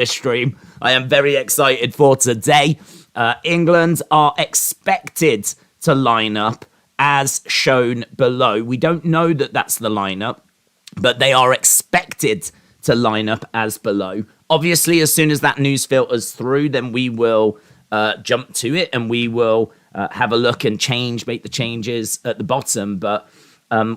this stream. I am very excited for today. England are expected to line up as shown below. We don't know that that's the lineup, but they are expected to line up as below. Obviously, as soon as that news filters through, then we will jump to it and we will have a look and make the changes at the bottom. But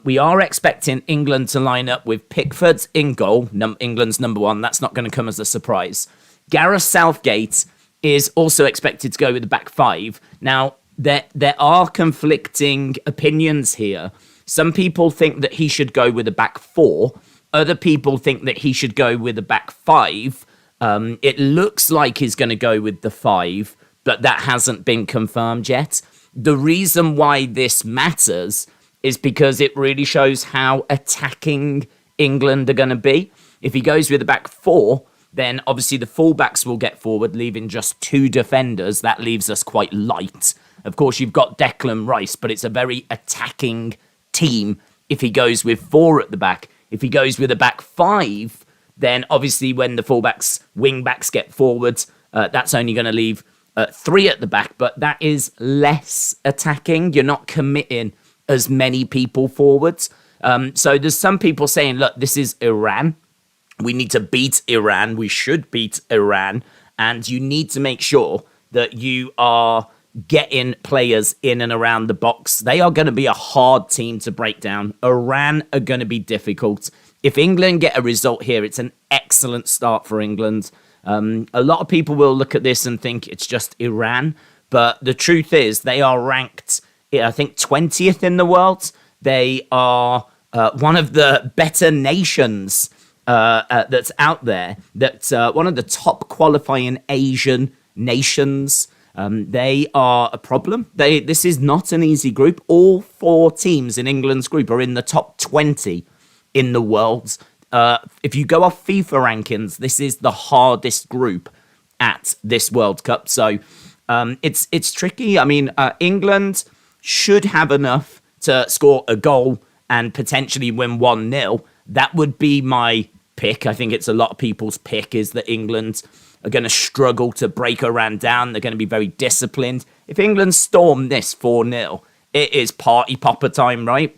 we are expecting England to line up with Pickford in goal, England's number one. That's not going to come as a surprise. Gareth Southgate is also expected to go with the back five. Now, there are conflicting opinions here. Some people think that he should go with a back four. Other people think that he should go with a back five. It looks like he's going to go with the five, but that hasn't been confirmed yet. The reason why this matters is because it really shows how attacking England are going to be. If he goes with a back four, then obviously the fullbacks will get forward, leaving just two defenders. That leaves us quite light. Of course, you've got Declan Rice, but it's a very attacking team if he goes with four at the back. If he goes with a back five, then obviously when the fullbacks, wing-backs get forward, that's only going to leave three at the back, but that is less attacking. You're not committing as many people forwards. So there's some people saying, look, this is Iran. We need to beat Iran. We should beat Iran. And you need to make sure that you are getting players in and around the box. They are going to be a hard team to break down. Iran are going to be difficult. If England get a result here, it's an excellent start for England. A lot of people will look at this and think it's just Iran. But the truth is they are ranked, I think, 20th in the world. They are one of the better nations that's out there. That's one of the top qualifying Asian nations. They are a problem. This is not an easy group. All four teams in England's group are in the top 20 in the world. If you go off FIFA rankings, this is the hardest group at this World Cup. So it's tricky. I mean, England should have enough to score a goal and potentially win 1-0. That would be my pick. I think it's a lot of people's pick is that England are going to struggle to break Iran down. They're going to be very disciplined. If England storm this 4-0, it is party popper time, right?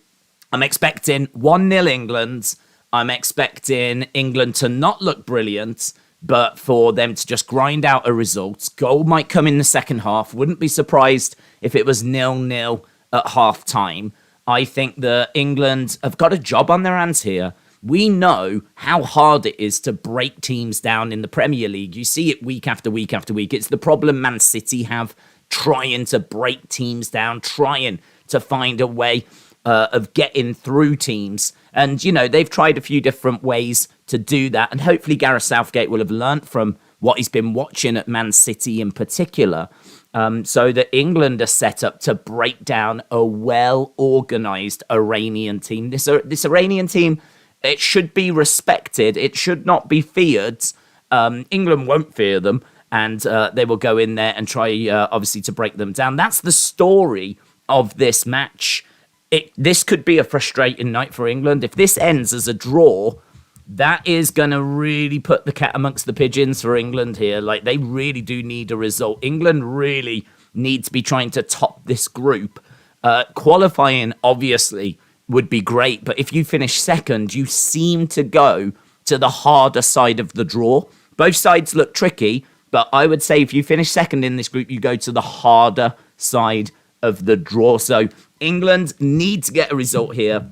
I'm expecting 1-0 England. I'm expecting England to not look brilliant, but for them to just grind out a result. Goal might come in the second half. Wouldn't be surprised if it was 0-0 at half time. I think that England have got a job on their hands here. We know how hard it is to break teams down in the Premier League. You see it week after week after week. It's the problem Man City have, trying to break teams down, trying to find a way of getting through teams. And, you know, they've tried a few different ways to do that. And hopefully Gareth Southgate will have learnt from what he's been watching at Man City in particular, so that England are set up to break down a well-organised Iranian team. This Iranian team, it should be respected. It should not be feared. England won't fear them, and they will go in there and try, obviously, to break them down. That's the story of this match. This could be a frustrating night for England. If this ends as a draw, that is going to really put the cat amongst the pigeons for England here. Like, they really do need a result. England really need to be trying to top this group. Qualifying, obviously, would be great, but if you finish second, you seem to go to the harder side of the draw. Both sides look tricky, but I would say if you finish second in this group, you go to the harder side of the draw. So England need to get a result here.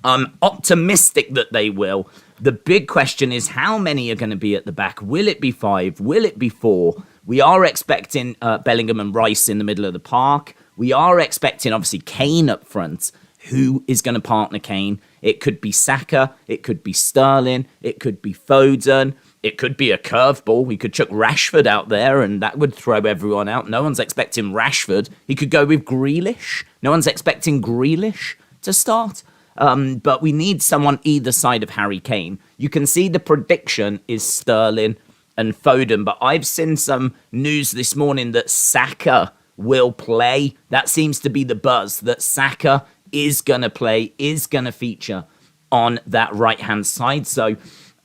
I'm optimistic that they will. The big question is how many are going to be at the back? Will it be 5? Will it be 4? We are expecting Bellingham and Rice in the middle of the park. We are expecting, obviously, Kane up front. Who is going to partner Kane? It could be Saka. It could be Sterling. It could be Foden. It could be a curveball. We could chuck Rashford out there and that would throw everyone out. No one's expecting Rashford. He could go with Grealish. No one's expecting Grealish to start. But we need someone either side of Harry Kane. You can see the prediction is Sterling and Foden. But I've seen some news this morning that Saka will play. That seems to be the buzz, that Saka is going to play, is going to feature on that right-hand side. So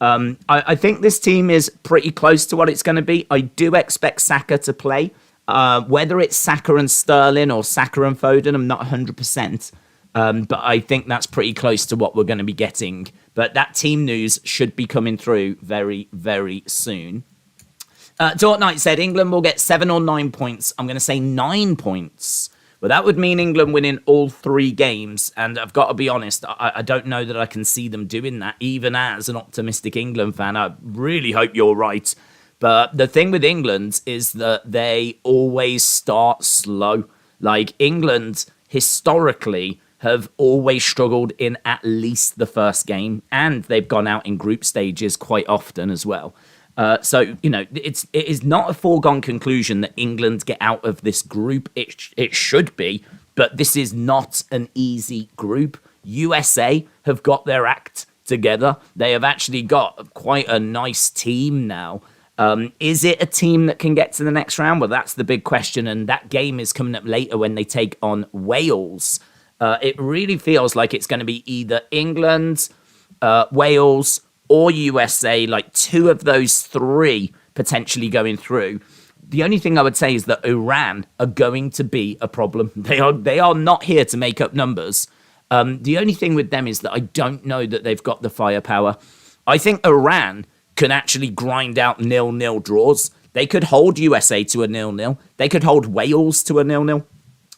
I think this team is pretty close to what it's going to be. I do expect Saka to play. Whether it's Saka and Sterling or Saka and Foden, I'm not 100%. But I think that's pretty close to what we're going to be getting. But that team news should be coming through very, very soon. Dort Knight said England will get 7 or 9 points. I'm going to say 9 points. Well, that would mean England winning all 3 games. And I've got to be honest, I don't know that I can see them doing that, even as an optimistic England fan. I really hope you're right. But the thing with England is that they always start slow. Like, England, historically, have always struggled in at least the first game. And they've gone out in group stages quite often as well. So, it is not a foregone conclusion that England get out of this group. It should be, but this is not an easy group. USA have got their act together. They have actually got quite a nice team now. Is it a team that can get to the next round? Well, that's the big question, and that game is coming up later when they take on Wales. It really feels like it's going to be either England, Wales, or USA, like 2 of those 3 potentially going through. The only thing I would say is that Iran are going to be a problem. They are not here to make up numbers. The only thing with them is that I don't know that they've got the firepower. I think Iran can actually grind out 0-0 draws. They could hold USA to a 0-0. They could hold Wales to a 0-0.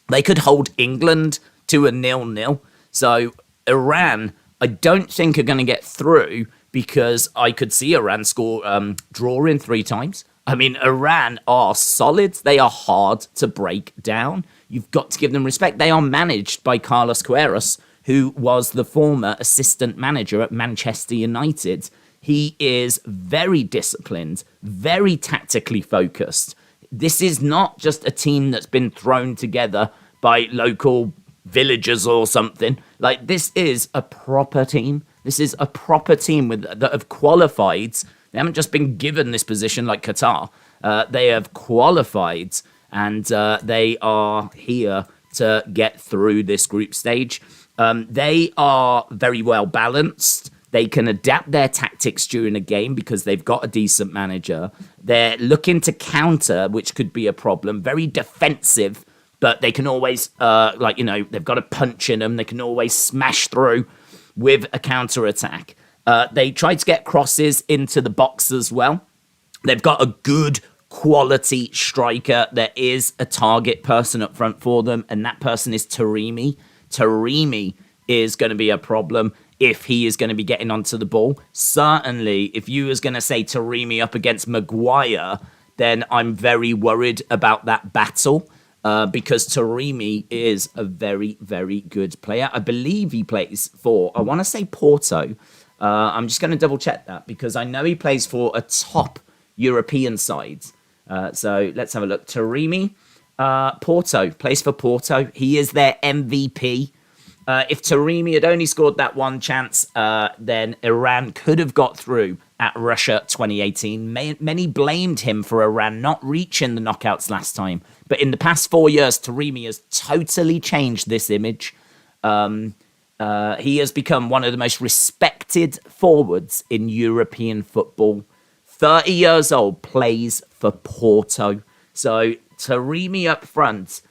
They could hold England to a 0-0. So Iran, I don't think are going to get through, because I could see Iran drawing 3 times. I mean, Iran are solid. They are hard to break down. You've got to give them respect. They are managed by Carlos Queiroz, who was the former assistant manager at Manchester United. He is very disciplined, very tactically focused. This is not just a team that's been thrown together by local villagers or something. Like, this is a proper team. This is a proper team that have qualified. They haven't just been given this position like Qatar. They have qualified, and they are here to get through this group stage. They are very well balanced. They can adapt their tactics during a game because they've got a decent manager. They're looking to counter, which could be a problem. Very defensive, but they can always, they've got a punch in them. They can always smash through with a counter-attack. They try to get crosses into the box as well. They've got a good quality striker. There is a target person up front for them, and that person is Taremi. Taremi is going to be a problem if he is going to be getting onto the ball. Certainly, if you was going to say Taremi up against Maguire, then I'm very worried about that battle. Because Taremi is a very, very good player. I believe he plays for, I want to say Porto. I'm just going to double check that because I know he plays for a top European side. So let's have a look. Taremi, Porto, plays for Porto. He is their MVP. If Taremi had only scored that one chance, then Iran could have got through at Russia 2018. Many blamed him for Iran not reaching the knockouts last time. But in the past 4 years, Taremi has totally changed this image. He has become one of the most respected forwards in European football. 30 years old, plays for Porto. So Taremi up front,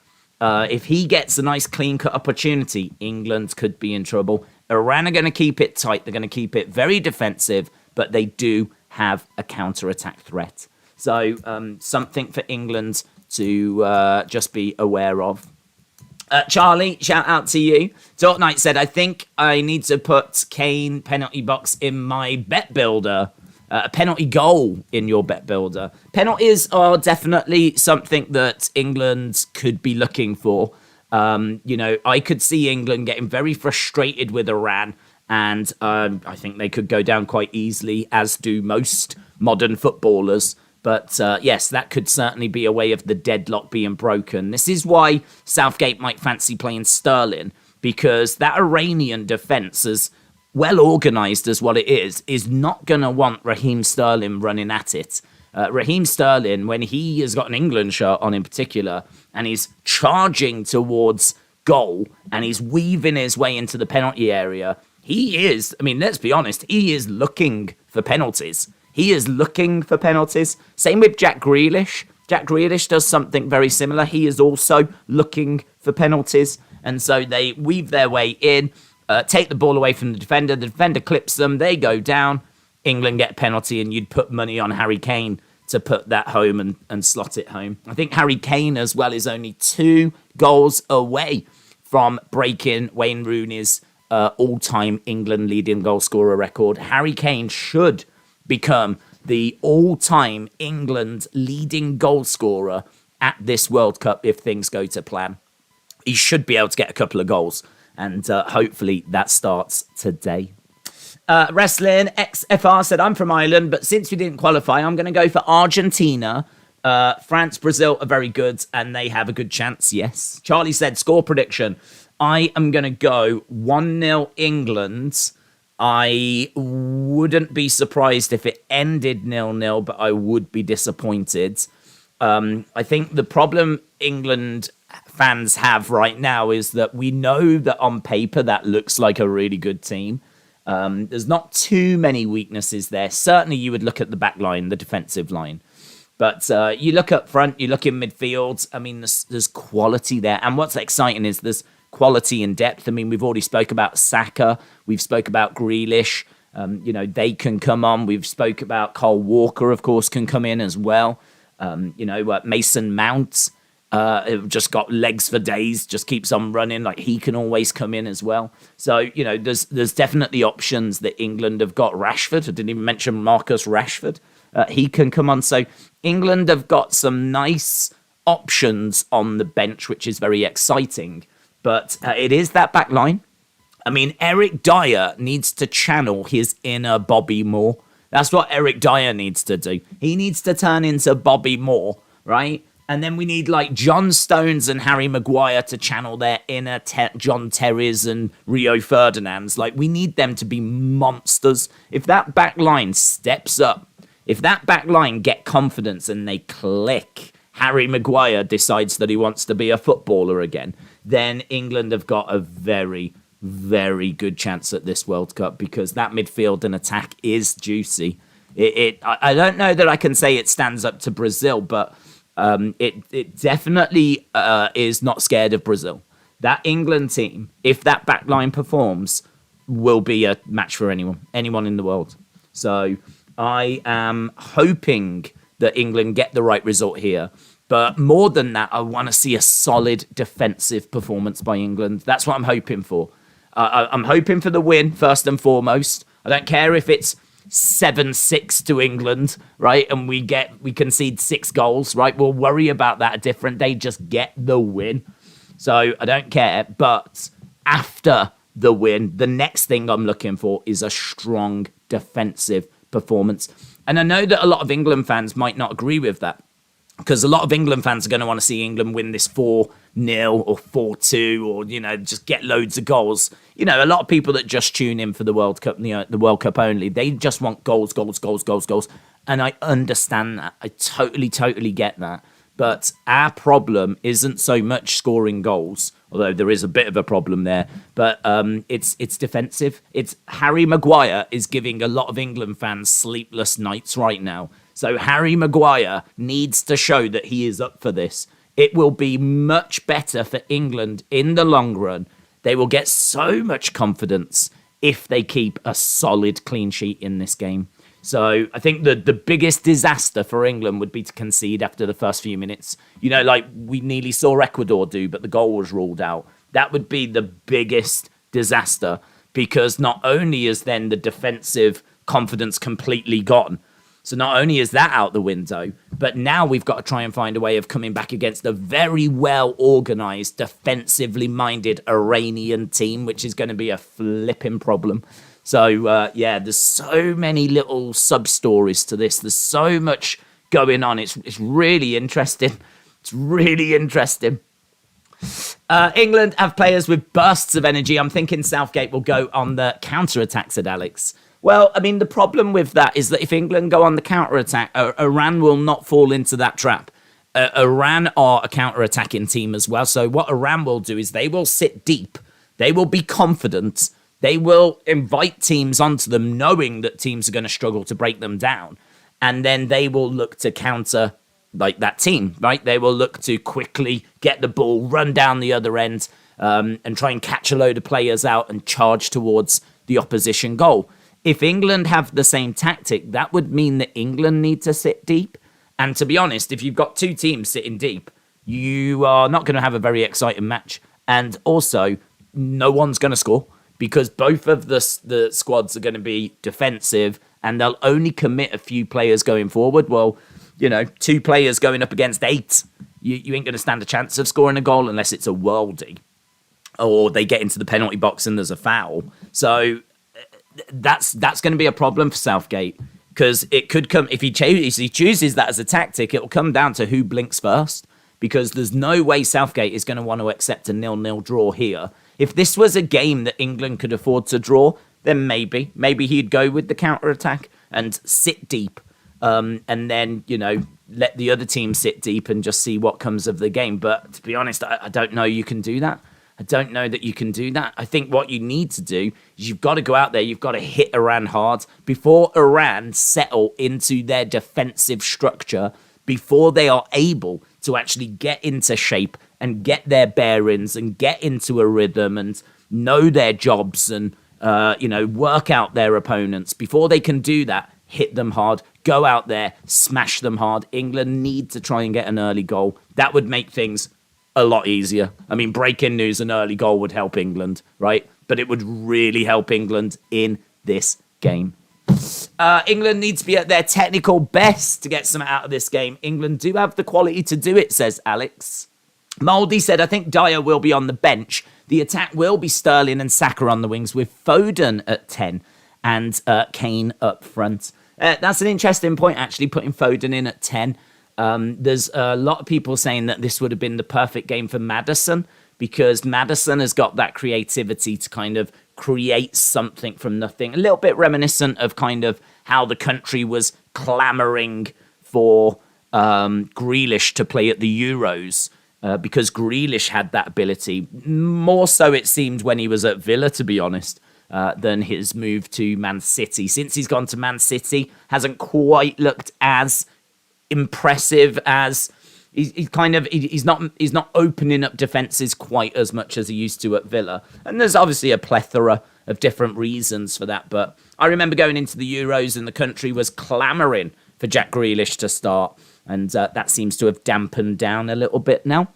if he gets a nice clean-cut opportunity, England could be in trouble. Iran are going to keep it tight. They're going to keep it very defensive, but they do have a counter-attack threat. So something for England to just be aware of. Charlie, shout out to you. Dort Knight said, I think I need to put Kane penalty box in my bet builder. A penalty goal in your bet builder. Penalties are definitely something that England could be looking for. I could see England getting very frustrated with Iran, and I think they could go down quite easily, as do most modern footballers. But yes, that could certainly be a way of the deadlock being broken. This is why Southgate might fancy playing Sterling, because that Iranian defence, as well organised as what it is not going to want Raheem Sterling running at it. Raheem Sterling, when he has got an England shirt on in particular, and he's charging towards goal, and he's weaving his way into the penalty area, he is, let's be honest, he is looking for penalties. He is looking for penalties. Same with Jack Grealish. Jack Grealish does something very similar. He is also looking for penalties. And so they weave their way in, take the ball away from the defender clips them, they go down, England get a penalty, and you'd put money on Harry Kane to put that home and slot it home. I think Harry Kane as well is only 2 goals away from breaking Wayne Rooney's all-time England leading goal scorer record. Harry Kane should become the all-time England leading goal scorer at this World Cup if things go to plan. He should be able to get a couple of goals, and hopefully that starts today. Wrestling XFR said, I'm from Ireland, but since we didn't qualify, I'm going to go for Argentina. France, Brazil are very good, and they have a good chance, yes. Charlie said, score prediction. I am going to go 1-0 England. I wouldn't be surprised if it ended 0-0, but I would be disappointed. I think the problem England fans have right now is that we know that on paper that looks like a really good team. There's not too many weaknesses there. Certainly you would look at the back line, the defensive line. But you look up front, you look in midfield, I mean, there's quality there. And what's exciting is there's quality and depth. I mean, we've already spoke about Saka. We've spoke about Grealish. They can come on. We've spoke about Kyle Walker, of course, can come in as well. Mason Mount just got legs for days, just keeps on running. Like, he can always come in as well. So, there's definitely options that England have got. Rashford, I didn't even mention Marcus Rashford. He can come on. So England have got some nice options on the bench, which is very exciting. But it is that back line. I mean, Eric Dyer needs to channel his inner Bobby Moore. That's what Eric Dyer needs to do. He needs to turn into Bobby Moore, right? And then we need like John Stones and Harry Maguire to channel their inner John Terrys and Rio Ferdinands. Like, we need them to be monsters. If that back line steps up, if that back line get confidence and they click, Harry Maguire decides that he wants to be a footballer again, then England have got a very, very good chance at this World Cup, because that midfield and attack is juicy. I don't know that I can say it stands up to Brazil, but it definitely is not scared of Brazil. That England team, if that back line performs, will be a match for anyone in the world. So I am hoping that England get the right result here. But more than that, I want to see a solid defensive performance by England. That's what I'm hoping for. I'm hoping for the win, first and foremost. I don't care if it's 7-6 to England, right? And we concede 6 goals, right? We'll worry about that a different day. Just get the win. So I don't care. But after the win, the next thing I'm looking for is a strong defensive performance. And I know that a lot of England fans might not agree with that, because a lot of England fans are going to want to see England win this 4-0 or 4-2 or, just get loads of goals. A lot of people that just tune in for the World Cup, the World Cup only, they just want goals. And I understand that. I totally get that. But our problem isn't so much scoring goals, although there is a bit of a problem there. But it's defensive. It's Harry Maguire is giving a lot of England fans sleepless nights right now. So Harry Maguire needs to show that he is up for this. It will be much better for England in the long run. They will get so much confidence if they keep a solid clean sheet in this game. So I think the biggest disaster for England would be to concede after the first few minutes. Like we nearly saw Ecuador do, but the goal was ruled out. That would be the biggest disaster, because not only is then the defensive confidence completely gone, so not only is that out the window, but now we've got to try and find a way of coming back against a very well-organised, defensively minded Iranian team, which is going to be a flipping problem. So, there's so many little sub-stories to this. There's so much going on. It's really interesting. It's really interesting. England have players with bursts of energy. I'm thinking Southgate will go on the counter-attack, said Alex. Well, I mean, the problem with that is that if England go on the counter-attack, Iran will not fall into that trap. Iran are a counter-attacking team as well. So what Iran will do is they will sit deep. They will be confident. They will invite teams onto them knowing that teams are going to struggle to break them down. And then they will look to counter like that team, right? They will look to quickly get the ball, run down the other end, and try and catch a load of players out and charge towards the opposition goal. If England have the same tactic, that would mean that England need to sit deep. And to be honest, if you've got two teams sitting deep, you are not going to have a very exciting match. And also, no one's going to score because both of the squads are going to be defensive and they'll only commit a few players going forward. Well, you know, 2 players going up against 8, you ain't going to stand a chance of scoring a goal unless it's a worldie or they get into the penalty box and there's a foul. So that's going to be a problem for Southgate because it could come, if he chooses that as a tactic, it'll come down to who blinks first because there's no way Southgate is going to want to accept a 0-0 draw here. If this was a game that England could afford to draw, then maybe he'd go with the counter-attack and sit deep and then, you know, let the other team sit deep and just see what comes of the game. But to be honest, I don't know you can do that. I don't know that you can do that. I think what you need to do is you've got to go out there, you've got to hit Iran hard before Iran settle into their defensive structure, before they are able to actually get into shape and get their bearings and get into a rhythm and know their jobs and, work out their opponents. Before they can do that, hit them hard, go out there, smash them hard. England need to try and get an early goal. That would make things a lot easier. I mean, breaking news, an early goal would help England, right? But it would really help England in this game. England needs to be at their technical best to get something out of this game. England do have the quality to do it, says Alex. Mouldy said, I think Dyer will be on the bench. The attack will be Sterling and Saka on the wings with Foden at 10 and Kane up front. That's an interesting point, actually, putting Foden in at 10. There's a lot of people saying that this would have been the perfect game for Maddison because Maddison has got that creativity to kind of create something from nothing. A little bit reminiscent of kind of how the country was clamouring for Grealish to play at the Euros because Grealish had that ability. More so, it seemed, when he was at Villa, to be honest, than his move to Man City. Since he's gone to Man City, hasn't quite looked as impressive as he's not opening up defenses quite as much as he used to at Villa. And there's obviously a plethora of different reasons for that. But I remember going into the Euros and the country was clamouring for Jack Grealish to start. And that seems to have dampened down a little bit now.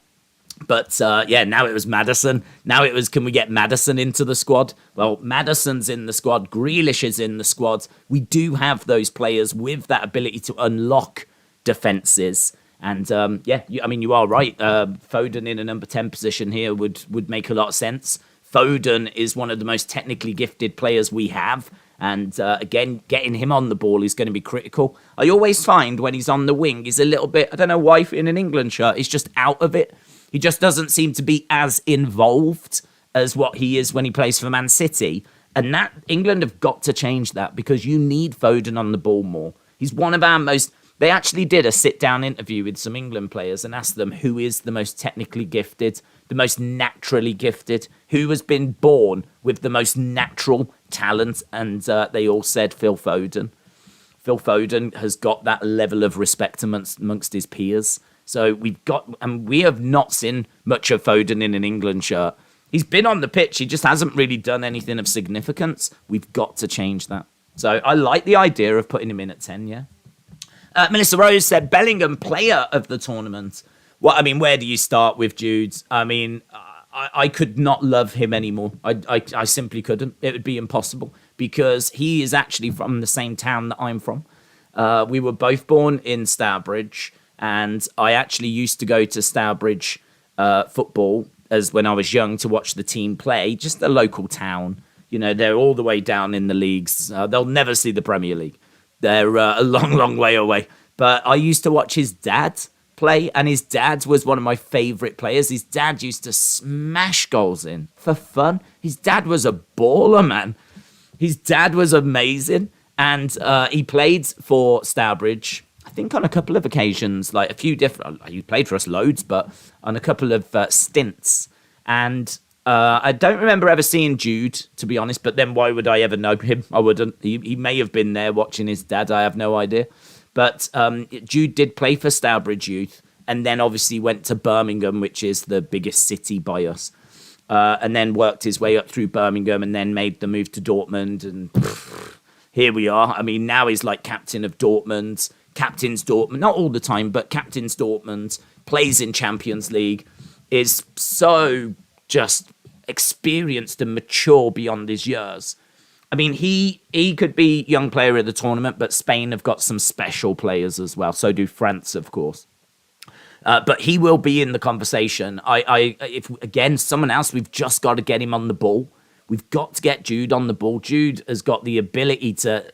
But now it was Maddison. Now it was, can we get Maddison into the squad? Well, Maddison's in the squad. Grealish is in the squad. We do have those players with that ability to unlock defences. And you are right. Foden in a number 10 position here would make a lot of sense. Foden is one of the most technically gifted players we have. And again, getting him on the ball is going to be critical. I always find when he's on the wing, he's a little bit, I don't know why, in an England shirt, he's just out of it. He just doesn't seem to be as involved as what he is when he plays for Man City. And that England have got to change that because you need Foden on the ball more. He's one of our most... They actually did a sit-down interview with some England players and asked them who is the most technically gifted, the most naturally gifted, who has been born with the most natural talent, and they all said Phil Foden. Phil Foden has got that level of respect amongst his peers. So we have not seen much of Foden in an England shirt. He's been on the pitch, he just hasn't really done anything of significance. We've got to change that. So I like the idea of putting him in at 10, yeah. Melissa Rose said, Bellingham, player of the tournament. Well, I mean, where do you start with Jude? I mean, I could not love him anymore. I simply couldn't. It would be impossible because he is actually from the same town that I'm from. We were both born in Stourbridge, and I actually used to go to Stourbridge football as when I was young to watch the team play, just a local town. You know, they're all the way down in the leagues. They'll never see the Premier League. They're a long, long way away. But I used to watch his dad play, and his dad was one of my favourite players. His dad used to smash goals in for fun. His dad was a baller, man. His dad was amazing. And he played for Stourbridge, I think on a couple of occasions, like a few different... He played for us loads, but on a couple of stints. And I don't remember ever seeing Jude, to be honest, but then why would I ever know him? I wouldn't. He may have been there watching his dad. I have no idea. But Jude did play for Stourbridge Youth and then obviously went to Birmingham, which is the biggest city by us, and then worked his way up through Birmingham and then made the move to Dortmund. And here we are. I mean, now he's like captain of Dortmund, captains Dortmund, not all the time, but captains Dortmund, plays in Champions League, is so just experienced and mature beyond his years. I mean, he could be young player of the tournament, but Spain have got some special players as well. So do France, of course. But he will be in the conversation. If again, someone else, we've just got to get him on the ball. We've got to get Jude on the ball. Jude has got the ability to.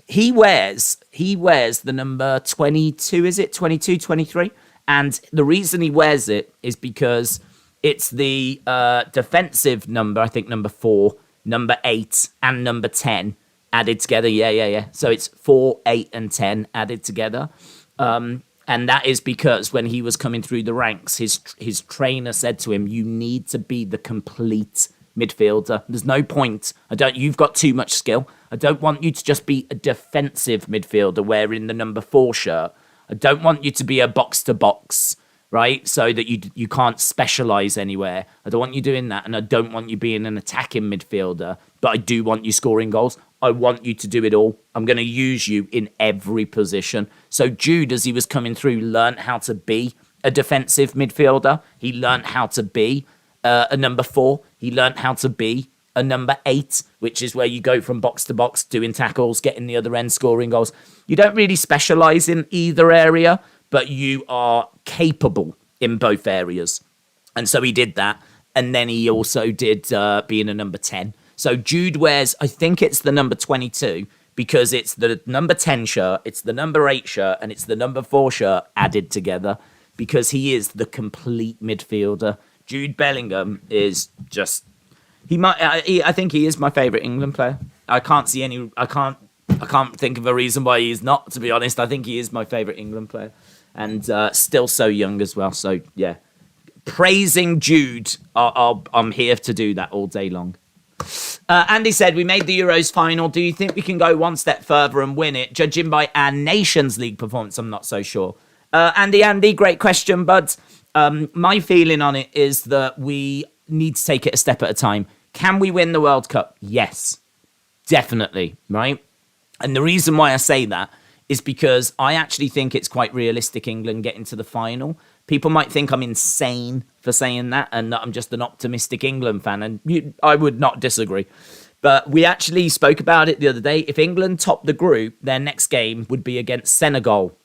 He wears the number 22. Is it 22, 23? And the reason he wears it is because it's the defensive number, I think number 4, number 8, and number 10 added together. Yeah. So it's 4, 8, and 10 added together. And that is because when he was coming through the ranks, his trainer said to him, "You need to be the complete midfielder. There's no point. You've got too much skill. I don't want you to just be a defensive midfielder wearing the number 4 shirt. I don't want you to be a box to box, right? So that you can't specialize anywhere. I don't want you doing that. And I don't want you being an attacking midfielder, but I do want you scoring goals. I want you to do it all. I'm going to use you in every position." So Jude, as he was coming through, learned how to be a defensive midfielder. He learned how to be a number 4. He learned how to be a number 8, which is where you go from box to box, doing tackles, getting the other end, scoring goals. You don't really specialize in either area, but you are capable in both areas. And so he did that. And then he also did being a number 10. So Jude wears, I think it's the number 22, because it's the number 10 shirt, it's the number 8 shirt, and it's the number 4 shirt added together, because he is the complete midfielder. Jude Bellingham is just, I think he is my favourite England player. I can't think of a reason why he's not, to be honest. I think he is my favourite England player. And still so young as well. So, yeah. Praising Jude, I'm here to do that all day long. Andy said, "We made the Euros final. Do you think we can go one step further and win it? Judging by our Nations League performance, I'm not so sure." Andy, great question, bud. My feeling on it is that we need to take it a step at a time. Can we win the World Cup? Yes, definitely, right? And the reason why I say that is because I actually think it's quite realistic England getting to the final. People might think I'm insane for saying that and that I'm just an optimistic England fan, and I would not disagree. But we actually spoke about it the other day. If England top the group, their next game would be against Senegal.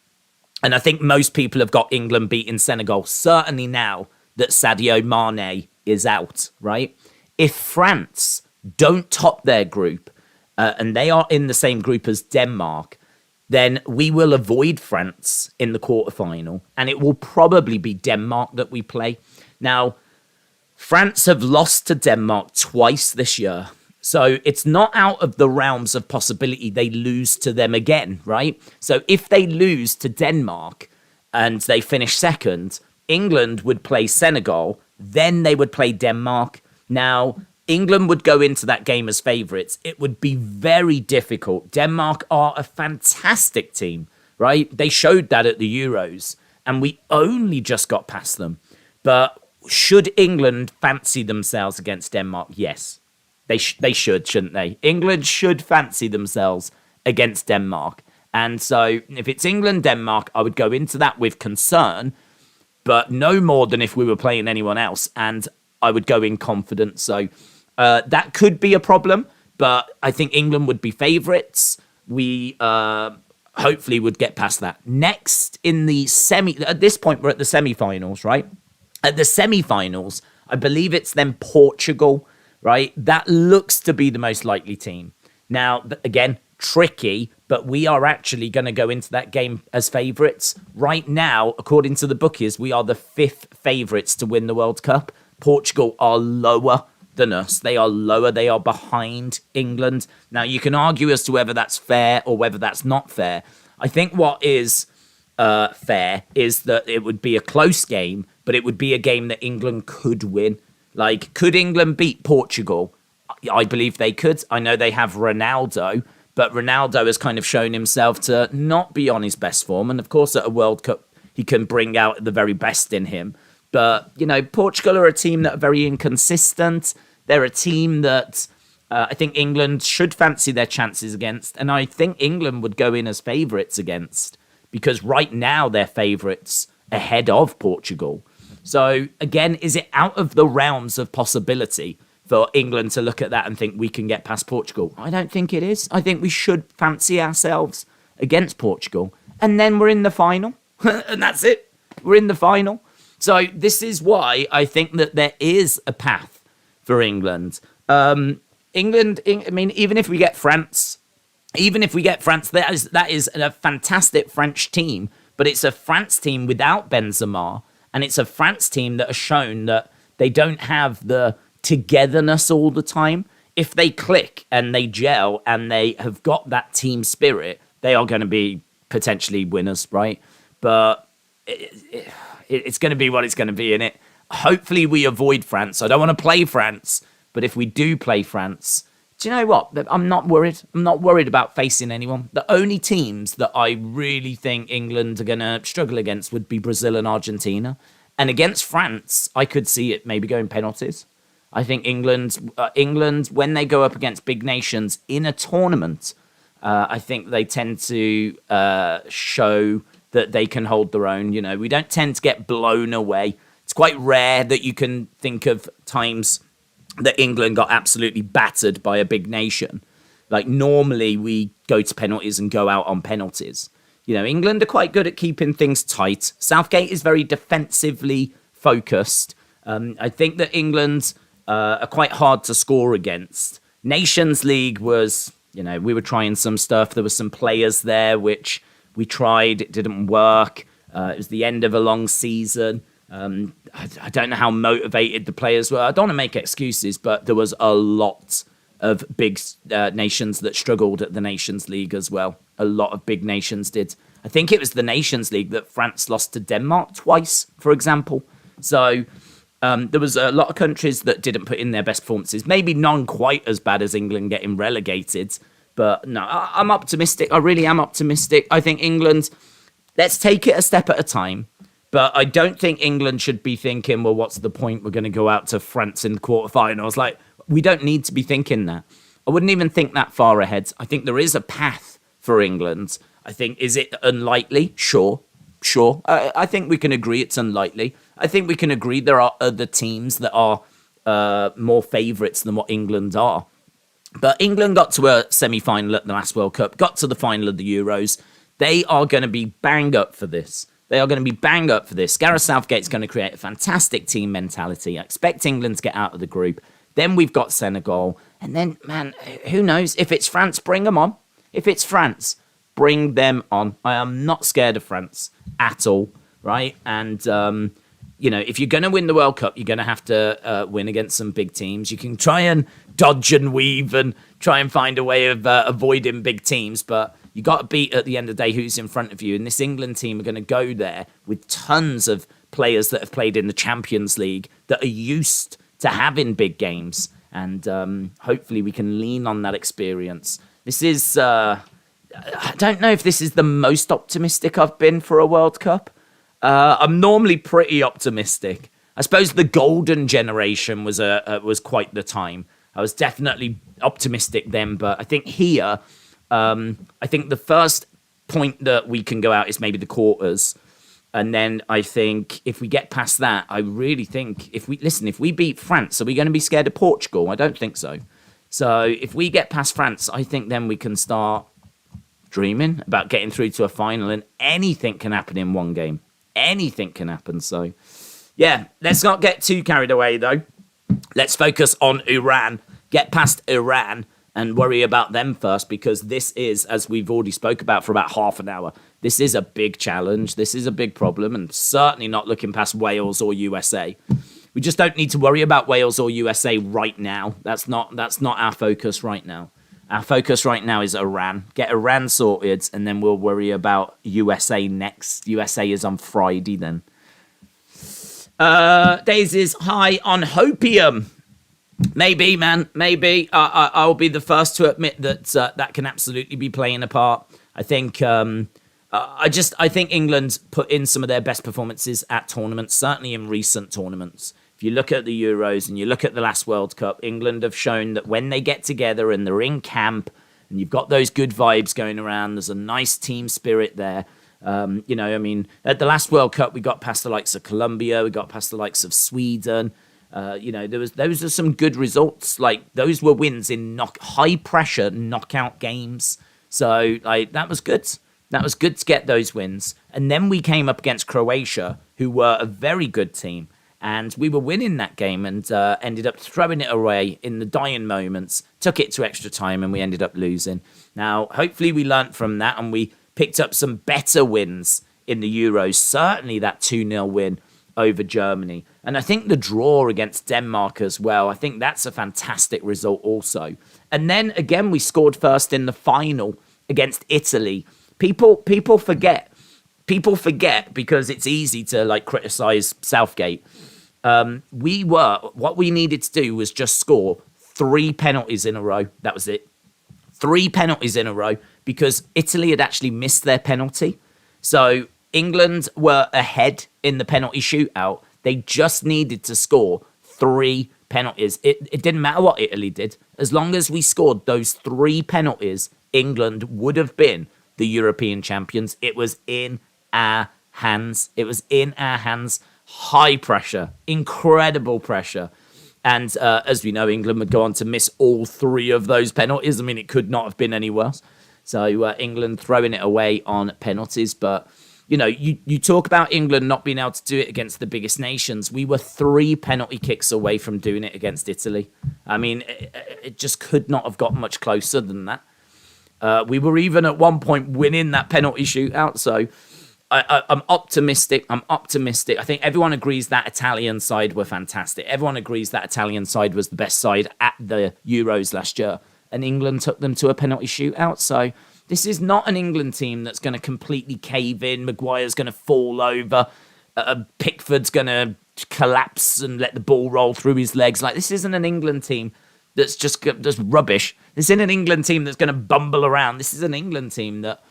And I think most people have got England beating Senegal, certainly now that Sadio Mane is out, right? If France don't top their group, and they are in the same group as Denmark, then we will avoid France in the quarterfinal, and it will probably be Denmark that we play. Now, France have lost to Denmark twice this year, so it's not out of the realms of possibility they lose to them again, right? So if they lose to Denmark and they finish second, England would play Senegal, then they would play Denmark. Now, England would go into that game as favourites. It would be very difficult. Denmark are a fantastic team, right? They showed that at the Euros, and we only just got past them. But should England fancy themselves against Denmark? Yes. They should, shouldn't they? England should fancy themselves against Denmark. And so if it's England-Denmark, I would go into that with concern, but no more than if we were playing anyone else. And I would go in confident. So that could be a problem, but I think England would be favourites. We hopefully would get past that. Next in the at this point, we're at the semi-finals, right? At the semi-finals, I believe it's then Portugal, right? That looks to be the most likely team. Now, again, tricky, but we are actually going to go into that game as favourites. Right now, according to the bookies, we are the 5th favourites to win the World Cup. Portugal are lower than us. They are lower. They are behind England. Now, you can argue as to whether that's fair or whether that's not fair. I think what is fair is that it would be a close game, but it would be a game that England could win. Like, could England beat Portugal? I believe they could. I know they have Ronaldo, but Ronaldo has kind of shown himself to not be on his best form. And of course, at a World Cup, he can bring out the very best in him. But, Portugal are a team that are very inconsistent. They're a team that I think England should fancy their chances against. And I think England would go in as favourites against, because right now they're favourites ahead of Portugal. So, again, is it out of the realms of possibility for England to look at that and think we can get past Portugal? I don't think it is. I think we should fancy ourselves against Portugal. And then we're in the final. And that's it. We're in the final. So this is why I think that there is a path for England. England, I mean, even if we get France, that is a fantastic French team. But it's a France team without Benzema. And it's a France team that has shown that they don't have the togetherness all the time. If they click and they gel and they have got that team spirit, they are going to be potentially winners, right? But it's going to be what it's going to be, innit? Hopefully we avoid France. I don't want to play France, but if we do play France, do you know what? I'm not worried. I'm not worried about facing anyone. The only teams that I really think England are going to struggle against would be Brazil and Argentina. And against France, I could see it maybe going penalties. I think England, when they go up against big nations in a tournament, I think they tend to show that they can hold their own. We don't tend to get blown away. It's quite rare that you can think of times that England got absolutely battered by a big nation. Like, normally we go to penalties and go out on penalties. England are quite good at keeping things tight. Southgate is very defensively focused. I think that England are quite hard to score against. Nations League was, we were trying some stuff. There were some players there which we tried. It didn't work. It was the end of a long season. I don't know how motivated the players were. I don't want to make excuses, but there was a lot of big nations that struggled at the Nations League as well. A lot of big nations did. I think it was the Nations League that France lost to Denmark twice, for example. So there was a lot of countries that didn't put in their best performances. Maybe none quite as bad as England getting relegated. But no, I'm optimistic. I really am optimistic. I think England, let's take it a step at a time. But I don't think England should be thinking, well, what's the point? We're going to go out to France in the quarterfinals. Like, we don't need to be thinking that. I wouldn't even think that far ahead. I think there is a path for England. I think, is it unlikely? Sure. I think we can agree it's unlikely. I think we can agree there are other teams that are more favourites than what England are. But England got to a semi-final at the last World Cup, got to the final of the Euros. They are going to be bang up for this. Gareth Southgate's going to create a fantastic team mentality. I expect England to get out of the group. Then we've got Senegal. And then, man, who knows? If it's France, bring them on. If it's France, bring them on. I am not scared of France at all, right? And, if you're going to win the World Cup, you're going to have to win against some big teams. You can try and dodge and weave and try and find a way of avoiding big teams, but you got to beat, at the end of the day, who's in front of you. And this England team are going to go there with tons of players that have played in the Champions League that are used to having big games. And hopefully we can lean on that experience. This is, I don't know if this is the most optimistic I've been for a World Cup. I'm normally pretty optimistic. I suppose the golden generation was quite the time. I was definitely optimistic then, but I think here, I think the first point that we can go out is maybe the quarters. And then I think if we get past that, I really think if we beat France, are we going to be scared of Portugal? I don't think so. So if we get past France, I think then we can start dreaming about getting through to a final, and anything can happen in one game. Anything can happen. So yeah, let's not get too carried away though. Let's focus on Iran, get past Iran and worry about them first, because this is, as we've already spoke about for about half an hour, this is a big challenge. This is a big problem, and certainly not looking past Wales or USA. We just don't need to worry about Wales or USA right now. That's not our focus right now. Our focus right now is Iran. Get Iran sorted, and then we'll worry about USA next. USA is on Friday then. Daisy's high on hopium. Maybe, man. Maybe. I'll be the first to admit that that can absolutely be playing a part. I think I think England put in some of their best performances at tournaments, certainly in recent tournaments. If you look at the Euros and you look at the last World Cup, England have shown that when they get together and they're in camp and you've got those good vibes going around, there's a nice team spirit there. At the last World Cup, we got past the likes of Colombia, we got past the likes of Sweden. Those are some good results. Like, those were wins in high pressure knockout games. So, that was good. That was good to get those wins. And then we came up against Croatia, who were a very good team. And we were winning that game and ended up throwing it away in the dying moments, took it to extra time, and we ended up losing. Now, hopefully we learnt from that and we picked up some better wins in the Euros. Certainly that 2-0 win over Germany. And I think the draw against Denmark as well, I think that's a fantastic result also. And then, again, we scored first in the final against Italy. People forget. People forget because it's easy to, criticise Southgate. What we needed to do was just score 3 penalties in a row. That was it. 3 penalties in a row because Italy had actually missed their penalty. So England were ahead in the penalty shootout. They just needed to score 3 penalties. It didn't matter what Italy did. As long as we scored those 3 penalties, England would have been the European champions. It was in our hands. It was in our hands. High pressure, incredible pressure. And as we know, England would go on to miss all 3 of those penalties. I mean, it could not have been any worse. So England throwing it away on penalties. But, you talk about England not being able to do it against the biggest nations. We were 3 penalty kicks away from doing it against Italy. I mean, it just could not have got much closer than that. We were even at one point winning that penalty shootout. So I'm optimistic. I think everyone agrees that Italian side were fantastic. Everyone agrees that Italian side was the best side at the Euros last year. And England took them to a penalty shootout. So this is not an England team that's going to completely cave in. Maguire's going to fall over. Pickford's going to collapse and let the ball roll through his legs. This isn't an England team that's just rubbish. This isn't an England team that's going to bumble around. This is an England team that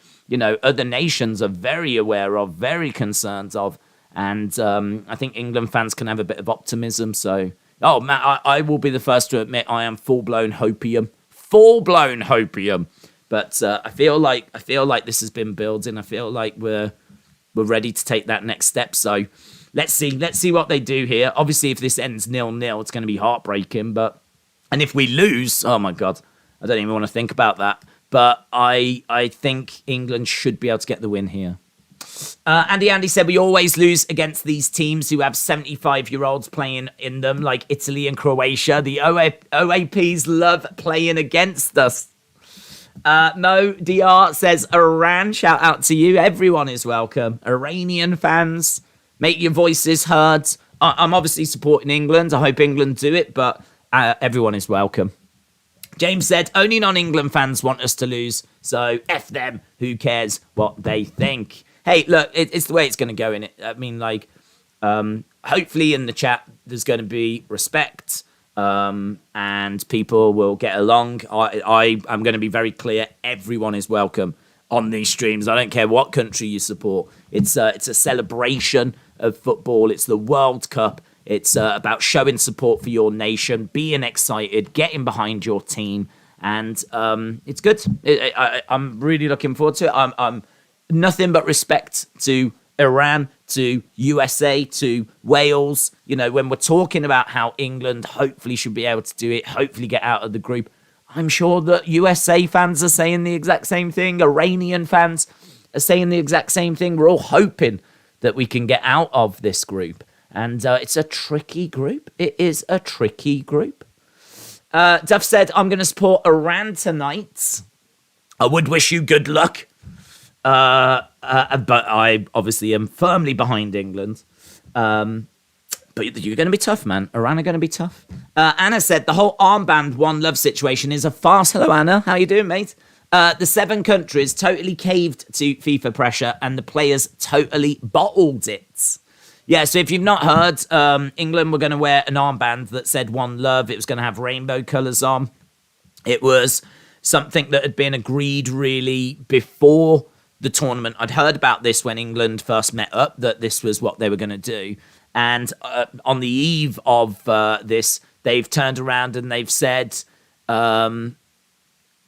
other nations are very aware of, very concerned of. And I think England fans can have a bit of optimism. So, Matt, I will be the first to admit I am full-blown hopium. Full-blown hopium. But I feel like this has been building. I feel like we're ready to take that next step. So let's see what they do here. Obviously, if this ends 0-0, it's going to be heartbreaking. And if we lose, oh my God, I don't even want to think about that. But I think England should be able to get the win here. Andy said we always lose against these teams who have 75-year-olds playing in them, like Italy and Croatia. The OAPs love playing against us. Mo DR says Iran. Shout out to you. Everyone is welcome. Iranian fans, make your voices heard. I'm obviously supporting England. I hope England do it, but everyone is welcome. James said, only non-England fans want us to lose, so F them. Who cares what they think? Hey, look, it's the way it's going to go, innit? I mean, hopefully in the chat there's going to be respect and people will get along. I'm going to be very clear. Everyone is welcome on these streams. I don't care what country you support. It's a celebration of football. It's the World Cup. It's about showing support for your nation, being excited, getting behind your team, and it's good. I'm really looking forward to it. I'm nothing but respect to Iran, to USA, to Wales. When we're talking about how England hopefully should be able to do it, hopefully get out of the group, I'm sure that USA fans are saying the exact same thing. Iranian fans are saying the exact same thing. We're all hoping that we can get out of this group. And it's a tricky group. It is a tricky group. Duff said, I'm going to support Iran tonight. I would wish you good luck. But I obviously am firmly behind England. But you're going to be tough, man. Iran are going to be tough. Anna said, the whole Armband One Love situation is a farce. Hello, Anna. How you doing, mate? The 7 countries totally caved to FIFA pressure and the players totally bottled it. Yeah, so if you've not heard, England were going to wear an armband that said One Love. It was going to have rainbow colours on. It was something that had been agreed really before the tournament. I'd heard about this when England first met up, that this was what they were going to do. And on the eve of this, they've turned around and they've said...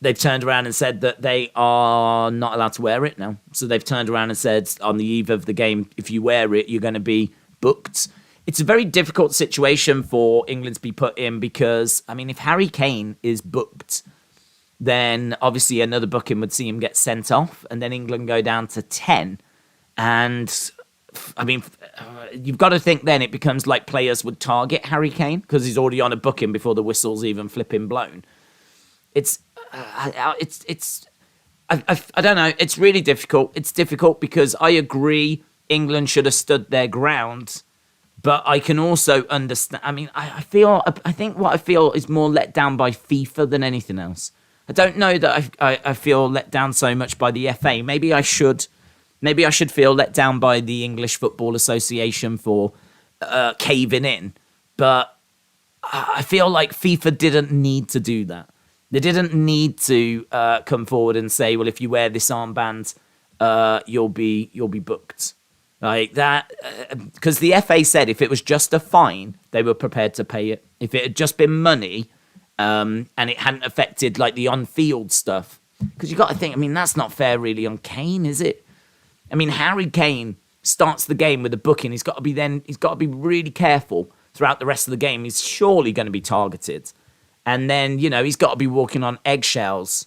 They've turned around and said that they are not allowed to wear it now. So they've turned around and said on the eve of the game, if you wear it, you're going to be booked. It's a very difficult situation for England to be put in because, I mean, if Harry Kane is booked, then obviously another booking would see him get sent off, and then England go down to 10. And, I mean, you've got to think then it becomes like players would target Harry Kane because he's already on a booking before the whistle's even flipping blown. I don't know. It's really difficult. It's difficult because I agree England should have stood their ground, but I can also understand. I mean, I think what I feel is more let down by FIFA than anything else. I don't know that I feel let down so much by the FA. Maybe I should feel let down by the English Football Association for caving in, but I feel like FIFA didn't need to do that. They didn't need to come forward and say, well, if you wear this armband, you'll be booked. Like that, because the FA said if it was just a fine, they were prepared to pay it. If it had just been money, and it hadn't affected like the on-field stuff, because you got to think, I mean, that's not fair really on Kane, is it? I mean, Harry Kane starts the game with a booking. He's got to be really careful throughout the rest of the game. He's surely going to be targeted. And then, you know, he's got to be walking on eggshells.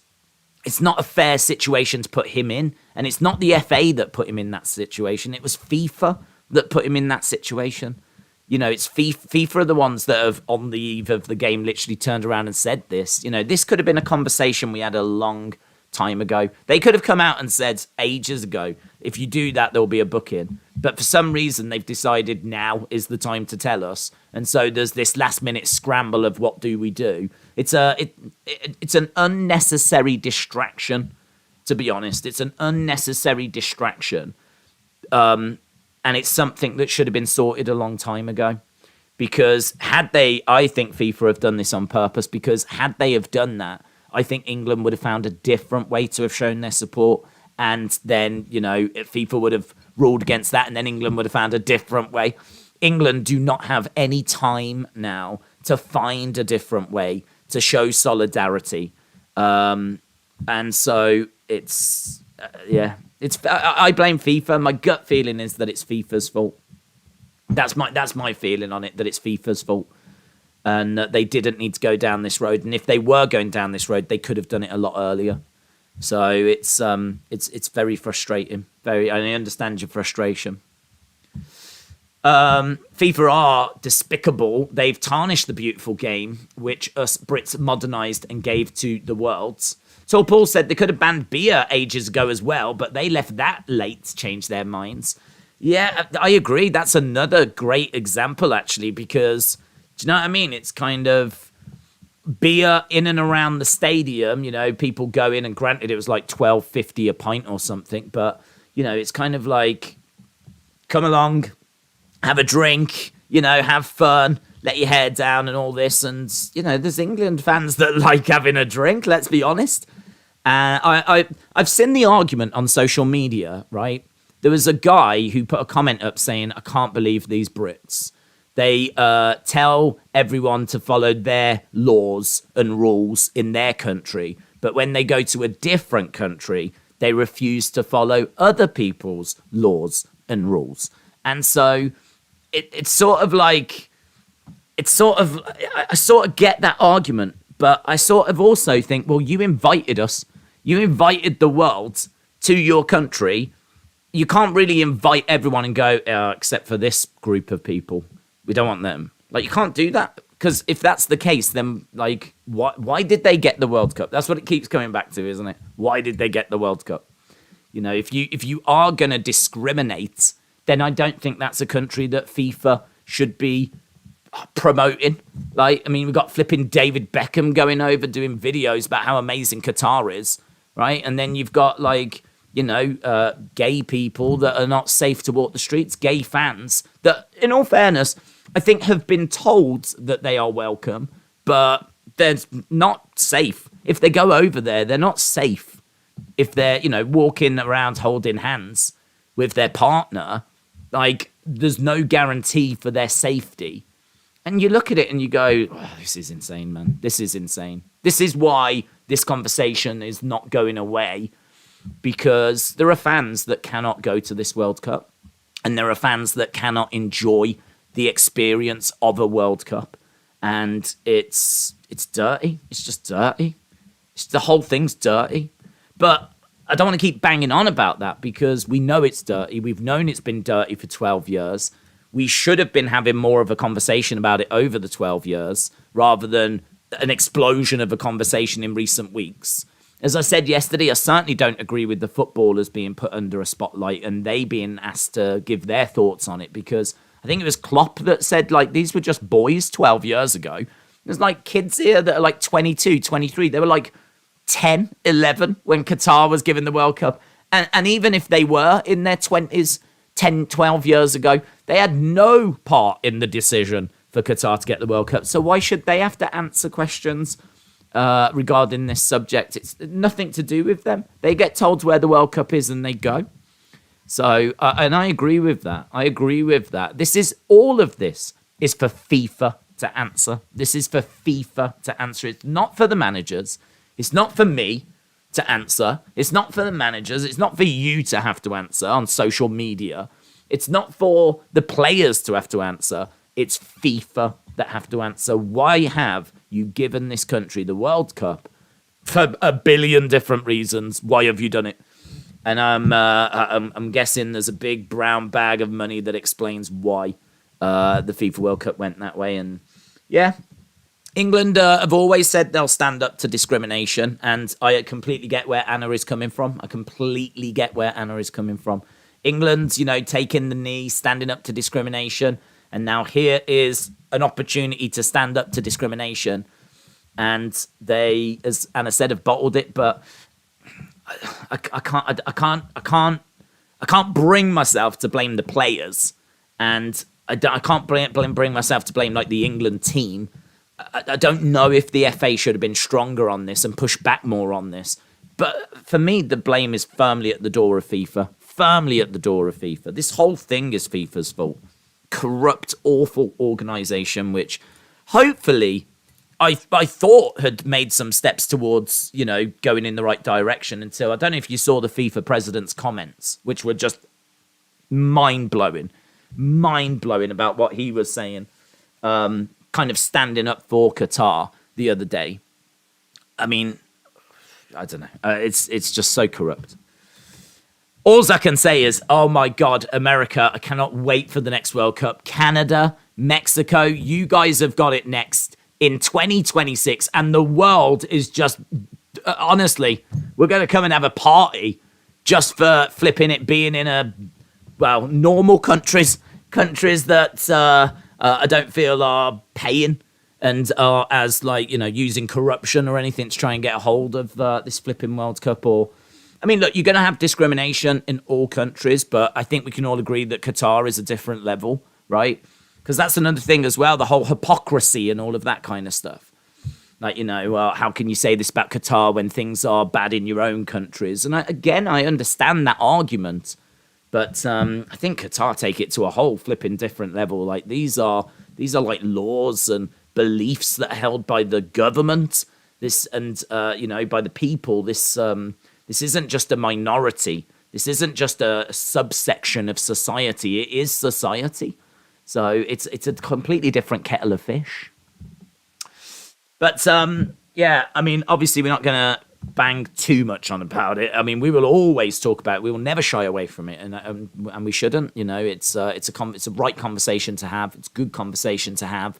It's not a fair situation to put him in. And it's not the FA that put him in that situation. It was FIFA that put him in that situation. You know, it's FIFA are the ones that have, on the eve of the game, literally turned around and said this. You know, this could have been a conversation we had a long time ago. They could have come out and said ages ago, if you do that, there'll be a booking. But for some reason, they've decided now is the time to tell us. And so there's this last minute scramble of what do we do? It's an unnecessary distraction, to be honest. It's an unnecessary distraction. And it's something that should have been sorted a long time ago. Because I think FIFA have done this on purpose, because had they have done that, I think England would have found a different way to have shown their support. And then, you know, FIFA would have ruled against that, and then England would have found a different way. England do not have any time now to find a different way to show solidarity. And so it's, I blame FIFA. My gut feeling is that it's FIFA's fault. That's my feeling on it, that it's FIFA's fault. And that they didn't need to go down this road. And if they were going down this road, they could have done it a lot earlier. So it's very frustrating. I understand your frustration. FIFA are despicable. They've tarnished the beautiful game, which us Brits modernised and gave to the world. So Paul said they could have banned beer ages ago as well, but they left that late to change their minds. Yeah, I agree. That's another great example, actually, because, do you know what I mean? It's kind of beer in and around the stadium. You know, people go in, and granted it was like $12.50 a pint or something, but, you know, it's kind of like, come along, have a drink, you know, have fun, let your hair down and all this. And, you know, there's England fans that like having a drink, let's be honest. I've seen the argument on social media, right? There was a guy who put a comment up saying, I can't believe these Brits. They tell everyone to follow their laws and rules in their country, but when they go to a different country, they refuse to follow other people's laws and rules. And so it's sort of like, I sort of get that argument, but I sort of also think, well, you invited us. You invited the world to your country. You can't really invite everyone and go, except for this group of people. We don't want them. Like, you can't do that. Because if that's the case, then, like, why did they get the World Cup? That's what it keeps coming back to, isn't it? Why did they get the World Cup? You know, if you are going to discriminate, then I don't think that's a country that FIFA should be promoting. Like, I mean, we've got flipping David Beckham going over doing videos about how amazing Qatar is, right? And then you've got, like, gay people that are not safe to walk the streets, gay fans that, in all fairness, I think have been told that they are welcome, but they're not safe. If they go over there, they're not safe. If they're, walking around holding hands with their partner, like, there's no guarantee for their safety. And you look at it and you go, oh, this is insane, man. This is insane. This is why this conversation is not going away, because there are fans that cannot go to this World Cup, and there are fans that cannot enjoy the experience of a World Cup. And it's dirty. It's just dirty. The whole thing's dirty. But I don't want to keep banging on about that, because we know it's dirty. We've known it's been dirty for 12 years. We should have been having more of a conversation about it over the 12 years, rather than an explosion of a conversation in recent weeks. As I said yesterday, I certainly don't agree with the footballers being put under a spotlight and they being asked to give their thoughts on it, because I think it was Klopp that said, like, these were just boys 12 years ago. There's, like, kids here that are, like, 22, 23. They were, like, 10, 11 when Qatar was given the World Cup. And even if they were in their 20s 10, 12 years ago, they had no part in the decision for Qatar to get the World Cup. So why should they have to answer questions regarding this subject? It's nothing to do with them. They get told where the World Cup is and they go. So, and I agree with that. All of this is for FIFA to answer. This is for FIFA to answer. It's not for the managers. It's not for me to answer. It's not for the managers. It's not for you to have to answer on social media. It's not for the players to have to answer. It's FIFA that have to answer. Why have you given this country the World Cup? For a billion different reasons. Why have you done it? And I'm guessing there's a big brown bag of money that explains why the FIFA World Cup went that way. And yeah, England have always said they'll stand up to discrimination, and I completely get where Anna is coming from. England, taking the knee, standing up to discrimination, and now here is an opportunity to stand up to discrimination. And they, as Anna said, have bottled it, but I can't bring myself to blame the players, and I can't bring myself to blame like the England team. I don't know if the FA should have been stronger on this and pushed back more on this. But for me, the blame is firmly at the door of FIFA. This whole thing is FIFA's fault. Corrupt, awful organisation, which hopefully I thought had made some steps towards, going in the right direction, until, I don't know if you saw the FIFA president's comments, which were just mind-blowing about what he was saying. Kind of standing up for Qatar the other day. I mean, I don't know. It's just so corrupt. All I can say is, oh my God, America, I cannot wait for the next World Cup. Canada, Mexico, you guys have got it next in 2026. And the world is just, honestly, we're going to come and have a party just for flipping it being in normal countries that I don't feel are paying and are as using corruption or anything to try and get a hold of this flipping World Cup. Or, I mean, look, you're going to have discrimination in all countries, but I think we can all agree that Qatar is a different level, right? Because that's another thing as well, the whole hypocrisy and all of that kind of stuff. Like, how can you say this about Qatar when things are bad in your own countries? And I understand that argument. But I think Qatar take it to a whole flipping different level. Like, these are like laws and beliefs that are held by the government. This and by the people. This isn't just a minority. This isn't just a subsection of society. It is society. So it's a completely different kettle of fish. But yeah, I mean, obviously we're not gonna bang too much on about it. I mean, we will always talk about it. We will never shy away from it, and we shouldn't. It's a right conversation to have. It's a good conversation to have.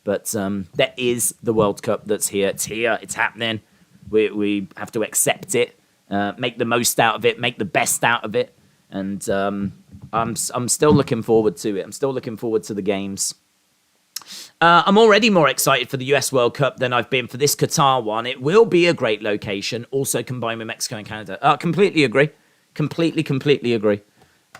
But there is the World Cup that's here. It's here. It's happening. We have to accept it, make the most out of it, make the best out of it, and I'm still looking forward to it. I'm still looking forward to the games. I'm already more excited for the US World Cup than I've been for this Qatar one. It will be a great location, also combined with Mexico and Canada. Completely agree. Completely agree.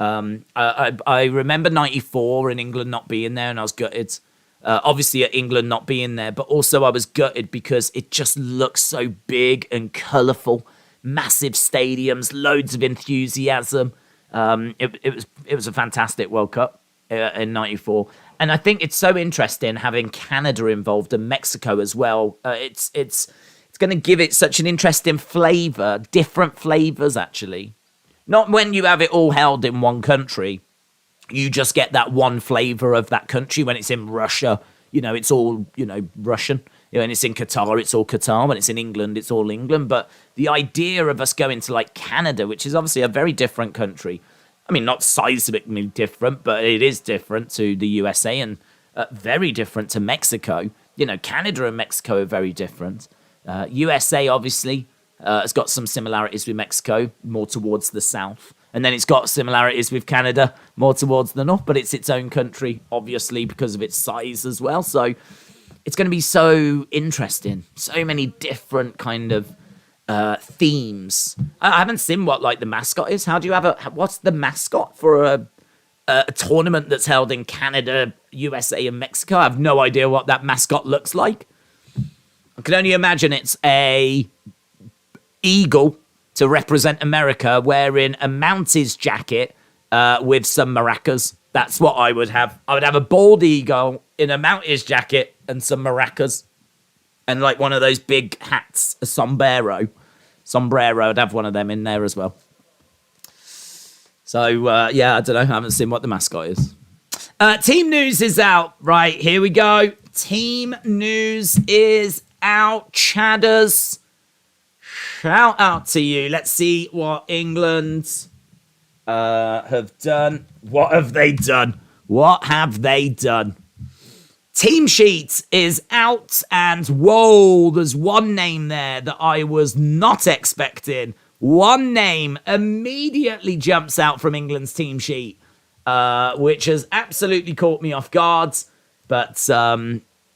I remember 94 and England not being there, and I was gutted. Obviously, at England not being there, but also I was gutted because it just looks so big and colourful. Massive stadiums, loads of enthusiasm. It was a fantastic World Cup in '94, and I think it's so interesting having Canada involved and Mexico as well. It's going to give it such an interesting flavour, different flavours actually. Not when you have it all held in one country, you just get that one flavour of that country. When it's in Russia, it's all Russian. When it's in Qatar, it's all Qatar. When it's in England, it's all England. But the idea of us going to like Canada, which is obviously a very different country. I mean, not seismically different, but it is different to the USA and very different to Mexico. Canada and Mexico are very different. USA, obviously, has got some similarities with Mexico, more towards the south. And then it's got similarities with Canada, more towards the north. But it's its own country, obviously, because of its size as well. So it's going to be so interesting. So many different kind of themes. I haven't seen what like the mascot is. How do you what's the mascot for a tournament that's held in Canada, USA, and Mexico? I have no idea what that mascot looks like. I can only imagine it's a eagle to represent America wearing a Mounties jacket with some maracas. That's what I would have. I would have a bald eagle in a Mounties jacket and some maracas. And like one of those big hats, a sombrero. I'd have one of them in there as well. So, I don't know. I haven't seen what the mascot is. Team news is out. Right, here we go. Team news is out. Chadders. Shout out to you. Let's see what England have done. What have they done? Team sheet is out, and whoa, there's one name there that I was not expecting. One name immediately jumps out from England's team sheet, which has absolutely caught me off guard. But,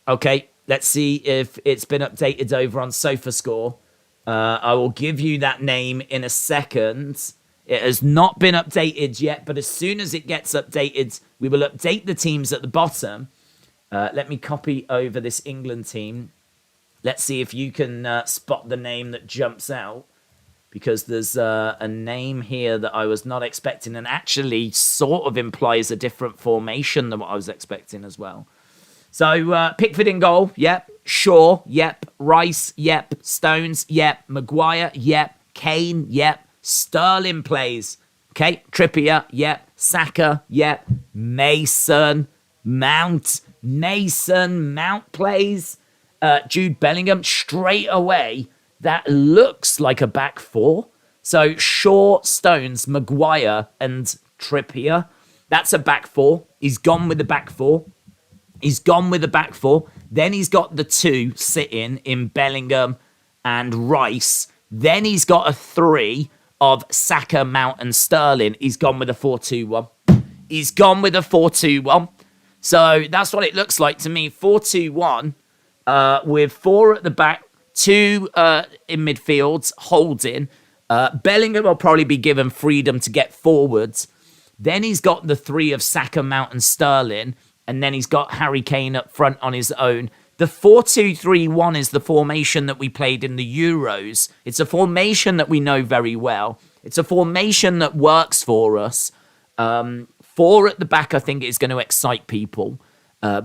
okay, let's see if it's been updated over on SofaScore. I will give you that name in a second. It has not been updated yet, but as soon as it gets updated, we will update the teams at the bottom. Let me copy over this England team. Let's see if you can spot the name that jumps out, because there's a name here that I was not expecting and actually sort of implies a different formation than what I was expecting as well. So Pickford in goal, yep. Shaw, yep. Rice, yep. Stones, yep. Maguire, yep. Kane, yep. Sterling plays. Okay, Trippier, yep. Saka, yep. Mason Mount plays. Jude Bellingham, straight away, that looks like a back four. So Shaw, Stones, Maguire, and Trippier. That's a back four. He's gone with the back four. Then he's got the two sitting in Bellingham and Rice. Then he's got a three of Saka, Mount, and Sterling. He's gone with a 4-2-1. So that's what it looks like to me. 4-2-1 with four at the back, two in midfield, holding. Bellingham will probably be given freedom to get forwards. Then he's got the three of Saka, Mount, and Sterling. And then he's got Harry Kane up front on his own. The 4-2-3-1 is the formation that we played in the Euros. It's a formation that we know very well. It's a formation that works for us. Four at the back, I think, is going to excite people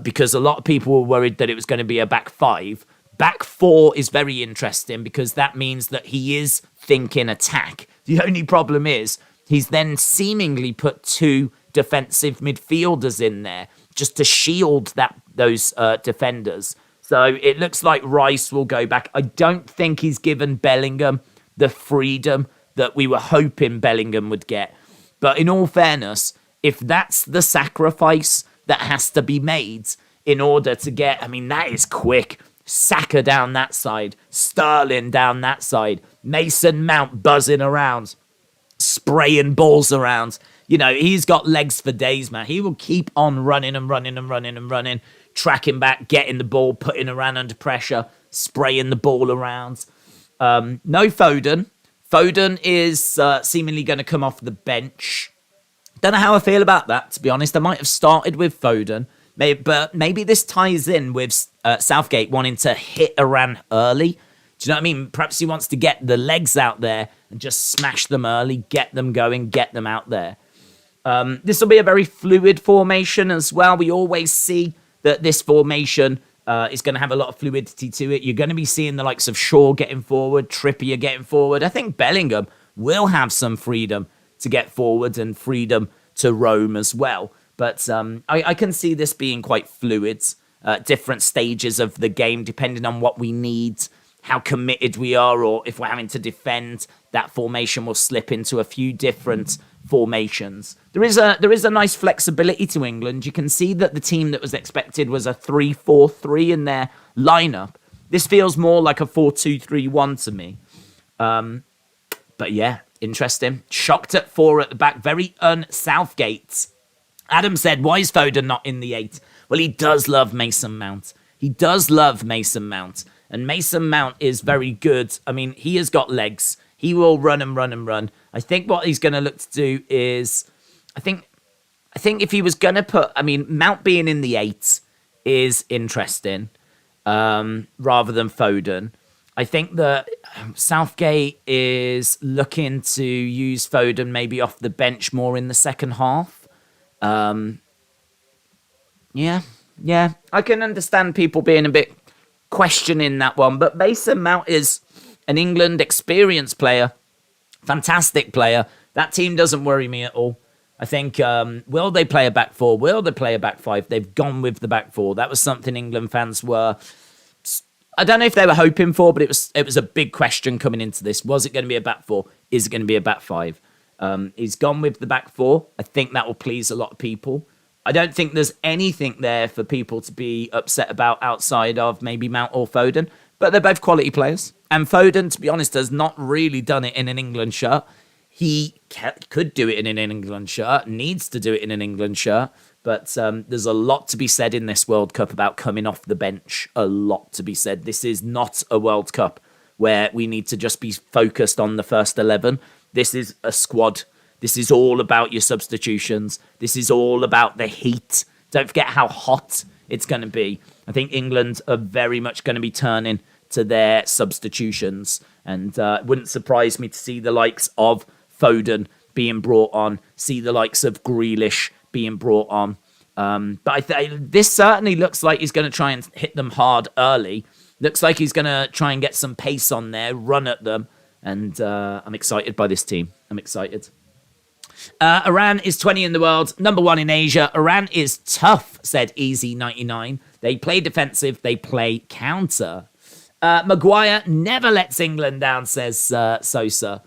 because a lot of people were worried that it was going to be a back five. Back four is very interesting because that means that he is thinking attack. The only problem is he's then seemingly put two defensive midfielders in there just to shield those defenders. So it looks like Rice will go back. I don't think he's given Bellingham the freedom that we were hoping Bellingham would get. But in all fairness, if that's the sacrifice that has to be made in order to get, I mean, that is quick. Saka down that side, Sterling down that side, Mason Mount buzzing around, spraying balls around. He's got legs for days, man. He will keep on running, tracking back, getting the ball, putting around under pressure, spraying the ball around. No Foden. Foden is seemingly going to come off the bench. Don't know how I feel about that, to be honest. I might have started with Foden, but maybe this ties in with Southgate wanting to hit Iran early. Do you know what I mean? Perhaps he wants to get the legs out there and just smash them early, get them going, get them out there. This will be a very fluid formation as well. We always see that this formation is going to have a lot of fluidity to it. You're going to be seeing the likes of Shaw getting forward, Trippier getting forward. I think Bellingham will have some freedom to get forward and freedom to roam as well. But I can see this being quite fluid. Different stages of the game, depending on what we need, how committed we are, or if we're having to defend, that formation will slip into a few different formations. There is a nice flexibility to England. You can see that the team that was expected was a 3-4-3 in their lineup. This feels more like a 4-2-3-1 to me. But yeah, interesting. Shocked at 4 at the back. Very un-Southgate. Adam said, why is Foden not in the 8? Well, he does love Mason Mount. He does love Mason Mount. And Mason Mount is very good. I mean, he has got legs. He will run and run and run. I think what he's going to look to do is, I think if he was going to put, I mean, Mount being in the 8 is interesting, rather than Foden. I think that Southgate is looking to use Foden maybe off the bench more in the second half. Yeah, I can understand people being a bit questioning that one, but Mason Mount is an England experienced player, fantastic player. That team doesn't worry me at all. I think, will they play a back 4? Will they play a back 5? They've gone with the back 4. That was something England fans were, I don't know if they were hoping for, but it was a big question coming into this. Was it going to be a back 4? Is it going to be a back 5? He's gone with the back 4. I think that will please a lot of people. I don't think there's anything there for people to be upset about outside of maybe Mount or Foden, but they're both quality players. And Foden, to be honest, has not really done it in an England shirt. He could do it in an England shirt, needs to do it in an England shirt, but there's a lot to be said in this World Cup about coming off the bench. A lot to be said. This is not a World Cup where we need to just be focused on the first 11. This is a squad. This is all about your substitutions. This is all about the heat. Don't forget how hot it's going to be. I think England are very much going to be turning to their substitutions. And it wouldn't surprise me to see the likes of Foden being brought on, see the likes of Grealish being brought on. But this certainly looks like he's going to try and hit them hard early. Looks like he's going to try and get some pace on there, run at them. And I'm excited by this team. I'm excited. Iran is 20 in the world, number 1 in Asia. Iran is tough, said Easy99. They play defensive, they play counter. Maguire never lets England down, says Sosa.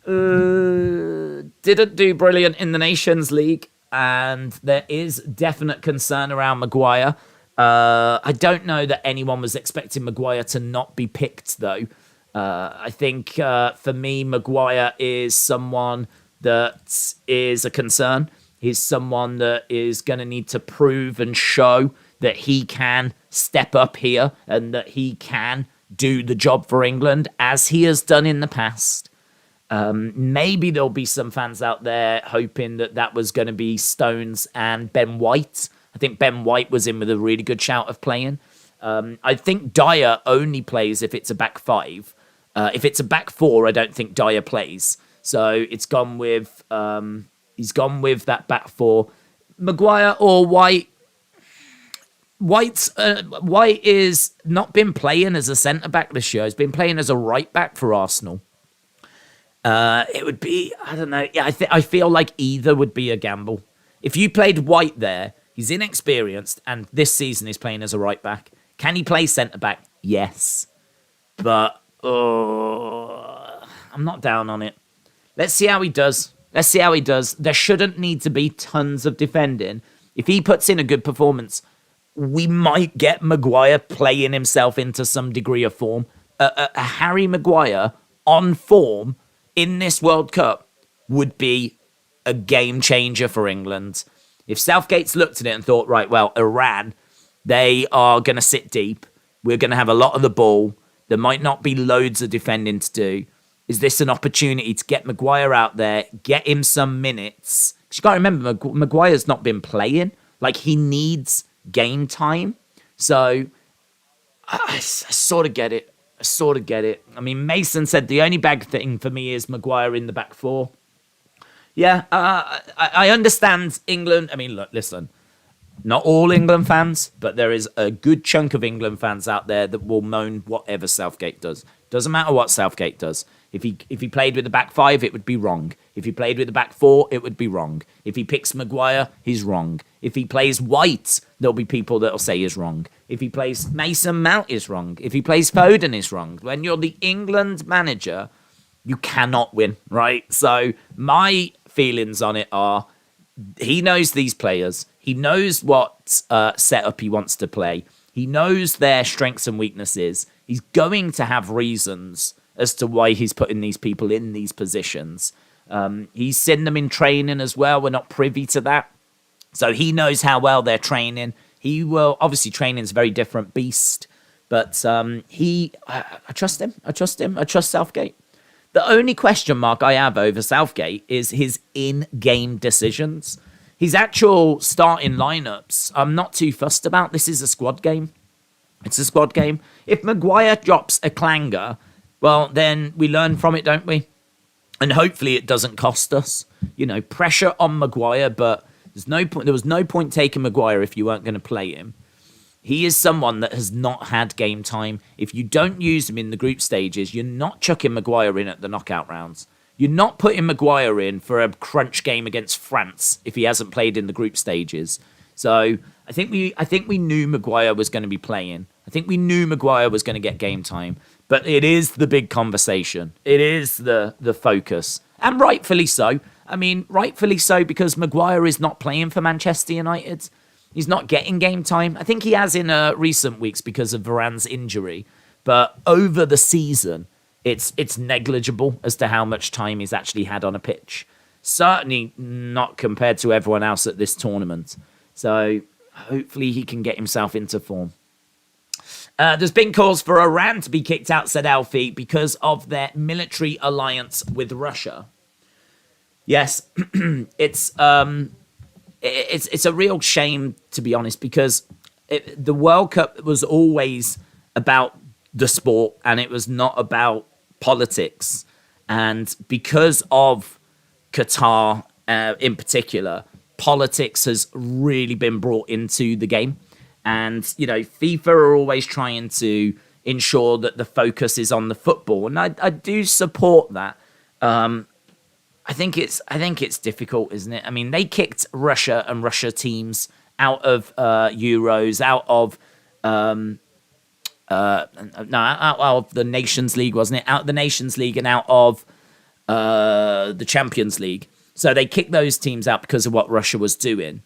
Didn't do brilliant in the Nations League, and there is definite concern around Maguire. I don't know that anyone was expecting Maguire to not be picked, though. I think for me, Maguire is someone that is a concern. He's someone that is going to need to prove and show that he can step up here and that he can do the job for England as he has done in the past. Maybe there'll be some fans out there hoping that was going to be Stones and Ben White. I think Ben White was in with a really good shout of playing. I think Dyer only plays if it's a back 5. If it's a back 4, I don't think Dyer plays. So it's gone with he's gone with that back 4. Maguire or White. White is not been playing as a centre back this year. He's been playing as a right back for Arsenal. It would be, I don't know. Yeah, I feel like either would be a gamble. If you played White there, he's inexperienced, and this season he's playing as a right back. Can he play centre back? Yes, but I'm not down on it. Let's see how he does. There shouldn't need to be tons of defending. If he puts in a good performance, we might get Maguire playing himself into some degree of form. A Harry Maguire on form in this World Cup would be a game changer for England. If Southgate's looked at it and thought, right, well, Iran, they are going to sit deep. We're going to have a lot of the ball. There might not be loads of defending to do. Is this an opportunity to get Maguire out there, get him some minutes? Because you got to remember, Maguire's not been playing. Like, he needs game time. So, I sort of get it. I mean, Mason said the only bad thing for me is Maguire in the back four. Yeah, I understand England. I mean, look, listen. Not all England fans, but there is a good chunk of England fans out there that will moan whatever Southgate does. Doesn't matter what Southgate does. If he played with the back five, it would be wrong. If he played with the back four, it would be wrong. If he picks Maguire, he's wrong. If he plays White, there'll be people that'll say he's wrong. If he plays Mason Mount, is wrong. If he plays Foden, is wrong. When you're the England manager, you cannot win, right? So my feelings on it are, he knows these players. He knows what setup he wants to play. He knows their strengths and weaknesses. He's going to have reasons as to why he's putting these people in these positions. He's seen them in training as well. We're not privy to that. So he knows how well they're training. He will, obviously training's a very different beast, but I trust him. I trust Southgate. The only question mark I have over Southgate is his in-game decisions. His actual starting lineups, I'm not too fussed about. This is a squad game. It's a squad game. If Maguire drops a clanger, well, then we learn from it, don't we? And hopefully it doesn't cost us. You know, pressure on Maguire, but there was no point taking Maguire if you weren't going to play him. He is someone that has not had game time. If you don't use him in the group stages, you're not chucking Maguire in at the knockout rounds. You're not putting Maguire in for a crunch game against France if he hasn't played in the group stages. So I think we knew Maguire was going to be playing. I think we knew Maguire was going to get game time. But it is the big conversation. It is the focus. And rightfully so. I mean, rightfully so, because Maguire is not playing for Manchester United. He's not getting game time. I think he has in recent weeks because of Varane's injury. But over the season, it's negligible as to how much time he's actually had on a pitch. Certainly not compared to everyone else at this tournament. So hopefully he can get himself into form. There's been calls for Iran to be kicked out, said Alfie, because of their military alliance with Russia. Yes, it's a real shame, to be honest, because the World Cup was always about the sport and it was not about politics. And because of Qatar in particular, politics has really been brought into the game. And, you know, FIFA are always trying to ensure that the focus is on the football. And I do support that. I think it's difficult, isn't it? I mean, they kicked Russia and Russia teams out of Euros, out of out of the Nations League, wasn't it? Out of the Nations League and out of the Champions League. So they kicked those teams out because of what Russia was doing.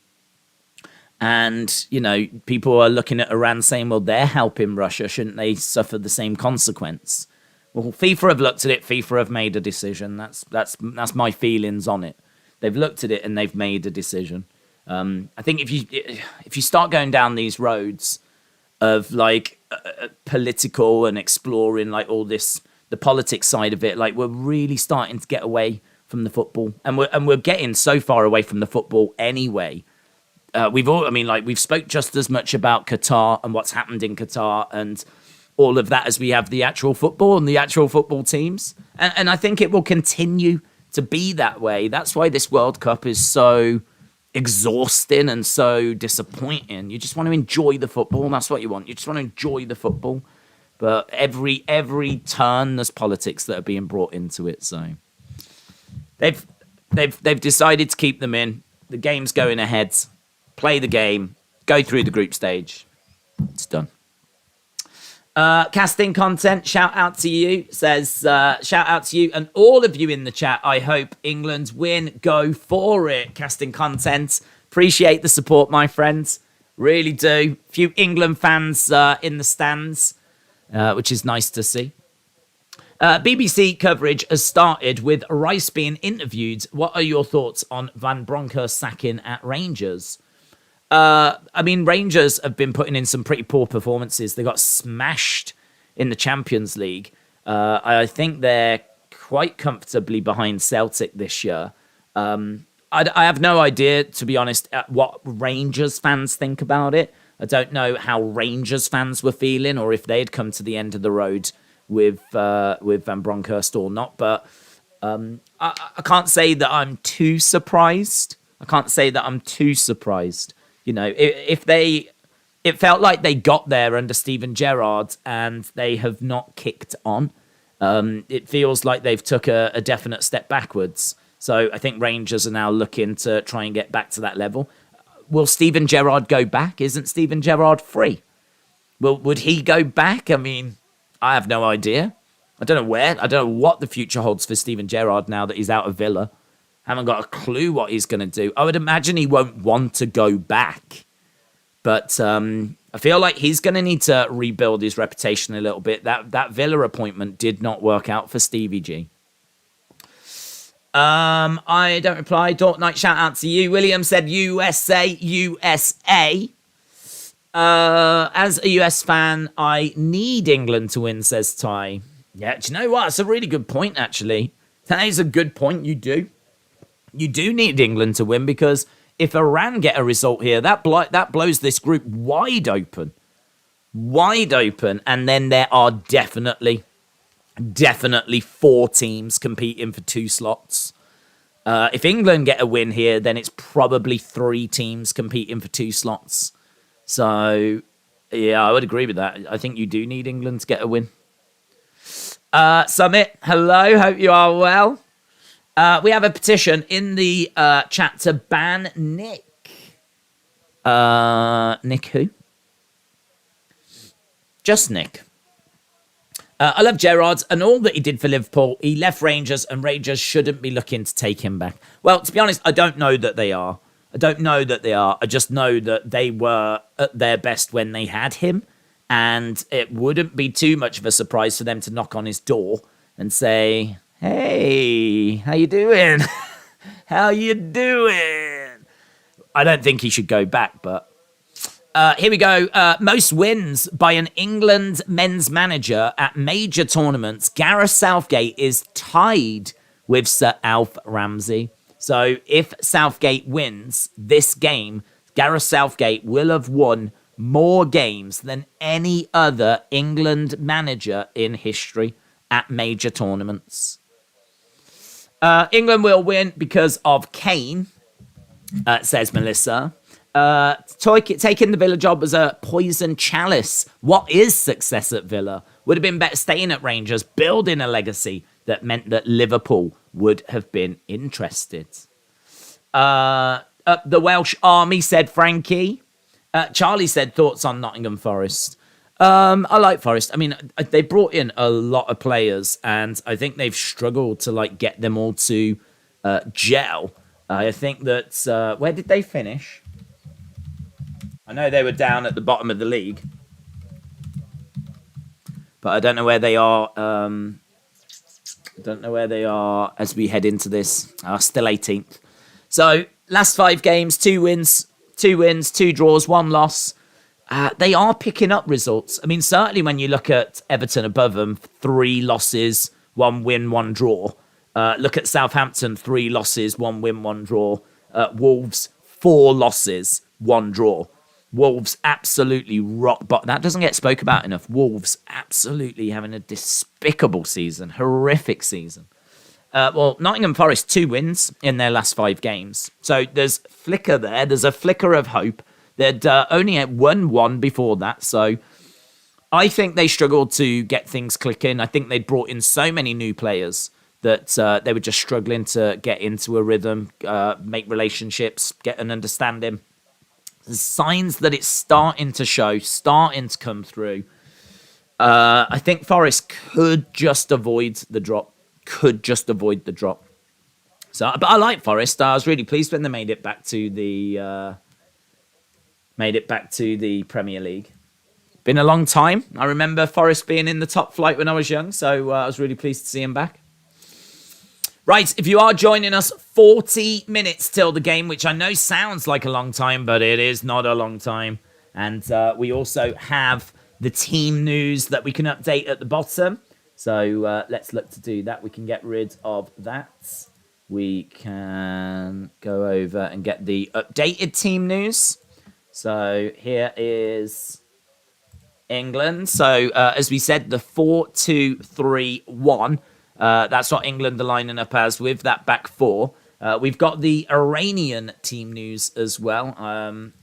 And, you know, people are looking at Iran saying, well, they're helping Russia. Shouldn't they suffer the same consequence? Well, FIFA have looked at it. FIFA have made a decision. That's my feelings on it. They've looked at it and they've made a decision. I think if you start going down these roads of like political and exploring like all this, the politics side of it, like we're really starting to get away from the football, and we're getting so far away from the football anyway. We've spoke just as much about Qatar and what's happened in Qatar and all of that as we have the actual football and the actual football teams. And I think it will continue to be that way. That's why this World Cup is so exhausting and so disappointing. You just want to enjoy the football. That's what you want. You just want to enjoy the football. But every turn, there's politics that are being brought into it. So they've decided to keep them in. The game's going ahead. Play the game, go through the group stage. It's done. Casting content, shout out to you, says, shout out to you and all of you in the chat. I hope England win. Go for it. Casting content. Appreciate the support, my friends. Really do. Few England fans in the stands, which is nice to see. BBC coverage has started with Rice being interviewed. What are your thoughts on Van Bronckhorst sacking at Rangers? I mean, Rangers have been putting in some pretty poor performances. They got smashed in the Champions League. I think they're quite comfortably behind Celtic this year. I have no idea, to be honest, what Rangers fans think about it. I don't know how Rangers fans were feeling, or if they had come to the end of the road with Van Bronckhorst or not. But I can't say that I'm too surprised. You know, it felt like they got there under Steven Gerrard and they have not kicked on. It feels like they've took a definite step backwards. So I think Rangers are now looking to try and get back to that level. Will Steven Gerrard go back? Isn't Steven Gerrard free? Would he go back? I mean, I have no idea. I don't know where. I don't know what the future holds for Steven Gerrard now that he's out of Villa. Haven't got a clue what he's going to do. I would imagine he won't want to go back. But I feel like he's going to need to rebuild his reputation a little bit. That Villa appointment did not work out for Stevie G. I don't reply. Dort Knight, shout out to you. William said USA, USA. As a US fan, I need England to win, says Ty. Yeah, do you know what? It's a really good point, actually. That is a good point. You do need England to win, because if Iran get a result here, that blows this group wide open. And then there are definitely 4 teams competing for 2 slots. If England get a win here, then it's probably 3 teams competing for 2 slots. So, yeah, I would agree with that. I think you do need England to get a win. Summit, hello. Hope you are well. We have a petition in the chat to ban Nick. Nick who? Just Nick. I love Gerrard and all that he did for Liverpool. He left Rangers, and Rangers shouldn't be looking to take him back. Well, to be honest, I don't know that they are. I just know that they were at their best when they had him, and it wouldn't be too much of a surprise for them to knock on his door and say, "Hey, how you doing? How you doing?" I don't think he should go back, but here we go. Most wins by an England men's manager at major tournaments. Gareth Southgate is tied with Sir Alf Ramsey. So if Southgate wins this game, Gareth Southgate will have won more games than any other England manager in history at major tournaments. England will win because of Kane, says Melissa. Taking the Villa job was a poison chalice. What is success at Villa? Would have been better staying at Rangers, building a legacy that meant that Liverpool would have been interested. The Welsh Army, said Frankie. Charlie said thoughts on Nottingham Forest. I like Forest. I mean, they brought in a lot of players, and I think they've struggled to get them all to gel. I think that where did they finish? I know they were down at the bottom of the league, but I don't know where they are. As we head into this. Still 18th. So last 5 games, 2 wins, 2 draws, 1 loss. They are picking up results. I mean, certainly when you look at Everton above them, 3 losses, 1 win, 1 draw. Look at Southampton, 3 losses, 1 win, 1 draw. Wolves, 4 losses, 1 draw. Wolves absolutely rock bottom. That doesn't get spoke about enough. Wolves absolutely having a despicable season, horrific season. Well, Nottingham Forest 2 wins in their last 5 games. So there's flicker there. There's a flicker of hope. They'd only had 1-1 before that. So I think they struggled to get things clicking. I think they'd brought in so many new players that they were just struggling to get into a rhythm, make relationships, get an understanding. There's signs that it's starting to show, starting to come through. I think Forest could just avoid the drop. So, but I like Forest. I was really pleased when they made it back to the Premier League. Been a long time. I remember Forest being in the top flight when I was young, so I was really pleased to see him back. Right, if you are joining us, 40 minutes till the game, which I know sounds like a long time, but it is not a long time. And we also have the team news that we can update at the bottom. So let's look to do that. We can get rid of that. We can go over and get the updated team news. So here is England. So as we said, the 4-2-3-1. That's what England are lining up as with that back four. We've got the Iranian team news as well.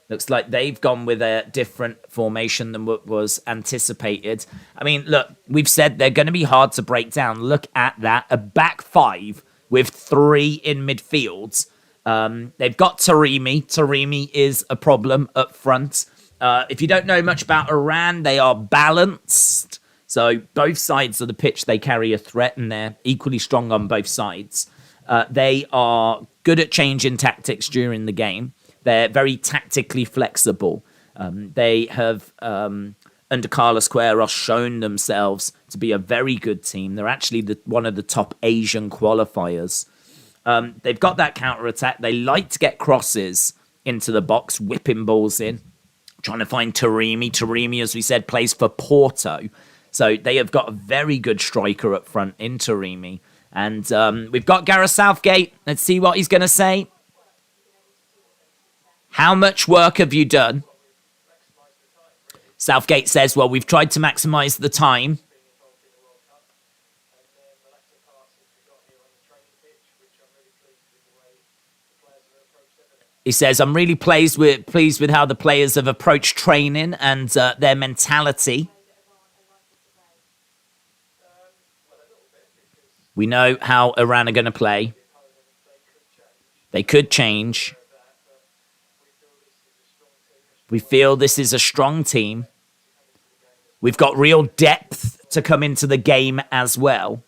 Looks like they've gone with a different formation than what was anticipated. I mean, look, we've said they're going to be hard to break down. Look at that. A back five with three in midfield. They've got Taremi. Taremi is a problem up front. If you don't know much about Iran, they are balanced. So both sides of the pitch, they carry a threat, and they're equally strong on both sides. They are good at changing tactics during the game. They're very tactically flexible. They have, under Carlos Queiroz, shown themselves to be a very good team. They're actually one of the top Asian qualifiers. They've got that counter-attack. They like to get crosses into the box, whipping balls in, trying to find Taremi. Taremi, as we said, plays for Porto. So they have got a very good striker up front in Taremi. And we've got Gareth Southgate. Let's see what he's going to say. How much work have you done? Southgate says, well, we've tried to maximise the time. He says, I'm really pleased with how the players have approached training and their mentality. We know how Iran are going to play. They could change. We feel this is a strong team. We've got real depth to come into the game as well.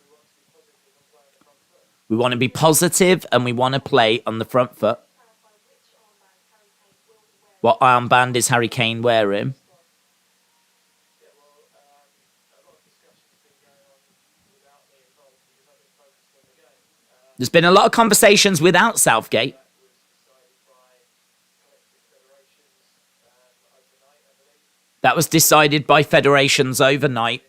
We want to be positive and we want to play on the front foot. What armband is Harry Kane wearing? There's been a lot of conversations without Southgate. That was decided by federations overnight.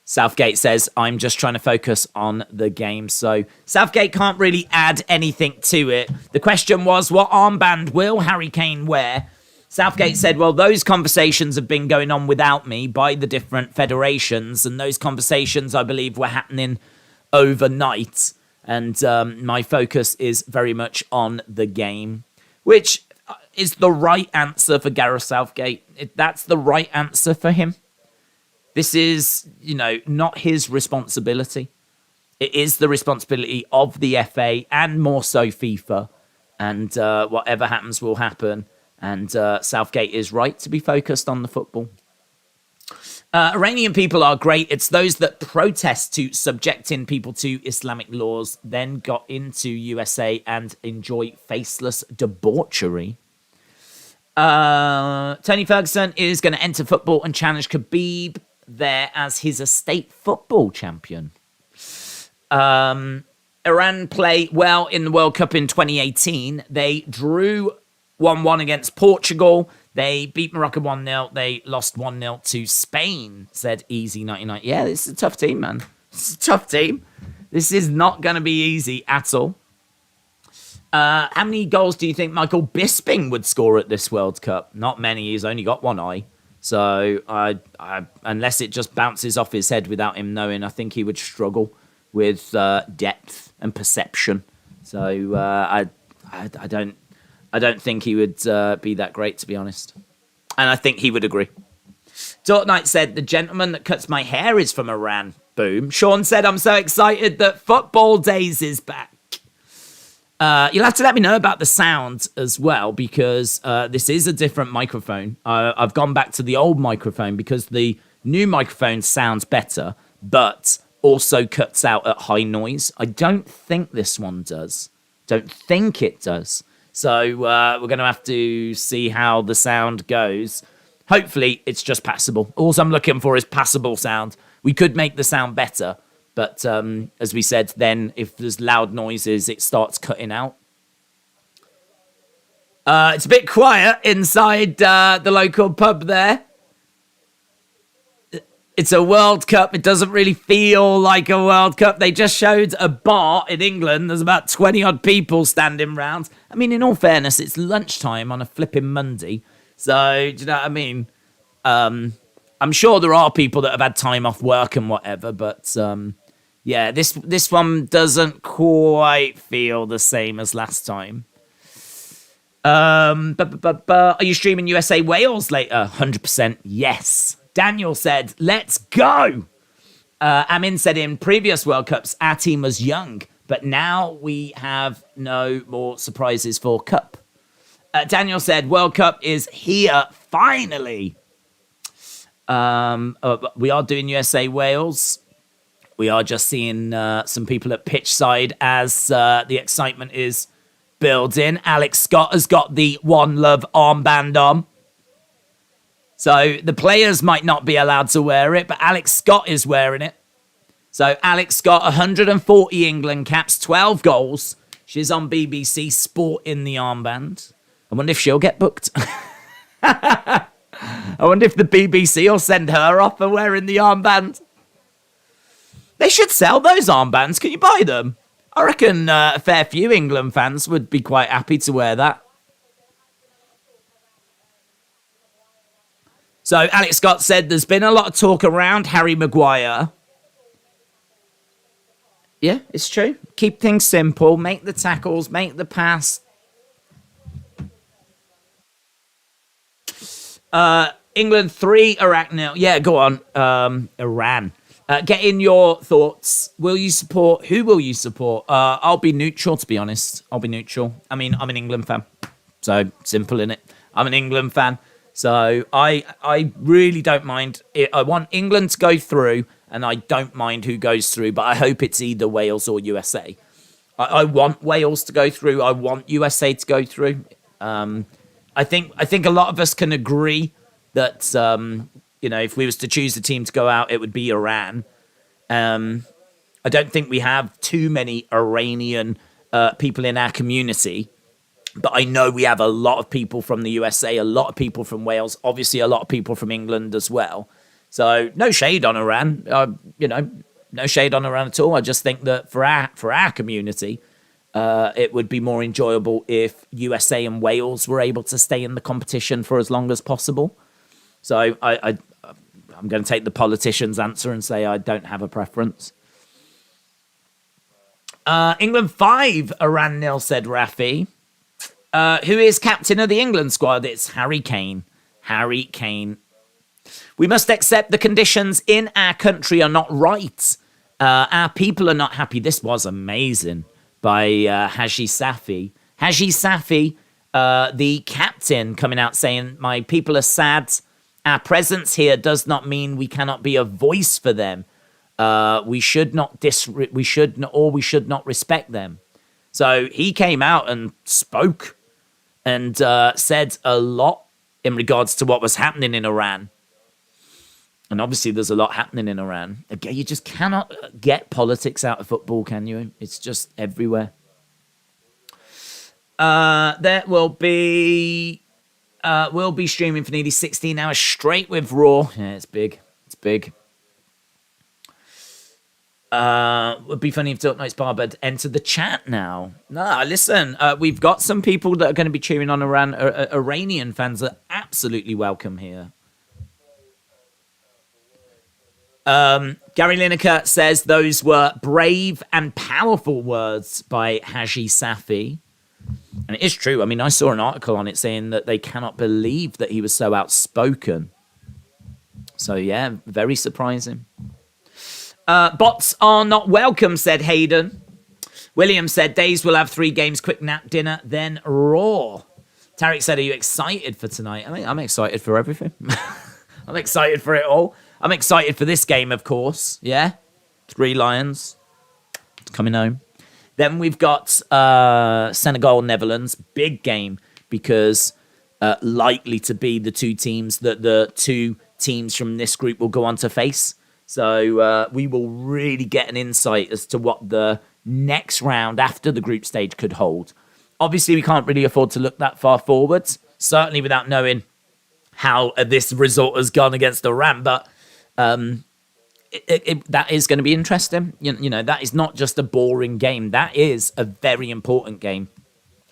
Southgate says, I'm just trying to focus on the game. So Southgate can't really add anything to it. The question was, what armband will Harry Kane wear? Southgate said, well, those conversations have been going on without me by the different federations. And those conversations, I believe, were happening overnight. And my focus is very much on the game, which is the right answer for Gareth Southgate. That's the right answer for him. This is, not his responsibility. It is the responsibility of the FA and more so FIFA. And whatever happens will happen. And Southgate is right to be focused on the football. Iranian people are great. It's those that protest to subjecting people to Islamic laws, then got into USA and enjoy faceless debauchery. Tony Ferguson is going to enter football and challenge Khabib there as his estate football champion. Iran play well in the World Cup in 2018. They drew 1-1 against Portugal. They beat Morocco 1-0. They lost 1-0 to Spain, said Easy99. Yeah, this is a tough team, man. This is a tough team. This is not going to be easy at all. How many goals do you think Michael Bisping would score at this World Cup? Not many. He's only got one eye. So unless it just bounces off his head without him knowing, I think he would struggle with depth and perception. So I don't think he would be that great, to be honest. And I think he would agree. Dortnight said, the gentleman that cuts my hair is from Iran. Boom. Sean said, I'm so excited that Football Days is back. You'll have to let me know about the sound as well, because this is a different microphone. I've gone back to the old microphone because the new microphone sounds better, but also cuts out at high noise. I don't think this one does. Don't think it does. So we're going to have to see how the sound goes. Hopefully, it's just passable. All I'm looking for is passable sound. We could make the sound better. But as we said, then if there's loud noises, it starts cutting out. It's a bit quiet inside the local pub there. It's a World Cup. It doesn't really feel like a World Cup. They just showed a bar in England. There's about 20 odd people standing round. I mean, in all fairness, it's lunchtime on a flipping Monday. So, do you know what I mean? I'm sure there are people that have had time off work and whatever, but yeah, this one doesn't quite feel the same as last time. Are you streaming USA Wales later? 100% yes. Daniel said, let's go. Amin said, in previous World Cups, our team was young, but now we have no more surprises for Cup. Daniel said, World Cup is here, finally. We are doing USA Wales. We are just seeing some people at pitch side as the excitement is building. Alex Scott has got the One Love armband on. So the players might not be allowed to wear it, but Alex Scott is wearing it. So Alex Scott, 140 England caps, 12 goals. She's on BBC Sport in the armband. I wonder if she'll get booked. I wonder if the BBC will send her off for wearing the armband. They should sell those armbands. Can you buy them? I reckon a fair few England fans would be quite happy to wear that. So Alex Scott said there's been a lot of talk around Harry Maguire. Yeah, it's true. Keep things simple. Make the tackles. Make the pass. England 3, Iraq 0. Yeah, go on. Iran. Get in your thoughts. Will you support? Who will you support? I'll be neutral, to be honest. I'll be neutral. I mean, I'm an England fan. So, simple, innit? I'm an England fan. So, I really don't mind. I want England to go through, and I don't mind who goes through, but I hope it's either Wales or USA. I want Wales to go through. I want USA to go through. I think a lot of us can agree that, if we was to choose a team to go out, it would be Iran. I don't think we have too many Iranian people in our community. But I know we have a lot of people from the USA, a lot of people from Wales, obviously a lot of people from England as well. So no shade on Iran, no shade on Iran at all. I just think that for our community, it would be more enjoyable if USA and Wales were able to stay in the competition for as long as possible. So I'm going to take the politician's answer and say I don't have a preference. England 5, Iran 0, said Rafi. Who is captain of the England squad? It's Harry Kane. Harry Kane. We must accept the conditions in our country are not right. Our people are not happy. This was amazing by Haji Safi. Haji Safi, the captain, coming out saying, my people are sad. Our presence here does not mean we cannot be a voice for them. We should not respect them. So he came out and spoke and said a lot in regards to what was happening in Iran. And obviously there's a lot happening in Iran. Again, you just cannot get politics out of football, can you? It's just everywhere. There will be... we'll be streaming for nearly 16 hours straight with Raw. Yeah, it's big. It's big. Would be funny if Tilk Notes Barbed entered the chat now. No, listen, we've got some people that are going to be cheering on Iran. Iranian fans are absolutely welcome here. Gary Lineker says those were brave and powerful words by Haji Safi. And it is true. I mean, I saw an article on it saying that they cannot believe that he was so outspoken. So, yeah, very surprising. Bots are not welcome, said Hayden. William said, Days will have 3 games, quick nap, dinner, then Raw. Tarek said, are you excited for tonight? I mean, I'm excited for everything. I'm excited for it all. I'm excited for this game, of course. Yeah? 3 Lions. Coming home. Then we've got Senegal, Netherlands. Big game because likely to be the 2 teams that the 2 teams from this group will go on to face. So we will really get an insight as to what the next round after the group stage could hold. Obviously, we can't really afford to look that far forwards, certainly without knowing how this result has gone against Iran. But that is going to be interesting. You know, that is not just a boring game. That is a very important game,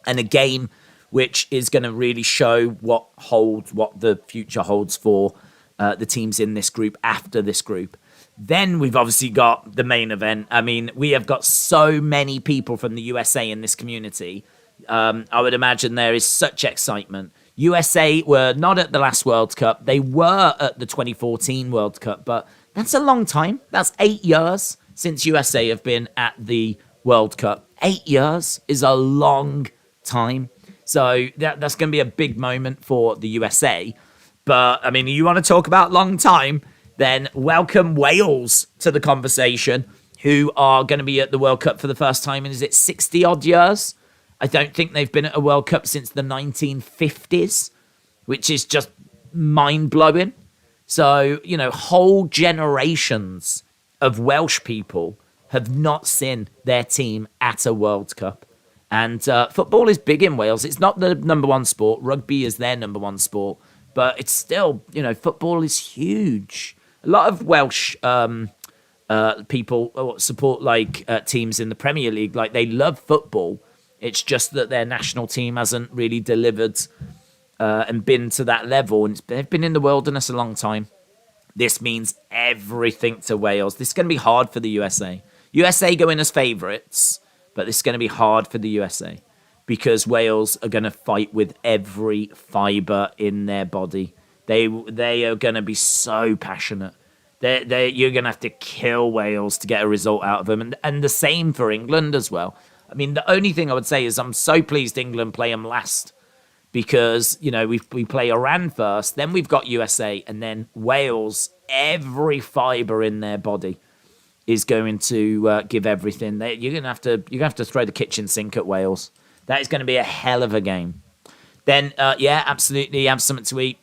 and a game which is going to really show what the future holds for the teams in this group after this group. Then we've obviously got the main event. I mean, we have got so many people from the USA in this community. I would imagine there is such excitement. USA were not at the last World Cup. They were at the 2014 World Cup, but that's a long time. That's 8 years since USA have been at the World Cup. 8 years is a long time. So that's going to be a big moment for the USA. But, I mean, you want to talk about long time, then welcome Wales to the conversation, who are going to be at the World Cup for the first time in, is it 60-odd years? I don't think they've been at a World Cup since the 1950s, which is just mind-blowing. So, you know, whole generations of Welsh people have not seen their team at a World Cup. And football is big in Wales. It's not the number one sport. Rugby is their number one sport. But it's still, you know, football is huge. A lot of Welsh people support, like, teams in the Premier League. Like, they love football. It's just that their national team hasn't really delivered and been to that level. And they've been in the wilderness a long time. This means everything to Wales. This is going to be hard for the USA. USA go in as favourites, but this is going to be hard for the USA because Wales are going to fight with every fibre in their body. They are going to be so passionate. You're going to have to kill Wales to get a result out of them. And the same for England as well. I mean, the only thing I would say is I'm so pleased England play them last because, you know, we play Iran first, then we've got USA, and then Wales, every fibre in their body is going to give everything. You're going to have to throw the kitchen sink at Wales. That is going to be a hell of a game. Then, yeah, absolutely, have something to eat.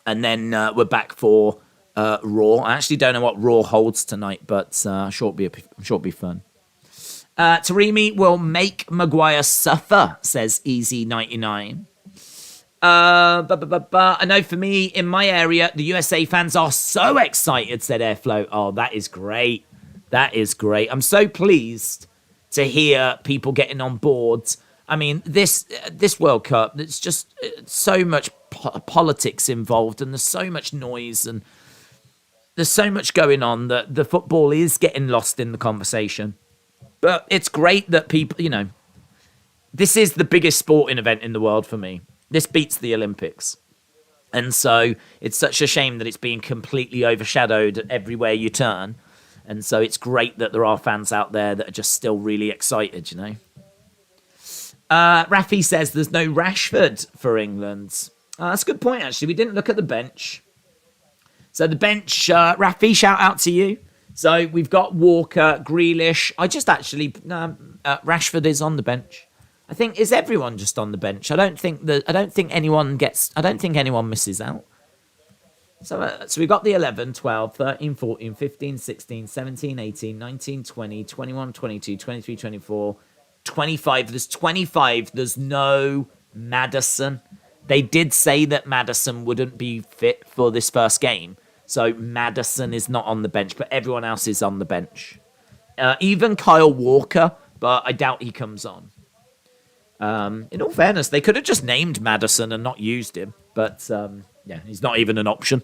And then we're back for Raw. I actually don't know what Raw holds tonight, but I'm sure it'll be fun. Taremi will make Maguire suffer, says Easy99. I know for me, in my area, the USA fans are so excited, said Airflow. Oh, that is great. That is great. I'm so pleased to hear people getting on board. I mean, this World Cup, there's just so much politics involved, and there's so much noise, and there's so much going on that the football is getting lost in the conversation. But it's great that people, you know, this is the biggest sporting event in the world for me. This beats the Olympics. And so it's such a shame that it's being completely overshadowed everywhere you turn. And so it's great that there are fans out there that are just still really excited, you know. Rafi says there's no Rashford for England. That's a good point, actually. We didn't look at the bench. So the bench, Rafi, shout out to you. So we've got Walker, Grealish. Rashford is on the bench. I think, is everyone just on the bench? I don't think anyone misses out. So we've got the 11, 12, 13, 14, 15, 16, 17, 18, 19, 20, 21, 22, 23, 24, 25. There's 25. There's no Maddison. They did say that Maddison wouldn't be fit for this first game. So Maddison is not on the bench, but everyone else is on the bench. Even Kyle Walker, but I doubt he comes on. In all fairness, they could have just named Maddison and not used him. But, yeah, he's not even an option.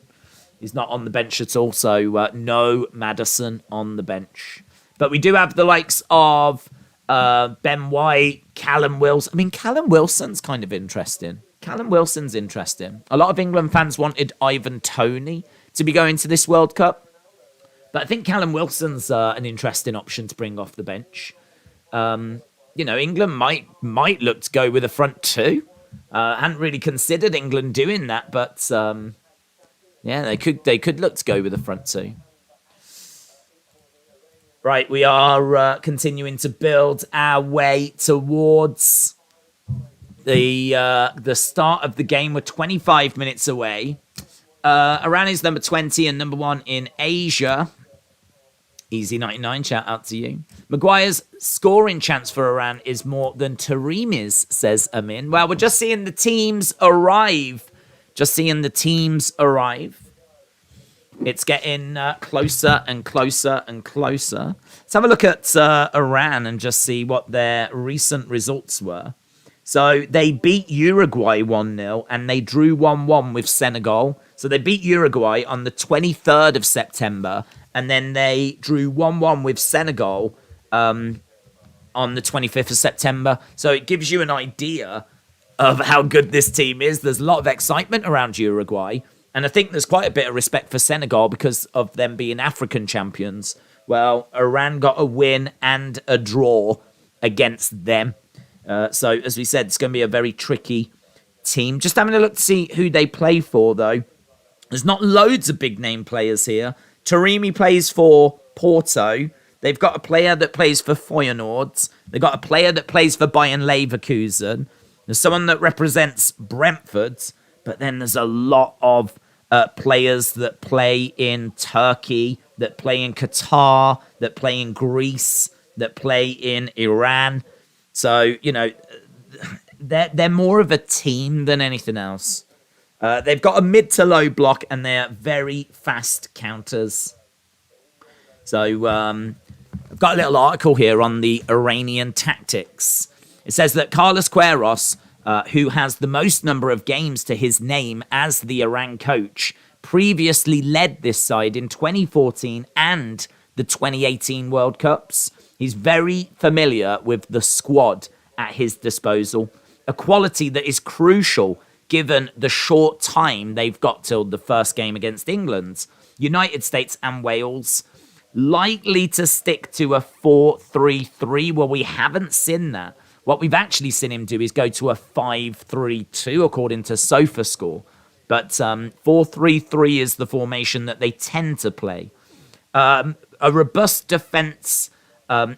He's not on the bench at all. So, no Maddison on the bench. But we do have the likes of Ben White, Callum Wilson. I mean, Callum Wilson's kind of interesting. Callum Wilson's interesting. A lot of England fans wanted Ivan Toney to be going to this World Cup. But I think Callum Wilson's an interesting option to bring off the bench. You know, England might look to go with a front two. Hadn't really considered England doing that, but yeah, they could look to go with a front two. Right, we are continuing to build our way towards the start of the game. We're 25 minutes away. Iran is number 20 and number 1 in Asia. Easy99, shout out to you. Maguire's scoring chance for Iran is more than Taremi's, says Amin. Well, we're just seeing the teams arrive. It's getting closer and closer and closer. Let's have a look at Iran and just see what their recent results were. So they beat Uruguay 1-0 and they drew 1-1 with Senegal. So they beat Uruguay on the 23rd of September and then they drew 1-1 with Senegal on the 25th of September. So it gives you an idea of how good this team is. There's a lot of excitement around Uruguay. And I think there's quite a bit of respect for Senegal because of them being African champions. Well, Iran got a win and a draw against them. So, as we said, it's going to be a very tricky team. Just having a look to see who they play for, though. There's not loads of big-name players here. Taremi plays for Porto. They've got a player that plays for Feyenoord. They've got a player that plays for Bayern Leverkusen. There's someone that represents Brentford. But then there's a lot of players that play in Turkey, that play in Qatar, that play in Greece, that play in Iran. So, you know, they're more of a team than anything else. They've got a mid to low block and they're very fast counters. So I've got a little article here on the Iranian tactics. It says that Carlos Queiroz, who has the most number of games to his name as the Iran coach, previously led this side in 2014 and the 2018 World Cups. He's very familiar with the squad at his disposal, a quality that is crucial given the short time they've got till the first game against England. United States and Wales likely to stick to a 4-3-3. Well, we haven't seen that. What we've actually seen him do is go to a 5-3-2 according to SofaScore. But 4-3-3 is the formation that they tend to play. A robust defence,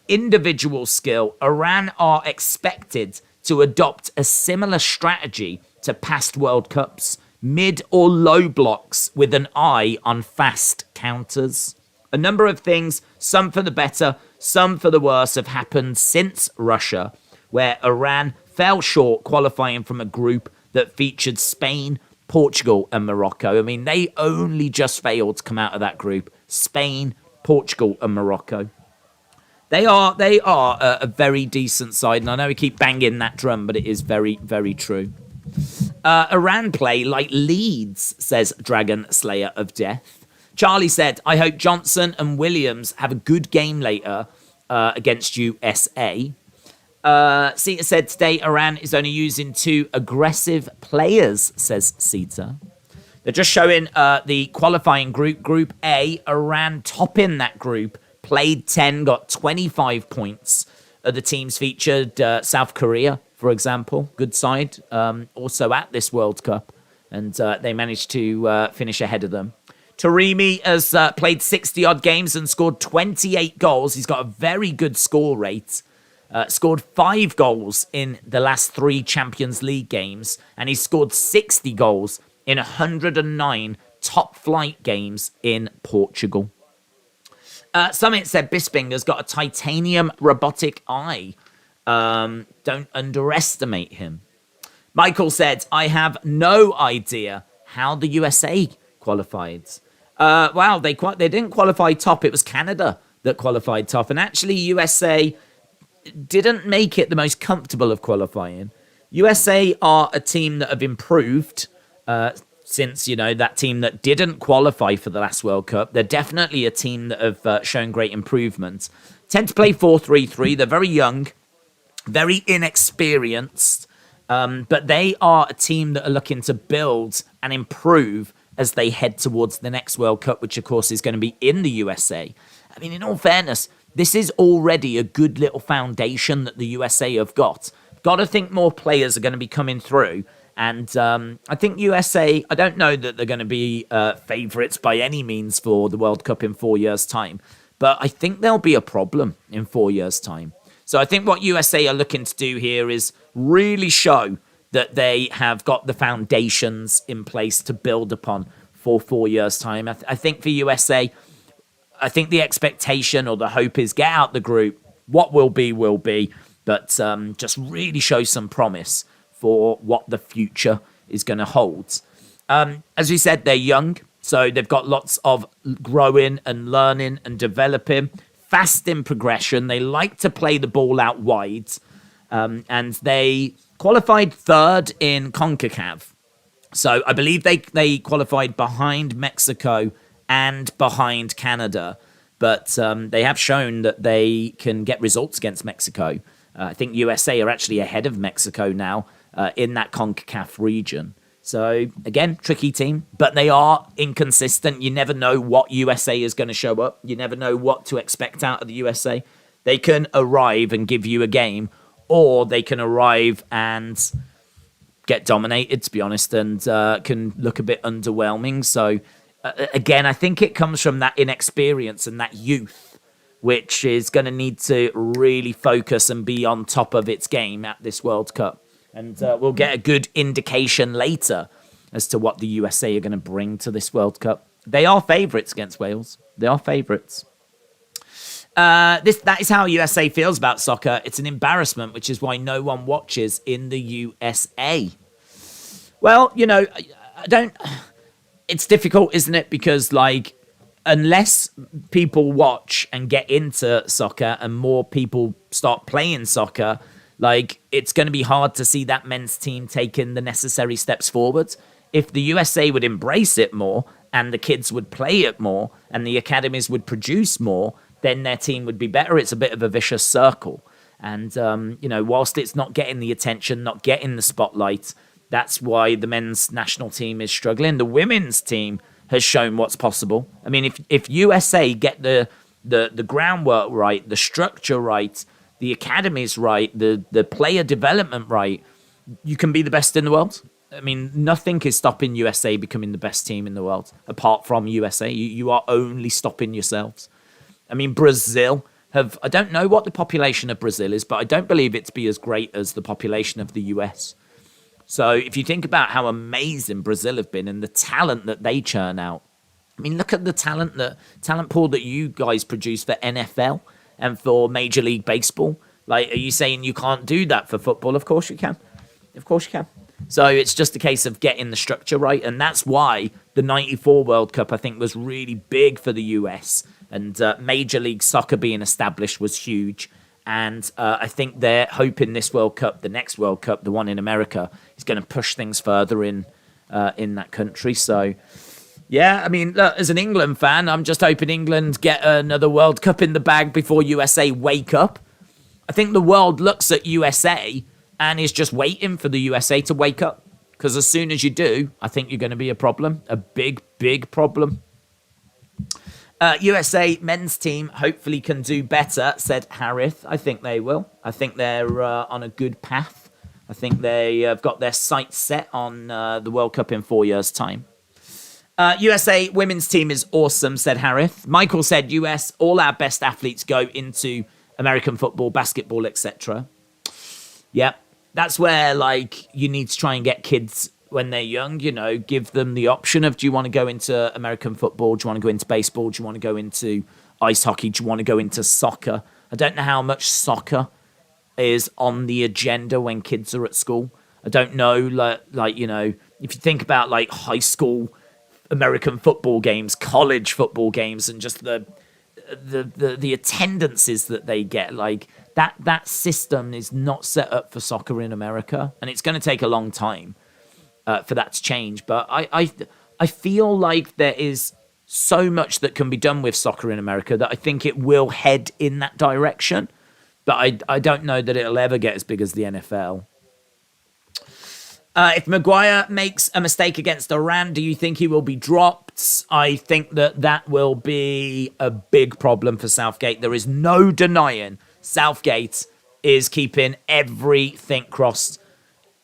individual skill. Iran are expected to adopt a similar strategy to past World Cups. Mid or low blocks with an eye on fast counters. A number of things, some for the better, some for the worse, have happened since Russia, where Iran fell short qualifying from a group that featured Spain, Portugal and Morocco. I mean, they only just failed to come out of that group. Spain, Portugal and Morocco. They are a very decent side, and I know we keep banging that drum, but it is very, very true. Iran play like Leeds, says Dragon Slayer of Death. Charlie said, I hope Johnson and Williams have a good game later against USA. Sita said today Iran is only using 2 aggressive players, says Sita. They're just showing the qualifying group. Group A, Iran topping that group, played 10, got 25 points. The teams featured South Korea, for example, good side, also at this World Cup, and they managed to finish ahead of them. Taremi has played 60-odd games and scored 28 goals. He's got a very good score rate. Scored 5 goals in the last 3 Champions League games, and he scored 60 goals in 109 top-flight games in Portugal. Summit said Bisping has got a titanium robotic eye. Don't underestimate him. Michael said, I have no idea how the USA qualified. Wow, they didn't qualify top. It was Canada that qualified top. And actually, USA didn't make it the most comfortable of qualifying. USA are a team that have improved since, you know, that team that didn't qualify for the last World Cup. They're definitely a team that have shown great improvement. Tend to play 4-3-3. They're very young, very inexperienced, but they are a team that are looking to build and improve as they head towards the next World Cup, which, of course, is going to be in the USA. I mean, in all fairness, this is already a good little foundation that the USA have got. Got to think more players are going to be coming through. And I think USA, I don't know that they're going to be favourites by any means for the World Cup in 4 years' time. But I think there'll be a problem in 4 years' time. So I think what USA are looking to do here is really show that they have got the foundations in place to build upon for 4 years' time. I think for USA, I think the expectation or the hope is get out the group. What will be, will be. But just really show some promise for what the future is going to hold. As we said, they're young. So they've got lots of growing and learning and developing, fast in progression. They like to play the ball out wide. And they qualified third in CONCACAF. So I believe they qualified behind Mexico and behind Canada. But they have shown that they can get results against Mexico. I think USA are actually ahead of Mexico now in that CONCACAF region. So, again, tricky team, but they are inconsistent. You never know what USA is going to show up. You never know what to expect out of the USA. They can arrive and give you a game, or they can arrive and get dominated, to be honest, and can look a bit underwhelming. So, again, I think it comes from that inexperience and that youth, which is going to need to really focus and be on top of its game at this World Cup. And we'll get a good indication later as to what the USA are going to bring to this World Cup. They are favourites against Wales. They are favourites. That is how USA feels about soccer. It's an embarrassment, which is why no one watches in the USA. Well, you know, I don't... It's difficult, isn't it? Because, like, unless people watch and get into soccer and more people start playing soccer... Like, it's going to be hard to see that men's team taking the necessary steps forward. If the USA would embrace it more and the kids would play it more and the academies would produce more, then their team would be better. It's a bit of a vicious circle. And, you know, whilst it's not getting the attention, not getting the spotlight, that's why the men's national team is struggling. The women's team has shown what's possible. I mean, if USA get the groundwork right, the structure right, the academies right, the player development right, you can be the best in the world. I mean, nothing is stopping USA becoming the best team in the world, apart from USA. You are only stopping yourselves. I mean, Brazil I don't know what the population of Brazil is, but I don't believe it to be as great as the population of the US. So if you think about how amazing Brazil have been and the talent that they churn out, I mean, look at the talent pool that you guys produce for NFL and for Major League Baseball. Like, are you saying you can't do that for football? Of course you can. Of course you can. So it's just a case of getting the structure right. And that's why the 94 World Cup, I think, was really big for the US. And Major League Soccer being established was huge. And I think they're hoping this World Cup, the next World Cup, the one in America, is going to push things further in that country. So... yeah, I mean, look, as an England fan, I'm just hoping England get another World Cup in the bag before USA wake up. I think the world looks at USA and is just waiting for the USA to wake up. Because as soon as you do, I think you're going to be a problem. A big, big problem. USA men's team hopefully can do better, said Harith. I think they will. I think they're on a good path. I think they have got their sights set on the World Cup in 4 years' time. USA women's team is awesome, said Harith. Michael said, US, all our best athletes go into American football, basketball, etc. Yeah, that's where, like, you need to try and get kids when they're young, you know, give them the option of, do you want to go into American football? Do you want to go into baseball? Do you want to go into ice hockey? Do you want to go into soccer? I don't know how much soccer is on the agenda when kids are at school. I don't know, like you know, if you think about, like, high school American football games, college football games, and just the attendances that they get, like that system is not set up for soccer in America, and it's going to take a long time for that to change. But I feel like there is so much that can be done with soccer in America that I think it will head in that direction. But I don't know that it'll ever get as big as the NFL. If Maguire makes a mistake against Iran, do you think he will be dropped? I think that will be a big problem for Southgate. There is no denying Southgate is keeping everything crossed.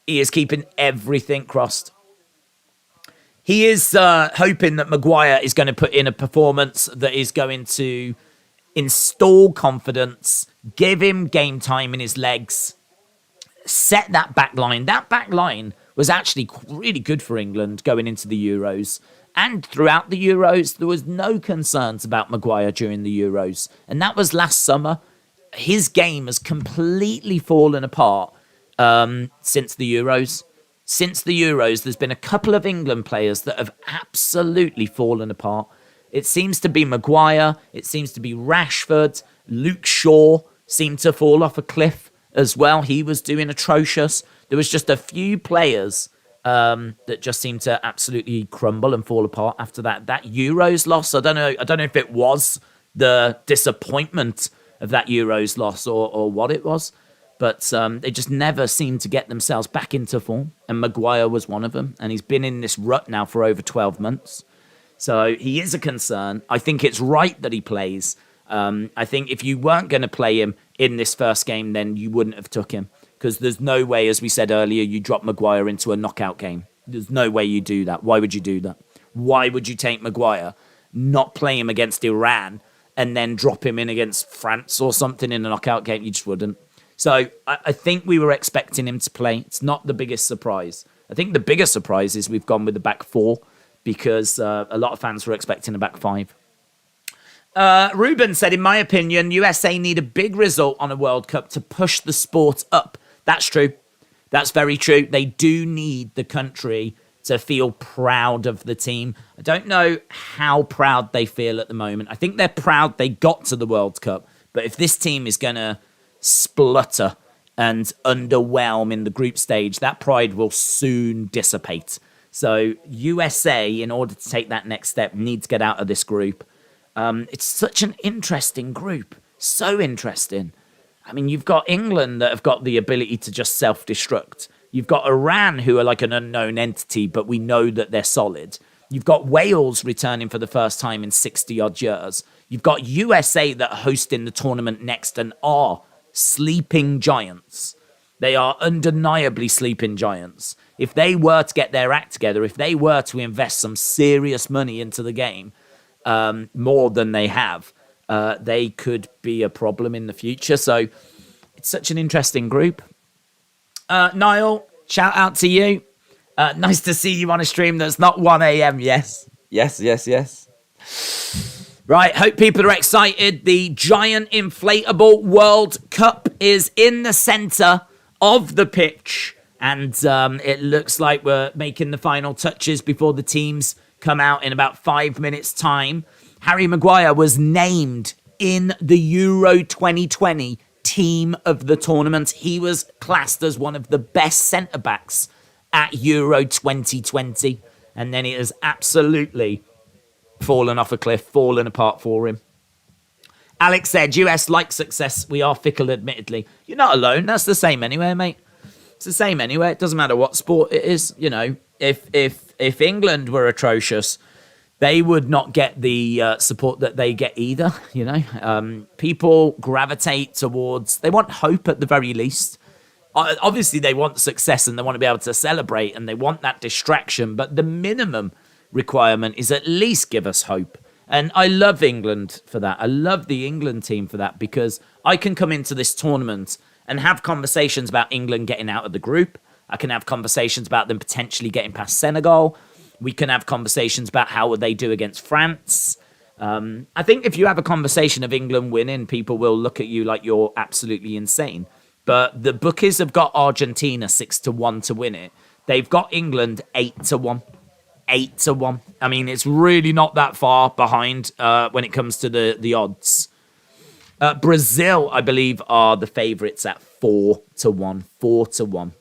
He is keeping everything crossed. He is hoping that Maguire is going to put in a performance that is going to install confidence, give him game time in his legs, set that back line. That back line was actually really good for England going into the Euros. And throughout the Euros, there was no concerns about Maguire during the Euros. And that was last summer. His game has completely fallen apart since the Euros. since the Euros, there's been a couple of England players that have absolutely fallen apart. It seems to be Maguire, it seems to be Rashford, Luke Shaw seemed to fall off a cliff as well. He was doing atrocious. There was just a few players that just seemed to absolutely crumble and fall apart after that. That Euros loss, I don't know if it was the disappointment of that Euros loss or what it was, but they just never seemed to get themselves back into form. And Maguire was one of them. And he's been in this rut now for over 12 months. So he is a concern. I think it's right that he plays. I think if you weren't going to play him in this first game, then you wouldn't have took him. Because there's no way, as we said earlier, you drop Maguire into a knockout game. There's no way you do that. Why would you do that? Why would you take Maguire, not play him against Iran, and then drop him in against France or something in a knockout game? You just wouldn't. So I think we were expecting him to play. It's not the biggest surprise. I think the biggest surprise is we've gone with the back four, because a lot of fans were expecting a back five. Ruben said, in my opinion, USA need a big result on a World Cup to push the sport up. That's true. That's very true. They do need the country to feel proud of the team. I don't know how proud they feel at the moment. I think they're proud they got to the World Cup. But if this team is going to splutter and underwhelm in the group stage, that pride will soon dissipate. So USA, in order to take that next step, need to get out of this group. It's such an interesting group. So interesting. I mean, you've got England that have got the ability to just self-destruct. You've got Iran, who are like an unknown entity, but we know that they're solid. You've got Wales returning for the first time in 60-odd years. You've got USA that are hosting the tournament next and are sleeping giants. They are undeniably sleeping giants. If they were to get their act together, if they were to invest some serious money into the game, more than they have, they could be a problem in the future. So it's such an interesting group. Niall, shout out to you. Nice to see you on a stream that's not 1 a.m. Yes. Right, hope people are excited. The giant inflatable World Cup is in the centre of the pitch. And it looks like we're making the final touches before the teams come out in about 5 minutes' time. Harry Maguire was named in the Euro 2020 team of the tournament. He was classed as one of the best centre-backs at Euro 2020. And then it has absolutely fallen off a cliff, fallen apart for him. Alex said, US like success. We are fickle, admittedly. You're not alone. That's the same anyway, mate. It's the same anyway. It doesn't matter what sport it is. You know, if England were atrocious, they would not get the support that they get either. You know, people gravitate towards, they want hope at the very least. Obviously, they want success and they want to be able to celebrate and they want that distraction. But the minimum requirement is at least give us hope. And I love England for that. I love the England team for that, because I can come into this tournament and have conversations about England getting out of the group. I can have conversations about them potentially getting past Senegal. We can have conversations about how would they do against France. I think if you have a conversation of England winning, people will look at you like you're absolutely insane. But the bookies have got Argentina 6-1 to win it. They've got England 8-1. 8-1. I mean, it's really not that far behind when it comes to the odds. Brazil, I believe, are the favourites at 4-1. 4-1.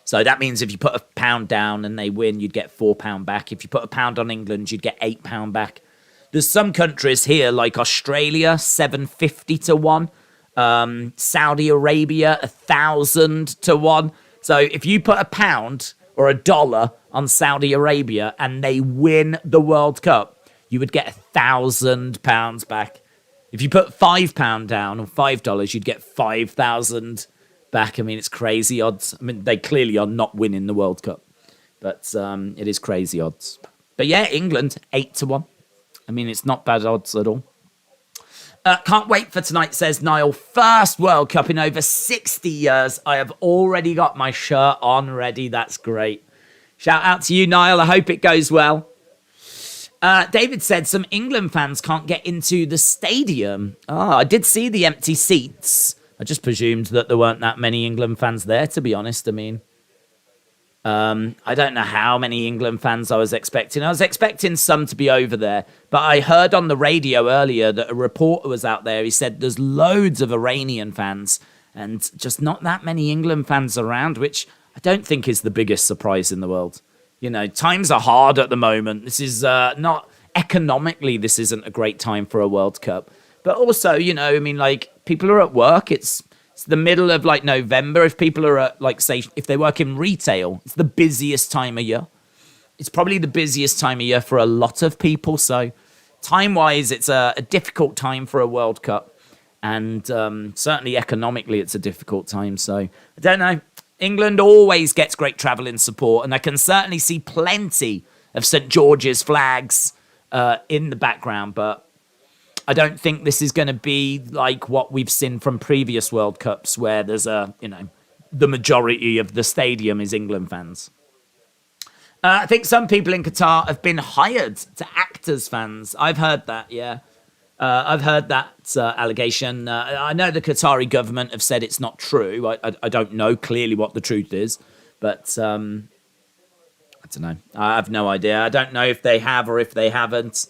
So that means if you put £1 down and they win, you'd get £4 back. If you put £1 on England, you'd get £8 back. There's some countries here like Australia, 750-1. Saudi Arabia, 1,000-1. So if you put £1 or $1 on Saudi Arabia and they win the World Cup, you would get £1,000 back. If you put £5 down or $5, you'd get 5,000 back. I mean, it's crazy odds. I mean, they clearly are not winning the World Cup, but it is crazy odds. But yeah, England 8-1. I mean, it's not bad odds at all. Can't wait for tonight, says Niall. First World Cup in over 60 years. I have already got my shirt on ready. That's great. Shout out to you, Niall. I hope it goes well. David said some England fans can't get into the stadium. I did see the empty seats. I just presumed that there weren't that many England fans there, to be honest. I mean, I don't know how many England fans I was expecting. I was expecting some to be over there, but I heard on the radio earlier that a reporter was out there. He said there's loads of Iranian fans and just not that many England fans around, which I don't think is the biggest surprise in the world. You know, times are hard at the moment. This is not economically, this isn't a great time for a World Cup. But also, you know, I mean, like, people are at work. It's the middle of, like, November. If people are at, like, say, if they work in retail, it's the busiest time of year. It's probably the busiest time of year for a lot of people. So time-wise, it's a difficult time for a World Cup. And certainly economically, it's a difficult time. So I don't know. England always gets great travelling support. And I can certainly see plenty of St. George's flags in the background. But I don't think this is going to be like what we've seen from previous World Cups where there's the majority of the stadium is England fans. I think some people in Qatar have been hired to act as fans. I've heard that, yeah. I've heard that allegation. I know the Qatari government have said it's not true. I don't know clearly what the truth is, but I don't know. I have no idea. I don't know if they have or if they haven't.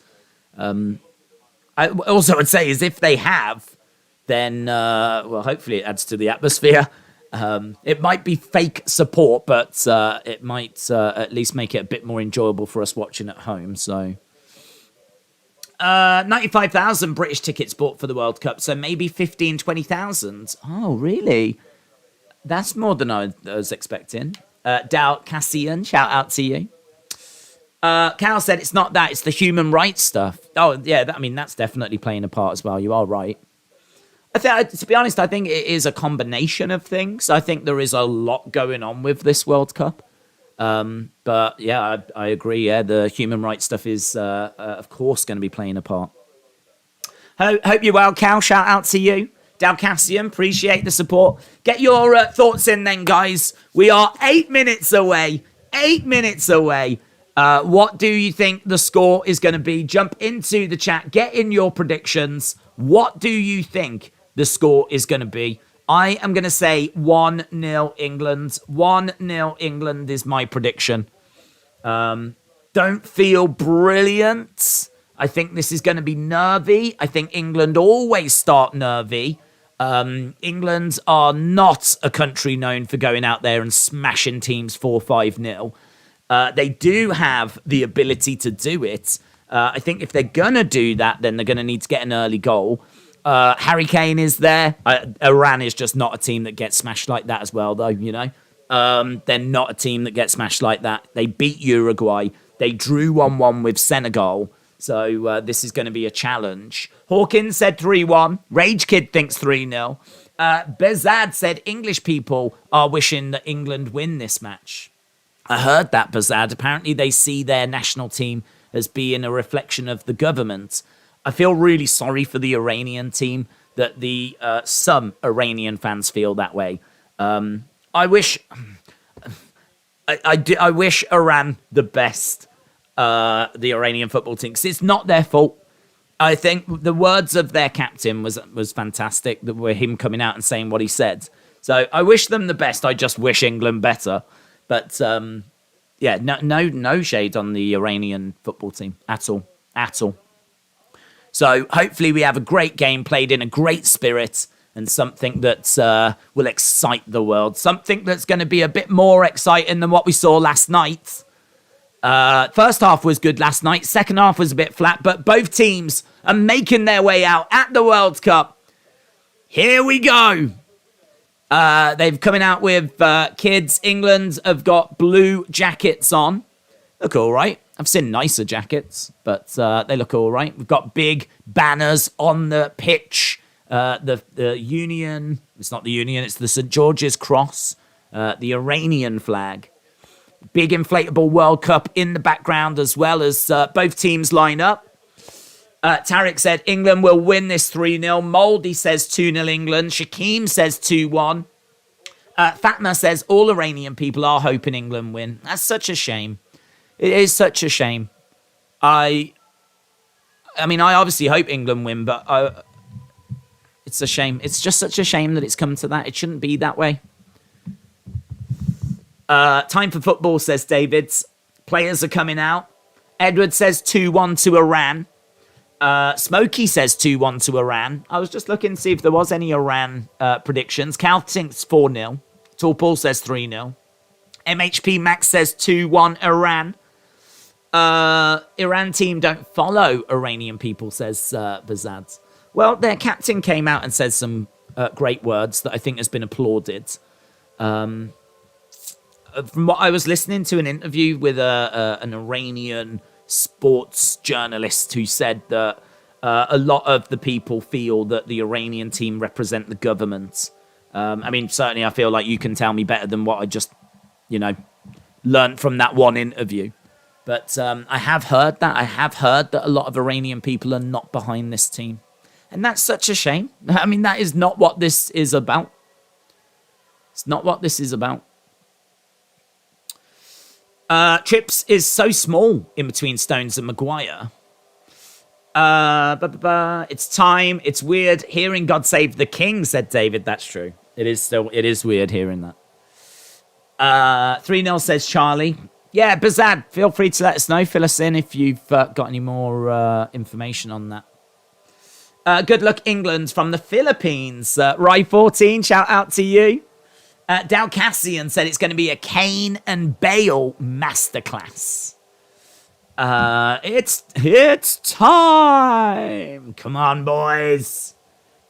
I also would say is if they have, then, well, hopefully it adds to the atmosphere. It might be fake support, but it might at least make it a bit more enjoyable for us watching at home, so... 95,000 British tickets bought for the World Cup, so maybe 15, 20,000. Oh, really? That's more than I was expecting. Dow Cassian, shout out to you. Cal said it's not that, it's the human rights stuff. Oh, yeah, that's definitely playing a part as well. You are right. To be honest, I think it is a combination of things. I think there is a lot going on with this World Cup. But yeah, I agree. Yeah, the human rights stuff is, of course, going to be playing a part. Hope you're well, Cal. Shout out to you. Dalcassian, appreciate the support. Get your thoughts in then, guys. We are 8 minutes away. 8 minutes away. What do you think the score is going to be? Jump into the chat. Get in your predictions. What do you think the score is going to be? I am going to say 1-0 England. 1-0 England is my prediction. Don't feel brilliant. I think this is going to be nervy. I think England always start nervy. England are not a country known for going out there and smashing teams 4-5-0. They do have the ability to do it. I think if they're going to do that, then they're going to need to get an early goal. Harry Kane is there. Iran is just not a team that gets smashed like that as well, though, you know. They're not a team that gets smashed like that. They beat Uruguay. They drew 1-1 with Senegal. So this is going to be a challenge. Hawkins said 3-1. Rage Kid thinks 3-0. Bezad said English people are wishing that England win this match. I heard that, Bezad. Apparently they see their national team as being a reflection of the government. I feel really sorry for the Iranian team that the some Iranian fans feel that way. I wish I wish Iran the best, the Iranian football team, because it's not their fault. I think the words of their captain was fantastic. That were him coming out and saying what he said. So I wish them the best. I just wish England better. But yeah, no shade on the Iranian football team at all. So hopefully we have a great game played in a great spirit and something that will excite the world. Something that's going to be a bit more exciting than what we saw last night. First half was good last night. Second half was a bit flat, but both teams are making their way out at the World Cup. Here we go. They've coming out with kids. England have got blue jackets on. Look all right. I've seen nicer jackets, but they look all right. We've got big banners on the pitch. The Union, it's not the Union, it's the St. George's Cross, the Iranian flag. Big inflatable World Cup in the background as well as both teams line up. Tarek said England will win this 3-0. Moldy says 2-0 England. Shakeem says 2-1. Fatma says all Iranian people are hoping England win. That's such a shame. It is such a shame. I mean, I obviously hope England win, but it's a shame. It's just such a shame that it's come to that. It shouldn't be that way. Time for football, says David. Players are coming out. Edward says 2-1 to Iran. Smokey says 2-1 to Iran. I was just looking to see if there was any Iran predictions. Cal thinks 4-0. Tall Paul says 3-0. MHP Max says 2-1 Iran. Iran team don't follow Iranian people, says Bazad. Well, their captain came out and said some great words that I think has been applauded. From what I was listening to an interview with an Iranian sports journalist who said that a lot of the people feel that the Iranian team represent the government. I mean, certainly I feel like you can tell me better than what I just, learned from that one interview. But I have heard that. I have heard that a lot of Iranian people are not behind this team. And that's such a shame. I mean, that is not what this is about. It's not what this is about. Chips is so small in between Stones and Maguire. It's time. It's weird hearing God Save the King, said David. That's true. It is weird hearing that. 3-0 says Charlie. Yeah, Bazad, feel free to let us know. Fill us in if you've got any more information on that. Good luck, England, from the Philippines. Rye14, shout out to you. Dow Cassian said it's going to be a Kane and Bale masterclass. It's time. Come on, boys.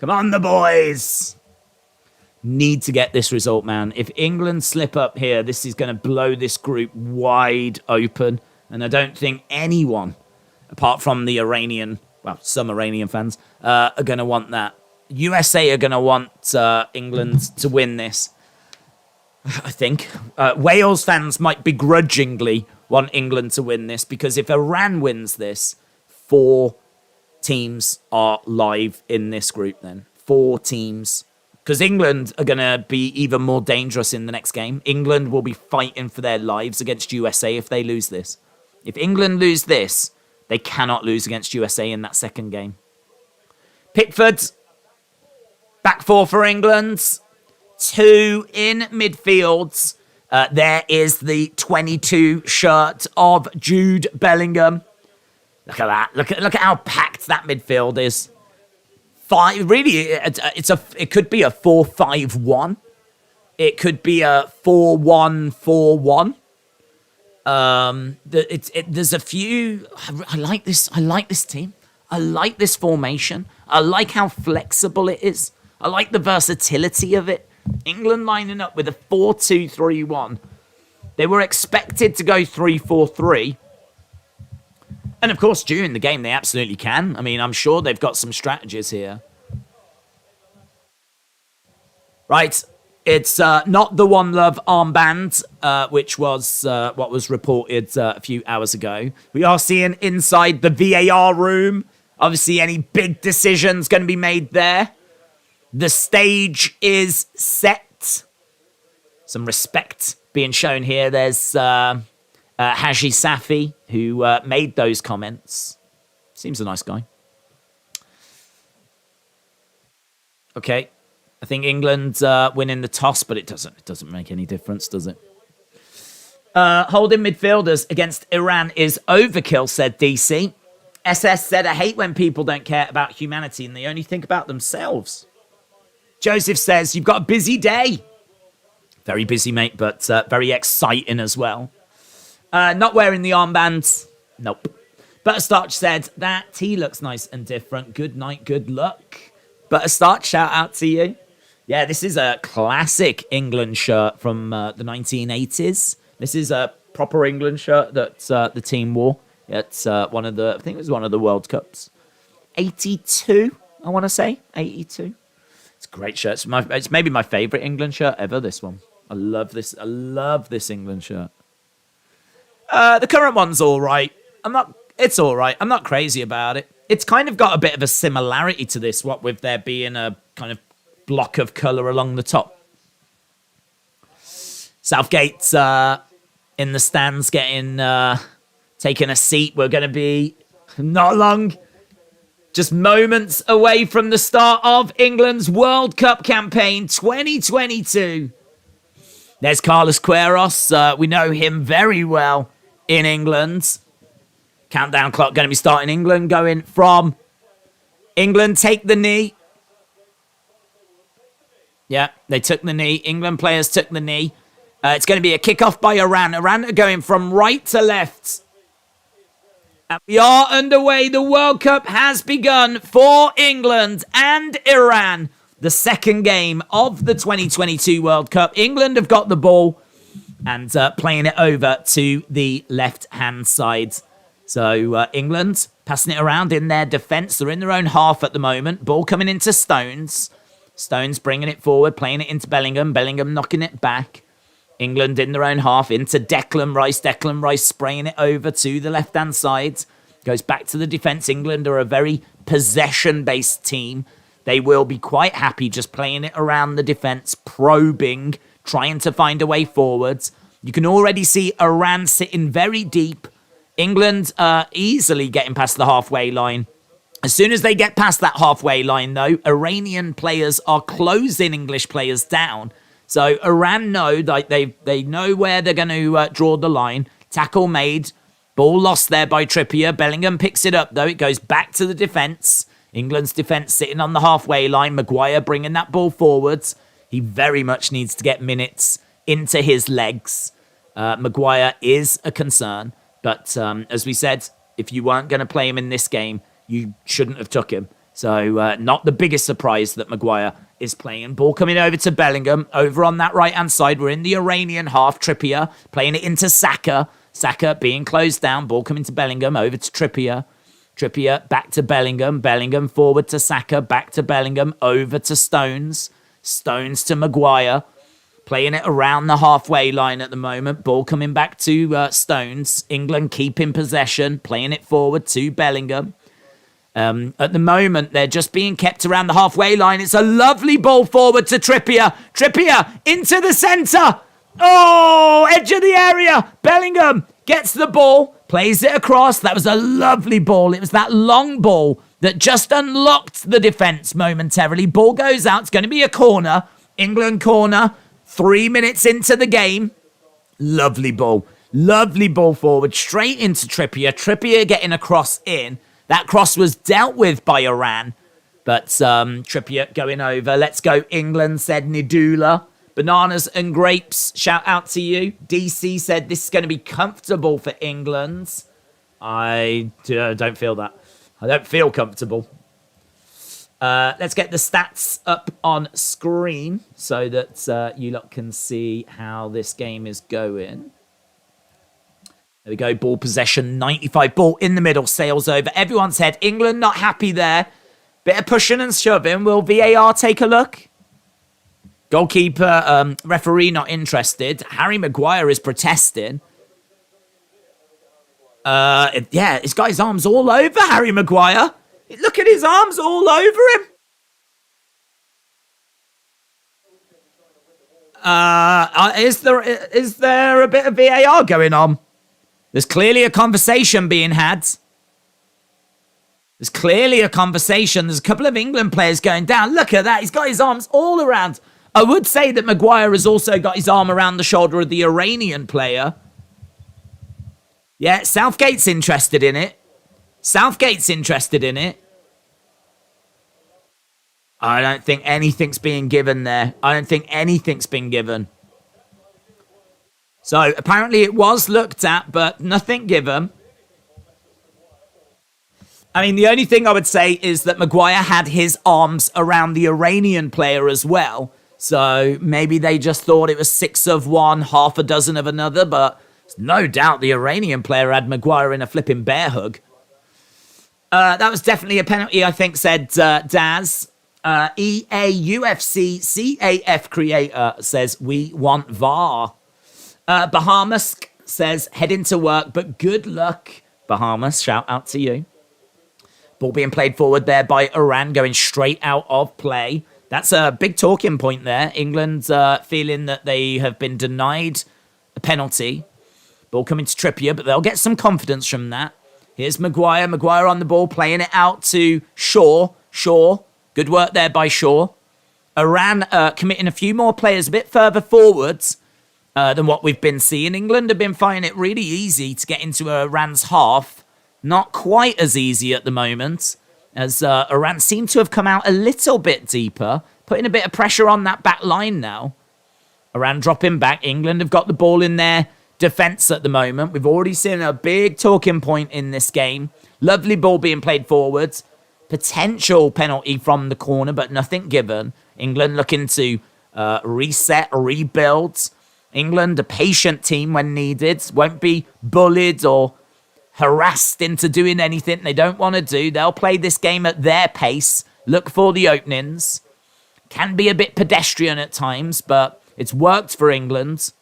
Come on, the boys. Need to get this result, man. If England slip up here, this is going to blow this group wide open. And I don't think anyone, apart from the Iranian, well, some Iranian fans, are going to want that. USA are going to want England to win this. I think. Wales fans might begrudgingly want England to win this because if Iran wins this, 4 teams are live in this group then. 4 teams. Because England are going to be even more dangerous in the next game. England will be fighting for their lives against USA if they lose this. If England lose this, they cannot lose against USA in that second game. Pickford, back 4 for England. 2 in midfield. There is the 22 shirt of Jude Bellingham. Look at that. Look at how packed that midfield is. 5. Really, it could be a 4-5-1. It could be a 4-1-4-1. There's a few. I like this. I like this team. I like this formation. I like how flexible it is. I like the versatility of it. England lining up with a 4-2-3-1. They were expected to go 3-4-3. And of course, during the game, they absolutely can. I mean, I'm sure they've got some strategies here. Right. It's not the One Love armband, which was what was reported a few hours ago. We are seeing inside the VAR room. Obviously, any big decisions going to be made there. The stage is set. Some respect being shown here. There's Haji Safi, who made those comments. Seems a nice guy. Okay. I think England winning the toss, but it doesn't make any difference, does it? Holding midfielders against Iran is overkill, said DC. SS said, I hate when people don't care about humanity and they only think about themselves. Joseph says, you've got a busy day. Very busy, mate, but very exciting as well. Not wearing the armbands. Nope. Butterstarch said, that tea looks nice and different. Good night, good luck. Butterstarch, shout out to you. Yeah, this is a classic England shirt from the 1980s. This is a proper England shirt that the team wore at one of the, I think it was one of the World Cups. 82, I want to say. 82. It's a great shirt. It's maybe my favourite England shirt ever, this one. I love this. I love this England shirt. The current one's all right. It's all right. I'm not crazy about it. It's kind of got a bit of a similarity to this, what with there being a kind of block of colour along the top. Southgate's in the stands taking a seat. We're going to be not long, just moments away from the start of England's World Cup campaign 2022. There's Carlos Queiroz. We know him very well in England. Countdown clock going to be starting. England going from England. Take the knee. Yeah, they took the knee. England players took the knee. It's going to be a kickoff by Iran. Iran are going from right to left. And we are underway. The World Cup has begun for England and Iran. The second game of the 2022 World Cup. England have got the ball and playing it over to the left-hand side. So England passing it around in their defence. They're in their own half at the moment. Ball coming into Stones. Stones bringing it forward, playing it into Bellingham. Bellingham knocking it back. England in their own half into Declan Rice. Declan Rice spraying it over to the left-hand side. Goes back to the defence. England are a very possession-based team. They will be quite happy just playing it around the defence, probing, trying to find a way forwards. You can already see Iran sitting very deep. England easily getting past the halfway line. As soon as they get past that halfway line, though, Iranian players are closing English players down. So Iran know, like they know where they're going to draw the line. Tackle made. Ball lost there by Trippier. Bellingham picks it up, though. It goes back to the defence. England's defence sitting on the halfway line. Maguire bringing that ball forwards. He very much needs to get minutes into his legs. Maguire is a concern. But as we said, if you weren't going to play him in this game, you shouldn't have took him. So not the biggest surprise that Maguire is playing. Ball coming over to Bellingham. Over on that right-hand side, we're in the Iranian half. Trippier playing it into Saka. Saka being closed down. Ball coming to Bellingham. Over to Trippier. Trippier back to Bellingham. Bellingham forward to Saka. Back to Bellingham. Over to Stones. Stones to Maguire. Playing it around the halfway line at the moment. Ball coming back to Stones. England keeping possession. Playing it forward to Bellingham. At the moment, they're just being kept around the halfway line. It's a lovely ball forward to Trippier. Trippier into the centre. Oh, edge of the area. Bellingham gets the ball, plays it across. That was a lovely ball. It was that long ball that just unlocked the defence momentarily. Ball goes out. It's going to be a corner. England corner. 3 minutes into the game. Lovely ball. Lovely ball forward. Straight into Trippier. Trippier getting a cross in. That cross was dealt with by Iran. But Trippier going over. Let's go England, said Nidula. Bananas and grapes, shout out to you. DC said this is going to be comfortable for England. I don't feel that. I don't feel comfortable. Let's get the stats up on screen so that you lot can see how this game is going. There we go. Ball possession, 95. Ball in the middle, sails over everyone's head. England not happy there. Bit of pushing and shoving. Will VAR take a look? Goalkeeper, referee not interested. Harry Maguire is protesting. Yeah, he's got his arms all over Harry Maguire. Look at his arms all over him. Is there a bit of VAR going on? There's clearly a conversation being had. There's clearly a conversation. There's a couple of England players going down. Look at that. He's got his arms all around. I would say that Maguire has also got his arm around the shoulder of the Iranian player. Yeah, Southgate's interested in it. Southgate's interested in it. I don't think anything's being given there. I don't think anything's been given. So apparently it was looked at, but nothing given. I mean, the only thing I would say is that Maguire had his arms around the Iranian player as well. So maybe they just thought it was 6 of one, half a dozen of another. But no doubt the Iranian player had Maguire in a flipping bear hug. That was definitely a penalty, I think, said Daz. EAUFC CAF creator says, we want VAR. Bahamas says, heading to work, but good luck. Bahamas, shout out to you. Ball being played forward there by Iran, going straight out of play. That's a big talking point there. England feeling that they have been denied a penalty. Ball coming to Trippier, but they'll get some confidence from that. Here's Maguire. Maguire on the ball, playing it out to Shaw. Shaw, good work there by Shaw. Iran committing a few more players a bit further forwards. than what we've been seeing. England have been finding it really easy to get into Iran's half. Not quite as easy at the moment, as Iran seem to have come out a little bit deeper, putting a bit of pressure on that back line now. Iran dropping back. England have got the ball in their defence at the moment. We've already seen a big talking point in this game. Lovely ball being played forwards. Potential penalty from the corner, but nothing given. England looking to reset, rebuild. England, a patient team when needed. Won't be bullied or harassed into doing anything they don't want to do. They'll play this game at their pace. Look for the openings. Can be a bit pedestrian at times, but it's worked for England.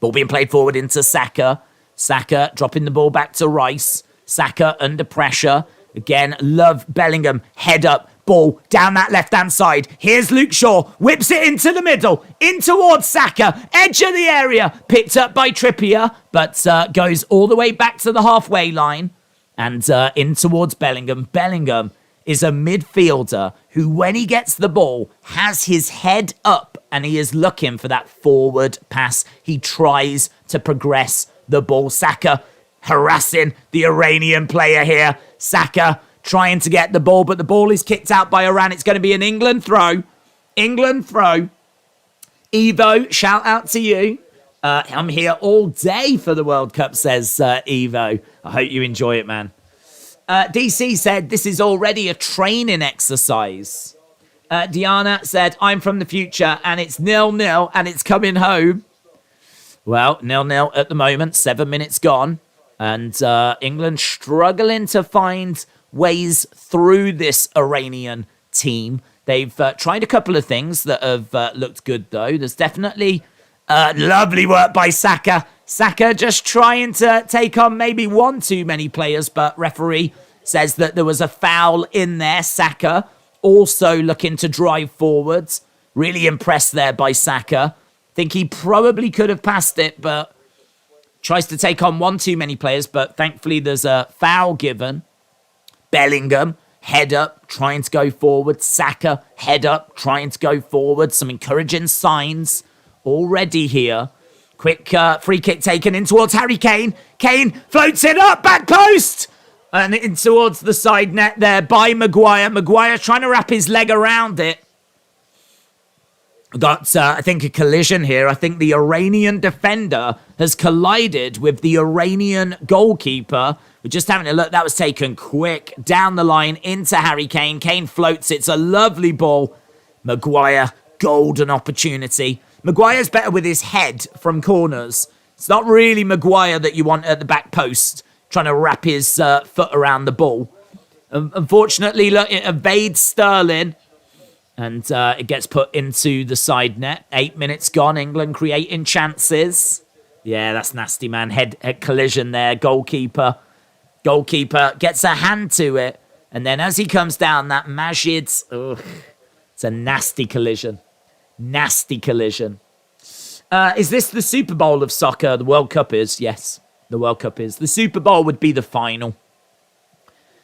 Ball being played forward into Saka. Saka dropping the ball back to Rice. Saka under pressure. Again, love Bellingham. Head up. Ball down that left-hand side. Here's Luke Shaw. Whips it into the middle. In towards Saka. Edge of the area. Picked up by Trippier. But goes all the way back to the halfway line. And in towards Bellingham. Bellingham is a midfielder who, when he gets the ball, has his head up. And he is looking for that forward pass. He tries to progress the ball. Saka harassing the Iranian player here. Saka trying to get the ball, but the ball is kicked out by Iran. It's going to be an England throw. England throw. Evo, shout out to you. I'm here all day for the World Cup, says Evo. I hope you enjoy it, man. DC said, this is already a training exercise. Diana said, I'm from the future and it's 0-0 and it's coming home. Well, 0-0 at the moment, 7 minutes gone. And England struggling to find ways through this Iranian team. They've tried a couple of things that have looked good, though. There's definitely lovely work by Saka. Saka just trying to take on maybe one too many players, but referee says that there was a foul in there. Saka also looking to drive forwards. Really impressed there by Saka. Think he probably could have passed it, but tries to take on one too many players, but thankfully there's a foul given. Bellingham, head up, trying to go forward. Saka, head up, trying to go forward. Some encouraging signs already here. Quick free kick taken in towards Harry Kane. Kane floats it up, back post! And in towards the side net there by Maguire. Maguire trying to wrap his leg around it. Got, I think, a collision here. I think the Iranian defender has collided with the Iranian goalkeeper. We're just having a look. That was taken quick down the line into Harry Kane. Kane floats. It's a lovely ball. Maguire, golden opportunity. Maguire's better with his head from corners. It's not really Maguire that you want at the back post, trying to wrap his foot around the ball. Unfortunately, look, it evades Sterling. And it gets put into the side net. 8 minutes gone. England creating chances. Yeah, that's nasty, man. Head collision there. Goalkeeper gets a hand to it. And then as he comes down, that Majid. Ugh, it's a nasty collision. Nasty collision. Is this the Super Bowl of soccer? The World Cup is. Yes, the World Cup is. The Super Bowl would be the final.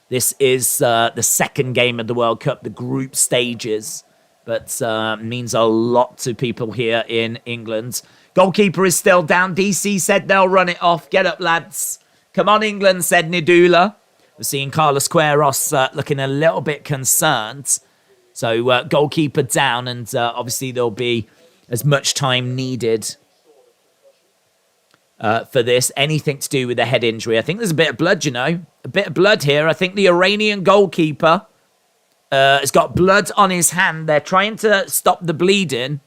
This is the second game of the World Cup, the group stages, but means a lot to people here in England. Goalkeeper is still down. DC said they'll run it off. Get up, lads. Come on, England, said Nidula. We're seeing Carlos Queiroz looking a little bit concerned. So goalkeeper down, and obviously there'll be as much time needed for this. Anything to do with a head injury. I think there's a bit of blood, you know. A bit of blood here. I think the Iranian goalkeeper has got blood on his hand. They're trying to stop the bleeding.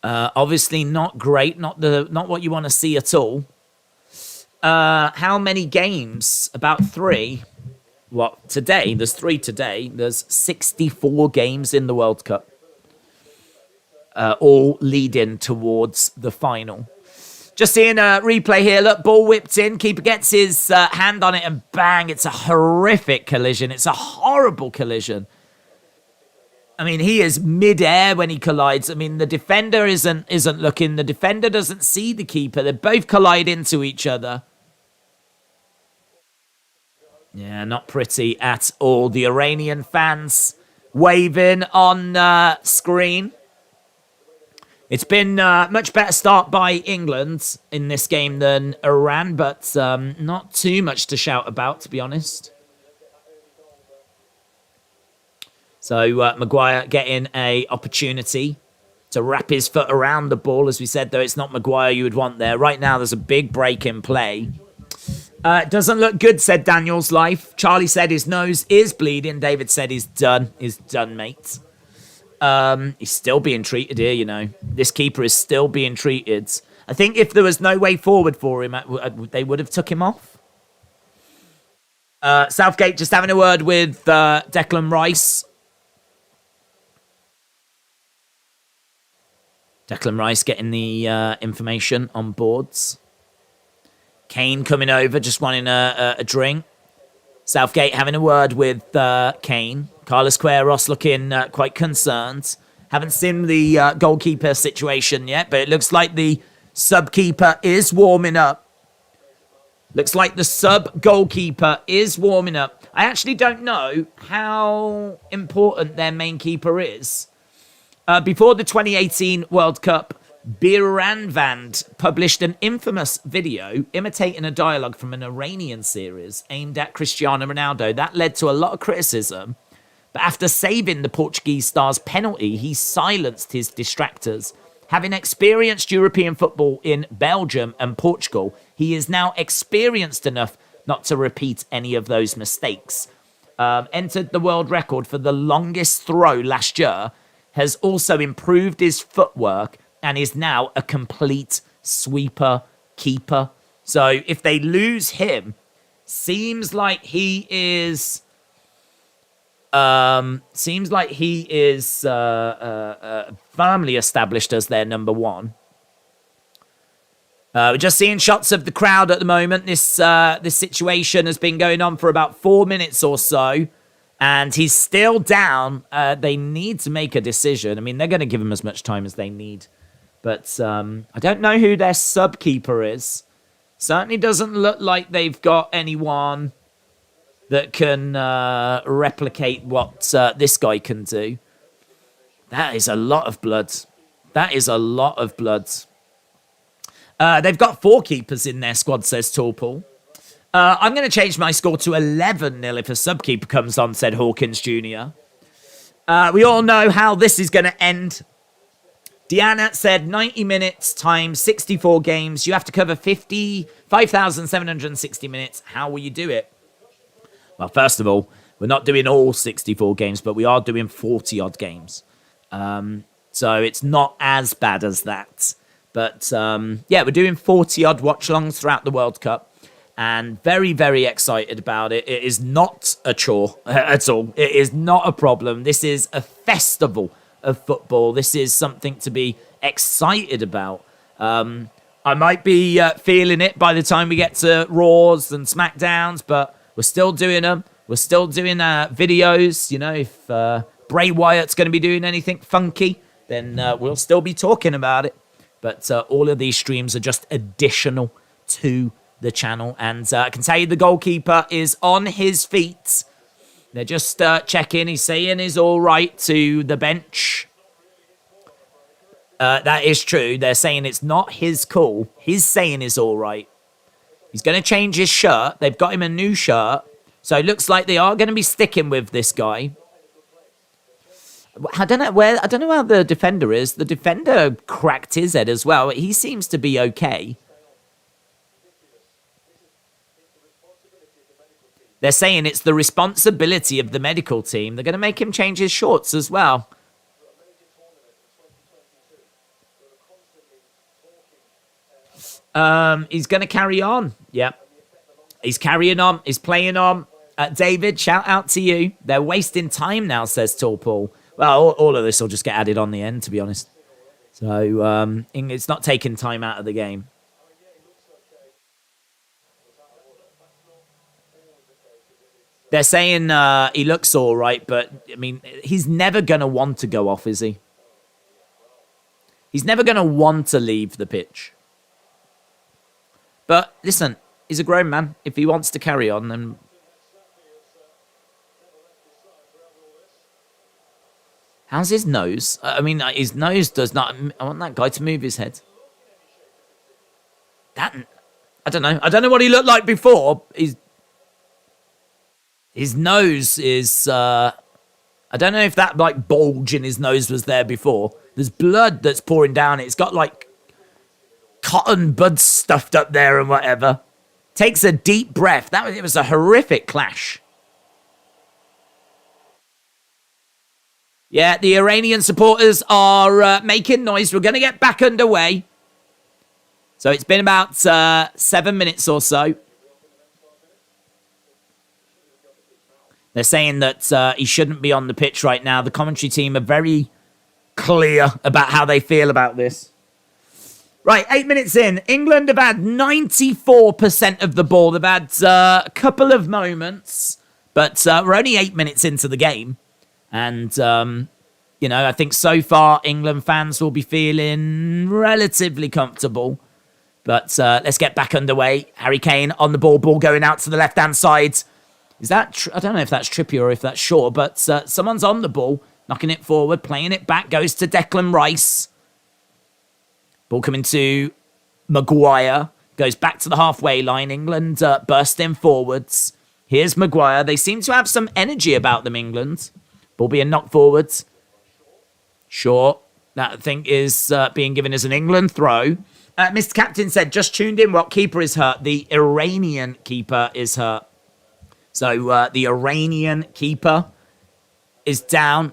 Obviously not great. Not what you want to see at all. How many games? About 3. What, today? There's 3 today. There's 64 games in the World Cup. All leading towards the final. Just seeing a replay here. Look, ball whipped in. Keeper gets his hand on it and bang. It's a horrific collision. It's a horrible collision. I mean, he is mid-air when he collides. I mean, the defender isn't looking. The defender doesn't see the keeper. They both collide into each other. Yeah, not pretty at all. The Iranian fans waving on screen. It's been a much better start by England in this game than Iran, but not too much to shout about, to be honest. So Maguire getting a opportunity to wrap his foot around the ball. As we said, though, it's not Maguire you would want there. Right now, there's a big break in play. Doesn't look good, said Daniel's Life. Charlie said his nose is bleeding. David said he's done. He's done, mate. He's still being treated here, you know. This keeper is still being treated. I think if there was no way forward for him, they would have took him off. Southgate just having a word with Declan Rice. Declan Rice getting the information on boards. Kane coming over, just wanting a drink. Southgate having a word with Kane. Carlos Queiroz looking quite concerned. Haven't seen the goalkeeper situation yet, but it looks like the sub-keeper is warming up. Looks like the sub-goalkeeper is warming up. I actually don't know how important their main keeper is. Before the 2018 World Cup, Armband published an infamous video imitating a dialogue from an Iranian series aimed at Cristiano Ronaldo. That led to a lot of criticism, but after saving the Portuguese star's penalty, he silenced his distractors. Having experienced European football in Belgium and Portugal, he is now experienced enough not to repeat any of those mistakes. Entered the world record for the longest throw last year, has also improved his footwork, and is now a complete sweeper keeper. So if they lose him, seems like he is firmly established as their number one. We're just seeing shots of the crowd at the moment. This situation has been going on for about 4 minutes or so. And he's still down. They need to make a decision. I mean, they're going to give him as much time as they need. But I don't know who their sub-keeper is. Certainly doesn't look like they've got anyone that can replicate what this guy can do. That is a lot of blood. That is a lot of blood. They've got 4 keepers in their squad, says Torpal. I'm going to change my score to 11-0 if a sub-keeper comes on, said Hawkins Jr. We all know how this is going to end. Deanna said 90 minutes times 64 games. You have to cover 5,760 minutes. How will you do it? Well, first of all, we're not doing all 64 games, but we are doing 40-odd games. So it's not as bad as that. But, yeah, we're doing 40-odd watch-alongs throughout the World Cup. And very, very excited about it. It is not a chore at all. It is not a problem. This is a festival of football. This is something to be excited about. I might be feeling it by the time we get to Raws and SmackDowns, but we're still doing them. We're still doing videos. You know, if Bray Wyatt's going to be doing anything funky, then we'll still be talking about it. But all of these streams are just additional to the channel. And I can tell you the goalkeeper is on his feet. They're just checking. He's saying he's all right to the bench. That is true. They're saying it's not his call. He's saying he's all right. He's going to change his shirt. They've got him a new shirt. So it looks like they are going to be sticking with this guy. I don't know how the defender is. The defender cracked his head as well. He seems to be okay. They're saying it's the responsibility of the medical team. They're going to make him change his shorts as well. He's going to carry on. Yep. He's carrying on. He's playing on. David, shout out to you. They're wasting time now, says Torpal. Well, all of this will just get added on the end, to be honest. So it's not taking time out of the game. They're saying he looks all right, but, I mean, he's never going to want to go off, is he? He's never going to want to leave the pitch. But, listen, he's a grown man. If he wants to carry on, then... How's his nose? I mean, his nose does not... I want that guy to move his head. That... I don't know. I don't know what he looked like before. His nose is... I don't know if that, like, bulge in his nose was there before. There's blood that's pouring down. It's got, like, cotton buds stuffed up there and whatever. Takes a deep breath. It was a horrific clash. Yeah, the Iranian supporters are making noise. We're going to get back underway. So it's been about 7 minutes or so. They're saying that he shouldn't be on the pitch right now. The commentary team are very clear about how they feel about this. Right, 8 minutes in. England have had 94% of the ball. They've had a couple of moments, but we're only 8 minutes into the game. And, you know, I think so far England fans will be feeling relatively comfortable. But let's get back underway. Harry Kane on the ball going out to the left-hand side. Is that... I don't know if that's Trippier or if that's Shaw, but someone's on the ball, knocking it forward, playing it back, goes to Declan Rice. Ball coming to Maguire, goes back to the halfway line. England bursting forwards. Here's Maguire. They seem to have some energy about them, England. Ball being knocked forwards. Shaw, that I think is being given as an England throw. Mr. Captain said, just tuned in, what keeper is hurt? The Iranian keeper is hurt. So the Iranian keeper is down.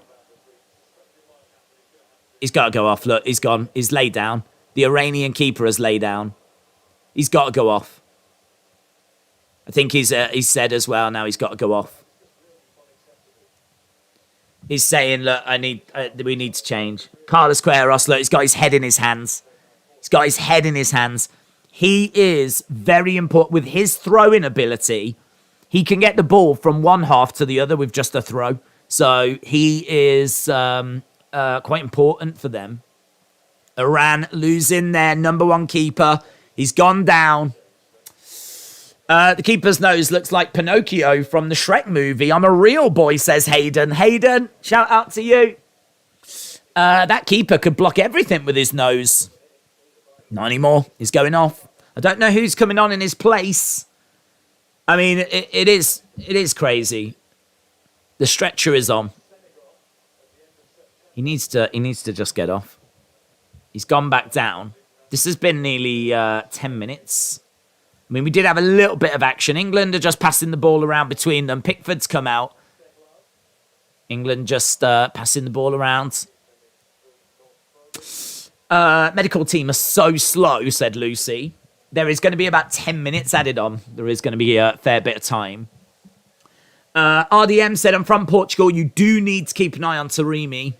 He's got to go off. Look, he's gone. He's laid down. The Iranian keeper has laid down. He's got to go off. I think he's said as well now he's got to go off. He's saying, look, we need to change. Carlos Queiroz, look, he's got his head in his hands. He's got his head in his hands. He is very important. With his throwing ability, he can get the ball from one half to the other with just a throw. So he is quite important for them. Iran losing their number one keeper. He's gone down. The keeper's nose looks like Pinocchio from the Shrek movie. I'm a real boy, says Hayden. Hayden, shout out to you. That keeper could block everything with his nose. Not anymore. He's going off. I don't know who's coming on in his place. I mean, it is crazy. The stretcher is on. He needs to just get off. He's gone back down. This has been nearly 10 minutes. I mean, we did have a little bit of action. England are just passing the ball around between them. Pickford's come out. England just passing the ball around. Medical team are so slow, said Lucy. There is going to be about 10 minutes added on. There is going to be a fair bit of time. RDM said, I'm from Portugal. You do need to keep an eye on Taremi.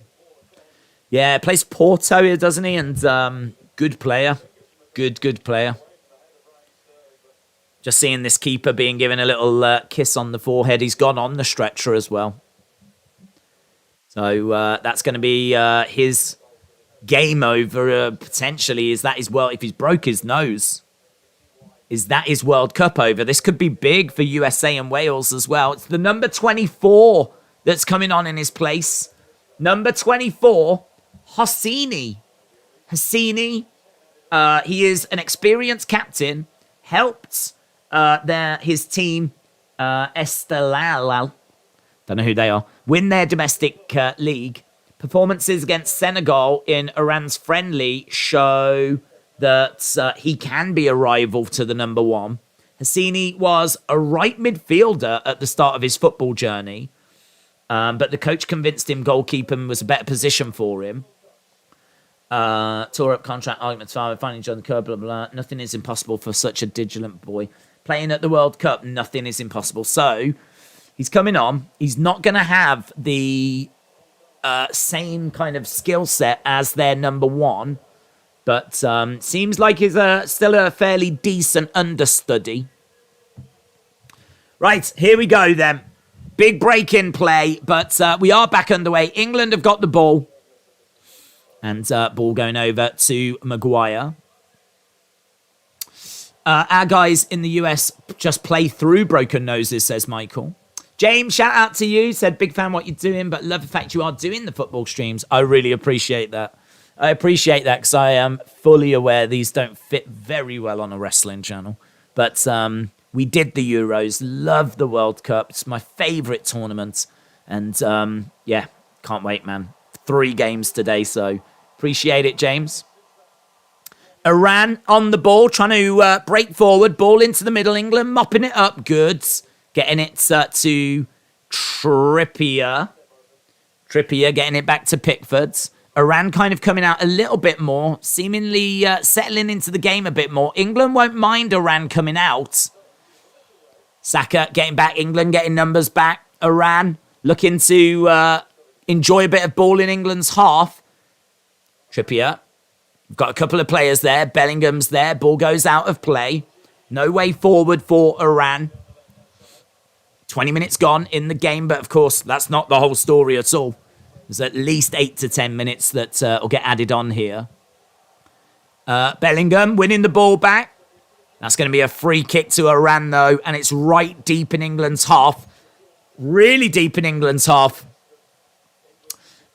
Yeah, plays Porto here, doesn't he? And good player. Good player. Just seeing this keeper being given a little kiss on the forehead. He's gone on the stretcher as well. So that's going to be his game over, potentially. Is that his world? If he's broke his nose, is that his World Cup over? This could be big for USA and Wales as well. It's the number 24 that's coming on in his place. Number 24, Hosseini. Hosseini, he is an experienced captain. Helped his team, Estelal, don't know who they are, win their domestic league. Performances against Senegal in Iran's friendly show that he can be a rival to the number one. Hosseini was a right midfielder at the start of his football journey, but the coach convinced him goalkeeping was a better position for him. Tore up contract arguments, finding John Kerr, blah, blah, blah. Nothing is impossible for such a vigilant boy. Playing at the World Cup, nothing is impossible. So, he's coming on. He's not going to have the same kind of skill set as their number one, but seems like he's still a fairly decent understudy. Right, here we go then. Big break in play, but we are back underway. England have got the ball. And ball going over to Maguire. Our guys in the US just play through broken noses, says Michael. James, shout out to you. Said, big fan what you're doing, but love the fact you are doing the football streams. I really appreciate that. I appreciate that because I am fully aware these don't fit very well on a wrestling channel. But we did the Euros. Love the World Cup. It's my favourite tournament. And yeah, can't wait, man. 3 games today, so appreciate it, James. Iran on the ball, trying to break forward. Ball into the middle. England mopping it up. Good. Getting it to Trippier. Trippier getting it back to Pickford. Iran kind of coming out a little bit more. Seemingly settling into the game a bit more. England won't mind Iran coming out. Saka getting back. England getting numbers back. Iran looking to enjoy a bit of ball in England's half. Trippier. We've got a couple of players there. Bellingham's there. Ball goes out of play. No way forward for Iran. 20 minutes gone in the game, but of course, that's not the whole story at all. There's at least 8 to 10 minutes that will get added on here. Bellingham winning the ball back. That's going to be a free kick to Iran, though, and it's right deep in England's half. Really deep in England's half.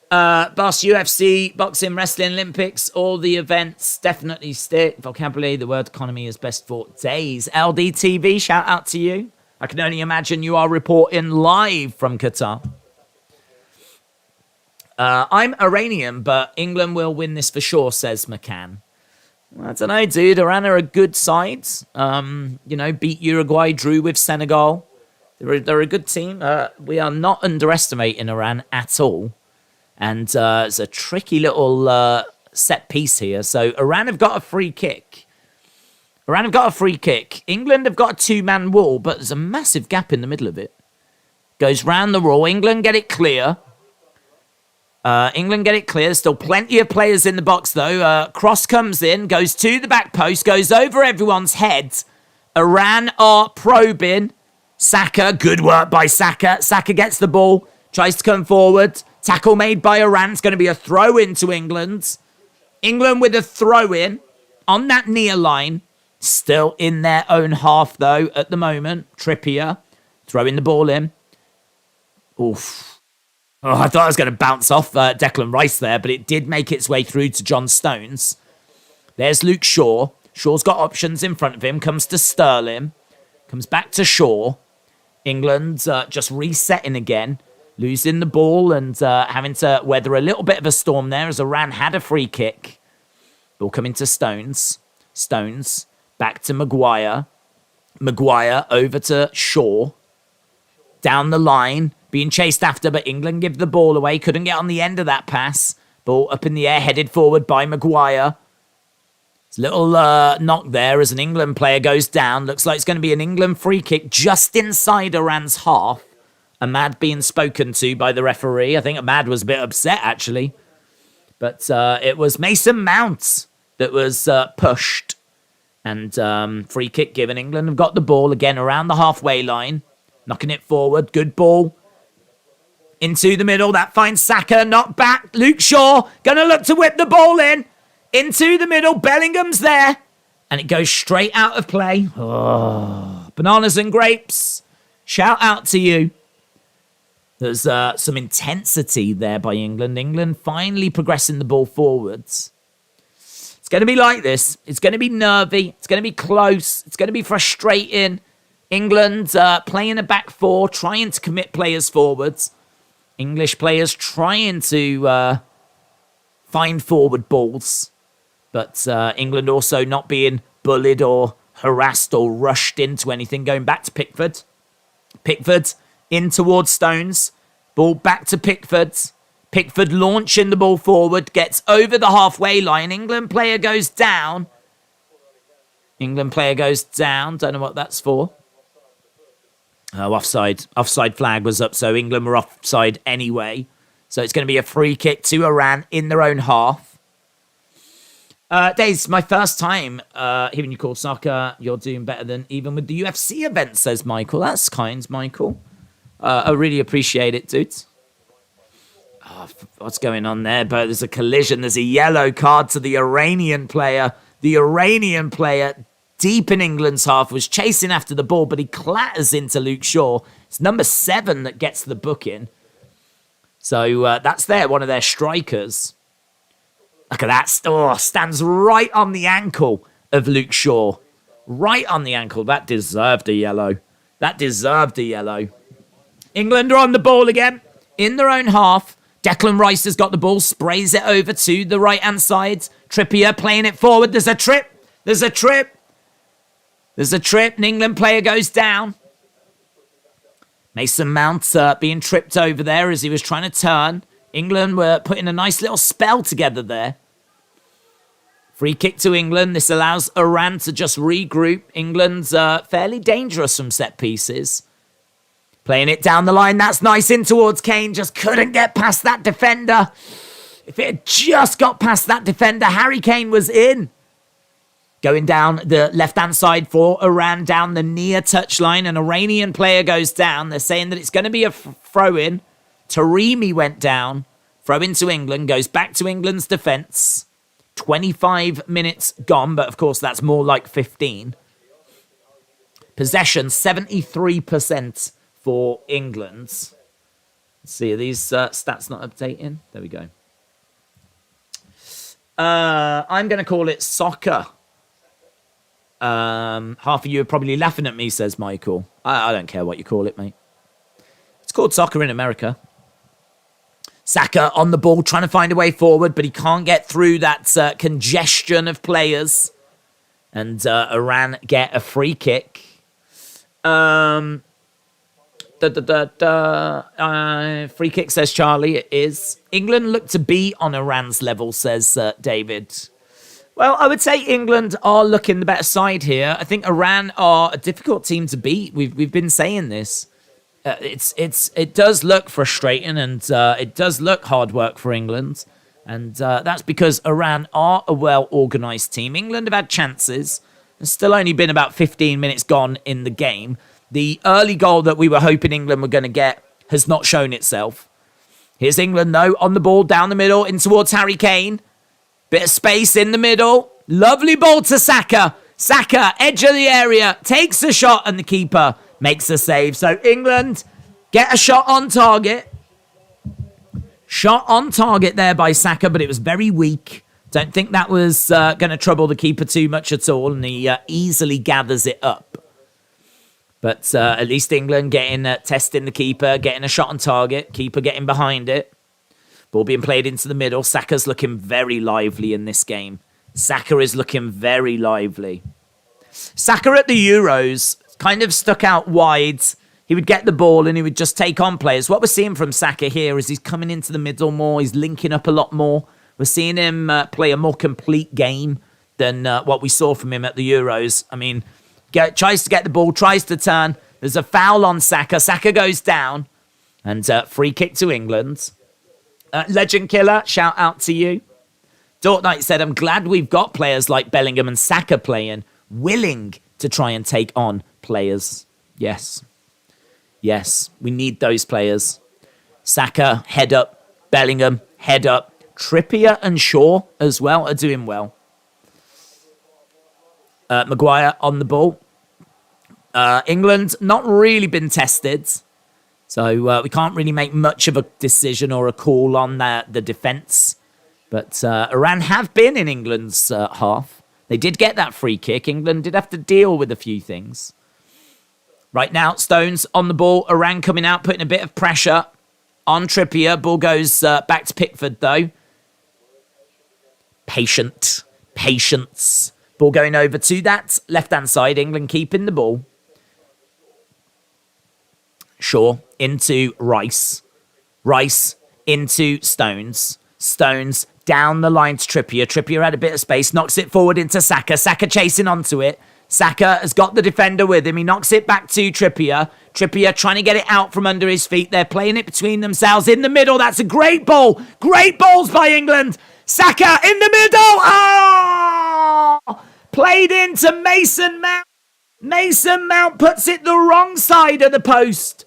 Boss, UFC, boxing, wrestling, Olympics, all the events definitely stick. Vocabulary, the word economy is best for days. LDTV, shout out to you. I can only imagine you are reporting live from Qatar. I'm Iranian, but England will win this for sure, says McCann. Well, I don't know, dude. Iran are a good side. Beat Uruguay, drew with Senegal. They're a good team. We are not underestimating Iran at all. And it's a tricky little set piece here. So Iran have got a free kick. England have got a 2-man wall, but there's a massive gap in the middle of it. Goes round the wall. England get it clear. There's still plenty of players in the box, though. Cross comes in, goes to the back post, goes over everyone's head. Iran are probing. Saka, good work by Saka. Saka gets the ball, tries to come forward. Tackle made by Iran. It's going to be a throw in to England. England with a throw in on that near line. Still in their own half, though, at the moment. Trippier throwing the ball in. Oof. Oh, I thought I was going to bounce off Declan Rice there, but it did make its way through to John Stones. There's Luke Shaw. Shaw's got options in front of him. Comes to Sterling. Comes back to Shaw. England just resetting again. Losing the ball and having to weather a little bit of a storm there as Iran had a free kick. Ball coming to Stones. Stones back to Maguire. Maguire over to Shaw. Down the line. Being chased after, but England give the ball away. Couldn't get on the end of that pass. Ball up in the air, headed forward by Maguire. It's a little knock there as an England player goes down. Looks like it's going to be an England free kick just inside Iran's half. Ahmad being spoken to by the referee. I think Ahmad was a bit upset, actually. But it was Mason Mount that was pushed. And free kick given. England have got the ball again around the halfway line. Knocking it forward. Good ball. Into the middle. That finds Saka. Knocked back. Luke Shaw. Going to look to whip the ball in. Into the middle. Bellingham's there. And it goes straight out of play. Oh, bananas and grapes. Shout out to you. There's some intensity there by England. England finally progressing the ball forwards. It's going to be like this. It's going to be nervy. It's going to be close. It's going to be frustrating. England playing a back four, trying to commit players forwards. English players trying to find forward balls. But England also not being bullied or harassed or rushed into anything. Going back to Pickford. Pickford in towards Stones. Ball back to Pickford. Pickford launching the ball forward. Gets over the halfway line. England player goes down. England player goes down. Don't know what that's for. Oh, offside. Offside flag was up, so England were offside anyway. So it's going to be a free kick to Iran in their own half. Days, my first time hearing you call soccer. You're doing better than even with the UFC event, says Michael. That's kind, Michael. I really appreciate it, dude. Oh, what's going on there? But there's a collision. There's a yellow card to the Iranian player. The Iranian player deep in England's half, was chasing after the ball, but he clatters into Luke Shaw. It's number 7 that gets the booking. So that's one of their strikers. Look at that. Stands right on the ankle of Luke Shaw. Right on the ankle. That deserved a yellow. England are on the ball again. In their own half. Declan Rice has got the ball. Sprays it over to the right-hand side. Trippier playing it forward. There's a trip. An England player goes down. Mason Mount being tripped over there as he was trying to turn. England were putting a nice little spell together there. Free kick to England. This allows Iran to just regroup. England's fairly dangerous from set pieces. Playing it down the line. That's nice in towards Kane. Just couldn't get past that defender. If it had just got past that defender, Harry Kane was in. Going down the left-hand side for Iran, down the near touchline. An Iranian player goes down. They're saying that it's going to be a throw-in. Taremi went down. Throw-in to England. Goes back to England's defence. 25 minutes gone, but of course that's more like 15. Possession, 73% for England. Let's see, are these stats not updating? There we go. I'm going to call it soccer. Half of you are probably laughing at me, says Michael. I don't care what you call it, mate. It's called soccer in America. Saka on the ball, trying to find a way forward, but he can't get through that congestion of players. And Iran get a free kick. Free kick, says Charlie. It is. England look to be on Iran's level, says David. Well, I would say England are looking the better side here. I think Iran are a difficult team to beat. We've been saying this. It does look frustrating, and it does look hard work for England. And that's because Iran are a well-organised team. England have had chances. There's still only been about 15 minutes gone in the game. The early goal that we were hoping England were going to get has not shown itself. Here's England, though, on the ball, down the middle, in towards Harry Kane. Bit of space in the middle. Lovely ball to Saka. Saka, edge of the area, takes a shot, and the keeper makes a save. So England get a shot on target. Shot on target there by Saka, but it was very weak. Don't think that was going to trouble the keeper too much at all, and he easily gathers it up. But at least England getting testing the keeper, getting a shot on target, keeper getting behind it. Ball being played into the middle. Saka's looking very lively in this game. Saka is looking very lively. Saka at the Euros kind of stuck out wide. He would get the ball and he would just take on players. What we're seeing from Saka here is he's coming into the middle more. He's linking up a lot more. We're seeing him play a more complete game than what we saw from him at the Euros. I mean, tries to get the ball, tries to turn. There's a foul on Saka. Saka goes down. And free kick to England. Legend Killer, shout out to you. Dort Knight said, I'm glad we've got players like Bellingham and Saka playing, willing to try and take on players. Yes. Yes, we need those players. Saka, head up. Bellingham, head up. Trippier and Shaw as well are doing well. Maguire on the ball. England, not really been tested. So we can't really make much of a decision or a call on the defence. But Iran have been in England's half. They did get that free kick. England did have to deal with a few things. Right now, Stones on the ball. Iran coming out, putting a bit of pressure on Trippier. Ball goes back to Pickford, though. Patience. Ball going over to that left-hand side. England keeping the ball. Shaw into Rice. Rice into Stones. Stones down the line to Trippier. Trippier had a bit of space. Knocks it forward into Saka. Saka chasing onto it. Saka has got the defender with him. He knocks it back to Trippier. Trippier trying to get it out from under his feet. They're playing it between themselves in the middle. That's a great ball. Great balls by England. Saka in the middle. Oh! Played into Mason Mount. Mason Mount puts it the wrong side of the post.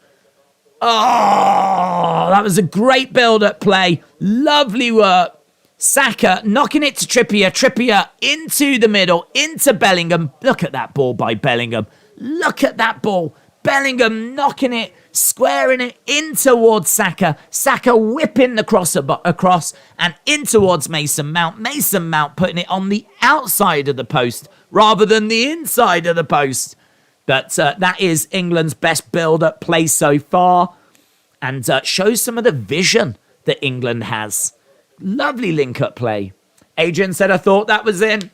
Oh, that was a great build-up play. Lovely work. Saka knocking it to Trippier. Trippier into the middle, into Bellingham. Look at that ball by Bellingham. Look at that ball. Bellingham knocking it, squaring it in towards Saka. Saka whipping the cross across and in towards Mason Mount. Mason Mount putting it on the outside of the post rather than the inside of the post. But that is England's best build-up play so far, and shows some of the vision that England has. Lovely link-up play. Adrian said, I thought that was in.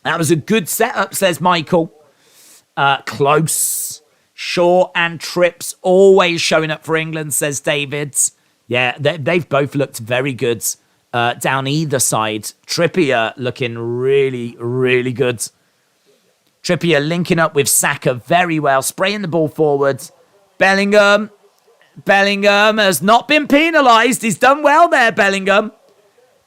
That was a good setup, says Michael. Close. Shaw and Trips always showing up for England, says David. Yeah, they've both looked very good down either side. Trippier looking really, really good. Trippier linking up with Saka very well, spraying the ball forward. Bellingham has not been penalised. He's done well there, Bellingham.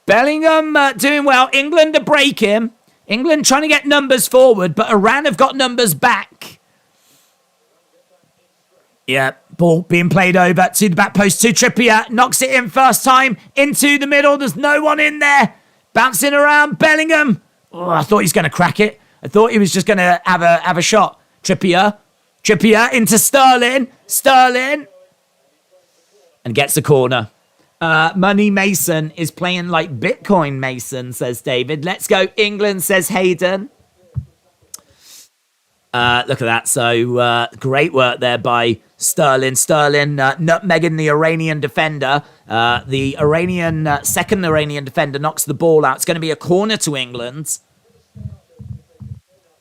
Bellingham doing well. England to break him. England trying to get numbers forward, but Iran have got numbers back. Yeah, ball being played over to the back post to Trippier. Knocks it in first time. Into the middle. There's no one in there. Bouncing around. Bellingham. Oh, I thought he was going to crack it. I thought he was just going to have a shot. Trippier into Sterling. Sterling. And gets a corner. Money Mason is playing like Bitcoin Mason, says David. Let's go England, says Hayden. Look at that. So great work there by Sterling. Sterling nutmegging the Iranian defender. The second Iranian defender knocks the ball out. It's going to be a corner to England.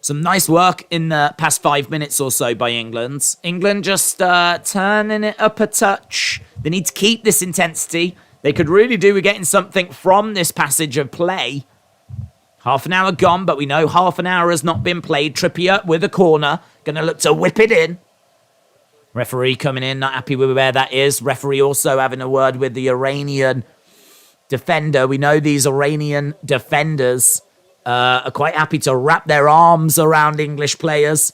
Some nice work in the past 5 minutes or so by England. England just turning it up a touch. They need to keep this intensity. They could really do with getting something from this passage of play. Half an hour gone, but we know half an hour has not been played. Trippier with a corner. Going to look to whip it in. Referee coming in, not happy with where that is. Referee also having a word with the Iranian defender. We know these Iranian defenders are quite happy to wrap their arms around English players.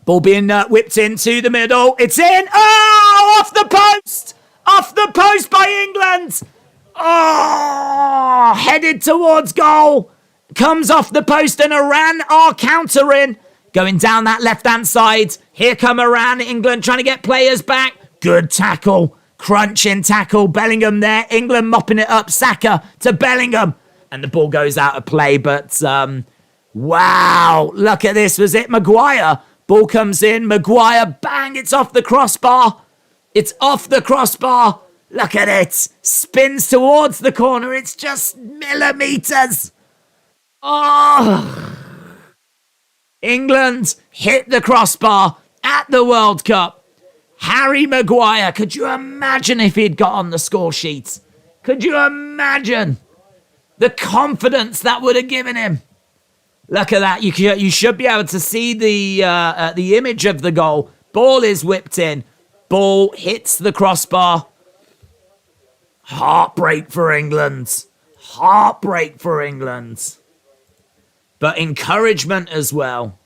Ball being whipped into the middle. It's in. Oh, off the post. Off the post by England. Oh, headed towards goal. Comes off the post and Iran are countering. Going down that left-hand side. Here come Iran. England trying to get players back. Good tackle. Crunching tackle. Bellingham there. England mopping it up. Saka to Bellingham. And the ball goes out of play. But, wow. Look at this. Was it Maguire? Ball comes in. Maguire. Bang. It's off the crossbar. It's off the crossbar. Look at it. Spins towards the corner. It's just millimetres. Oh. England hit the crossbar at the World Cup. Harry Maguire. Could you imagine if he'd got on the score sheet? Could you imagine the confidence that would have given him? Look at that. You should be able to see the image of the goal. Ball is whipped in. Ball hits the crossbar. Heartbreak for England. Heartbreak for England. But encouragement as well.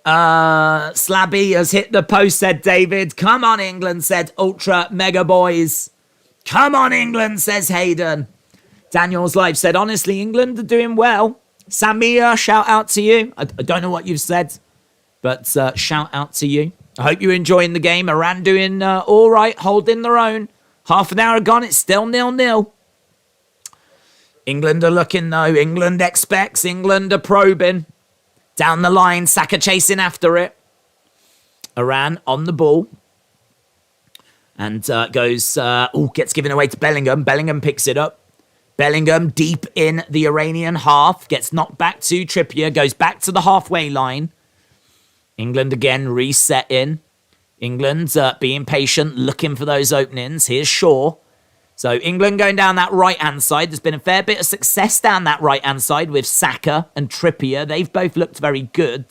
Slabby has hit the post, said David. Come on, England, said Ultra Mega Boys. Come on, England, says Hayden. Daniel's Live said, honestly, England are doing well. Samir, shout out to you. I don't know what you've said, but shout out to you. I hope you're enjoying the game. Iran doing all right, holding their own. Half an hour gone, it's still 0-0. England are looking, though. England expects. England are probing. Down the line, Saka chasing after it. Iran on the ball. And gets given away to Bellingham. Bellingham picks it up. Bellingham deep in the Iranian half. Gets knocked back to Trippier. Goes back to the halfway line. England again resetting. England being patient, looking for those openings. Here's Shaw. So England going down that right-hand side. There's been a fair bit of success down that right-hand side with Saka and Trippier. They've both looked very good.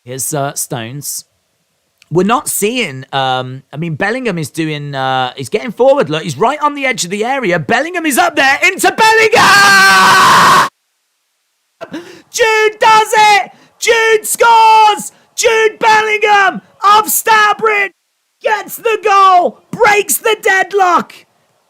Here's Stones. We're not seeing... Bellingham is doing... he's getting forward. Look, he's right on the edge of the area. Bellingham is up there. Into Bellingham! Jude does it! Jude scores! Jude Bellingham of Starbridge gets the goal, breaks the deadlock.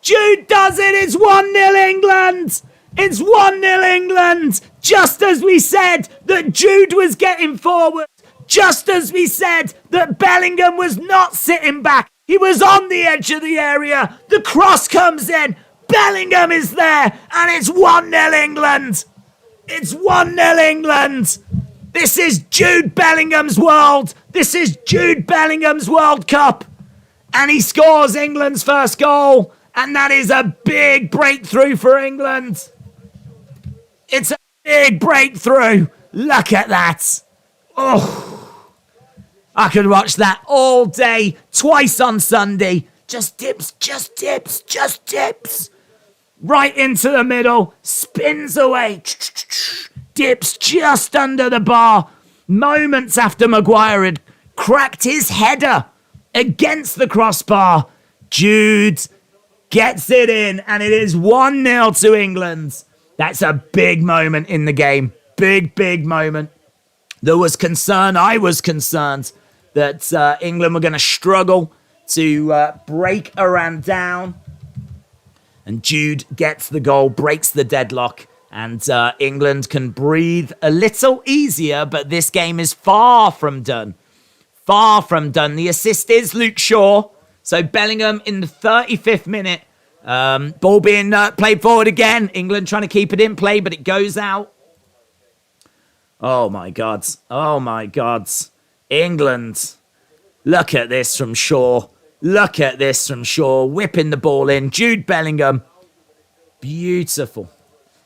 Jude does it. It's 1-0 England. It's 1-0 England. Just as we said that Jude was getting forward. Just as we said that Bellingham was not sitting back. He was on the edge of the area. The cross comes in. Bellingham is there. And it's 1-0 England. It's 1-0 England. This is Jude Bellingham's world. This is Jude Bellingham's World Cup. And he scores England's first goal. And that is a big breakthrough for England. It's a big breakthrough. Look at that. Oh, I could watch that all day, twice on Sunday. Just dips, just dips, just dips. Right into the middle, spins away. Dips just under the bar. Moments after Maguire had cracked his header against the crossbar. Jude gets it in, and it is 1-0 to England. That's a big moment in the game. Big, big moment. There was concern, I was concerned, that England were going to struggle to break Iran down. And Jude gets the goal, breaks the deadlock, and England can breathe a little easier, but this game is far from done. Far from done. The assist is Luke Shaw. So Bellingham in the 35th minute. Ball being played forward again. England trying to keep it in play, but it goes out. Oh, my God. Oh, my God. England. Look at this from Shaw. Look at this from Shaw. Whipping the ball in. Jude Bellingham. Beautiful.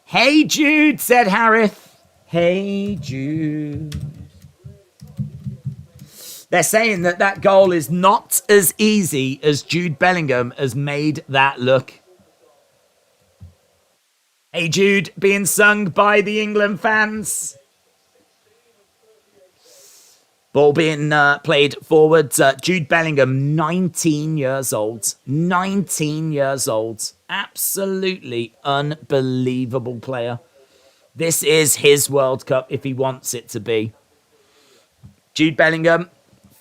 Hey, Jude, said Harith. Hey, Jude. They're saying that that goal is not as easy as Jude Bellingham has made that look. Hey, Jude, being sung by the England fans. Ball being played forward. Jude Bellingham, 19 years old. 19 years old. Absolutely unbelievable player. This is his World Cup if he wants it to be. Jude Bellingham,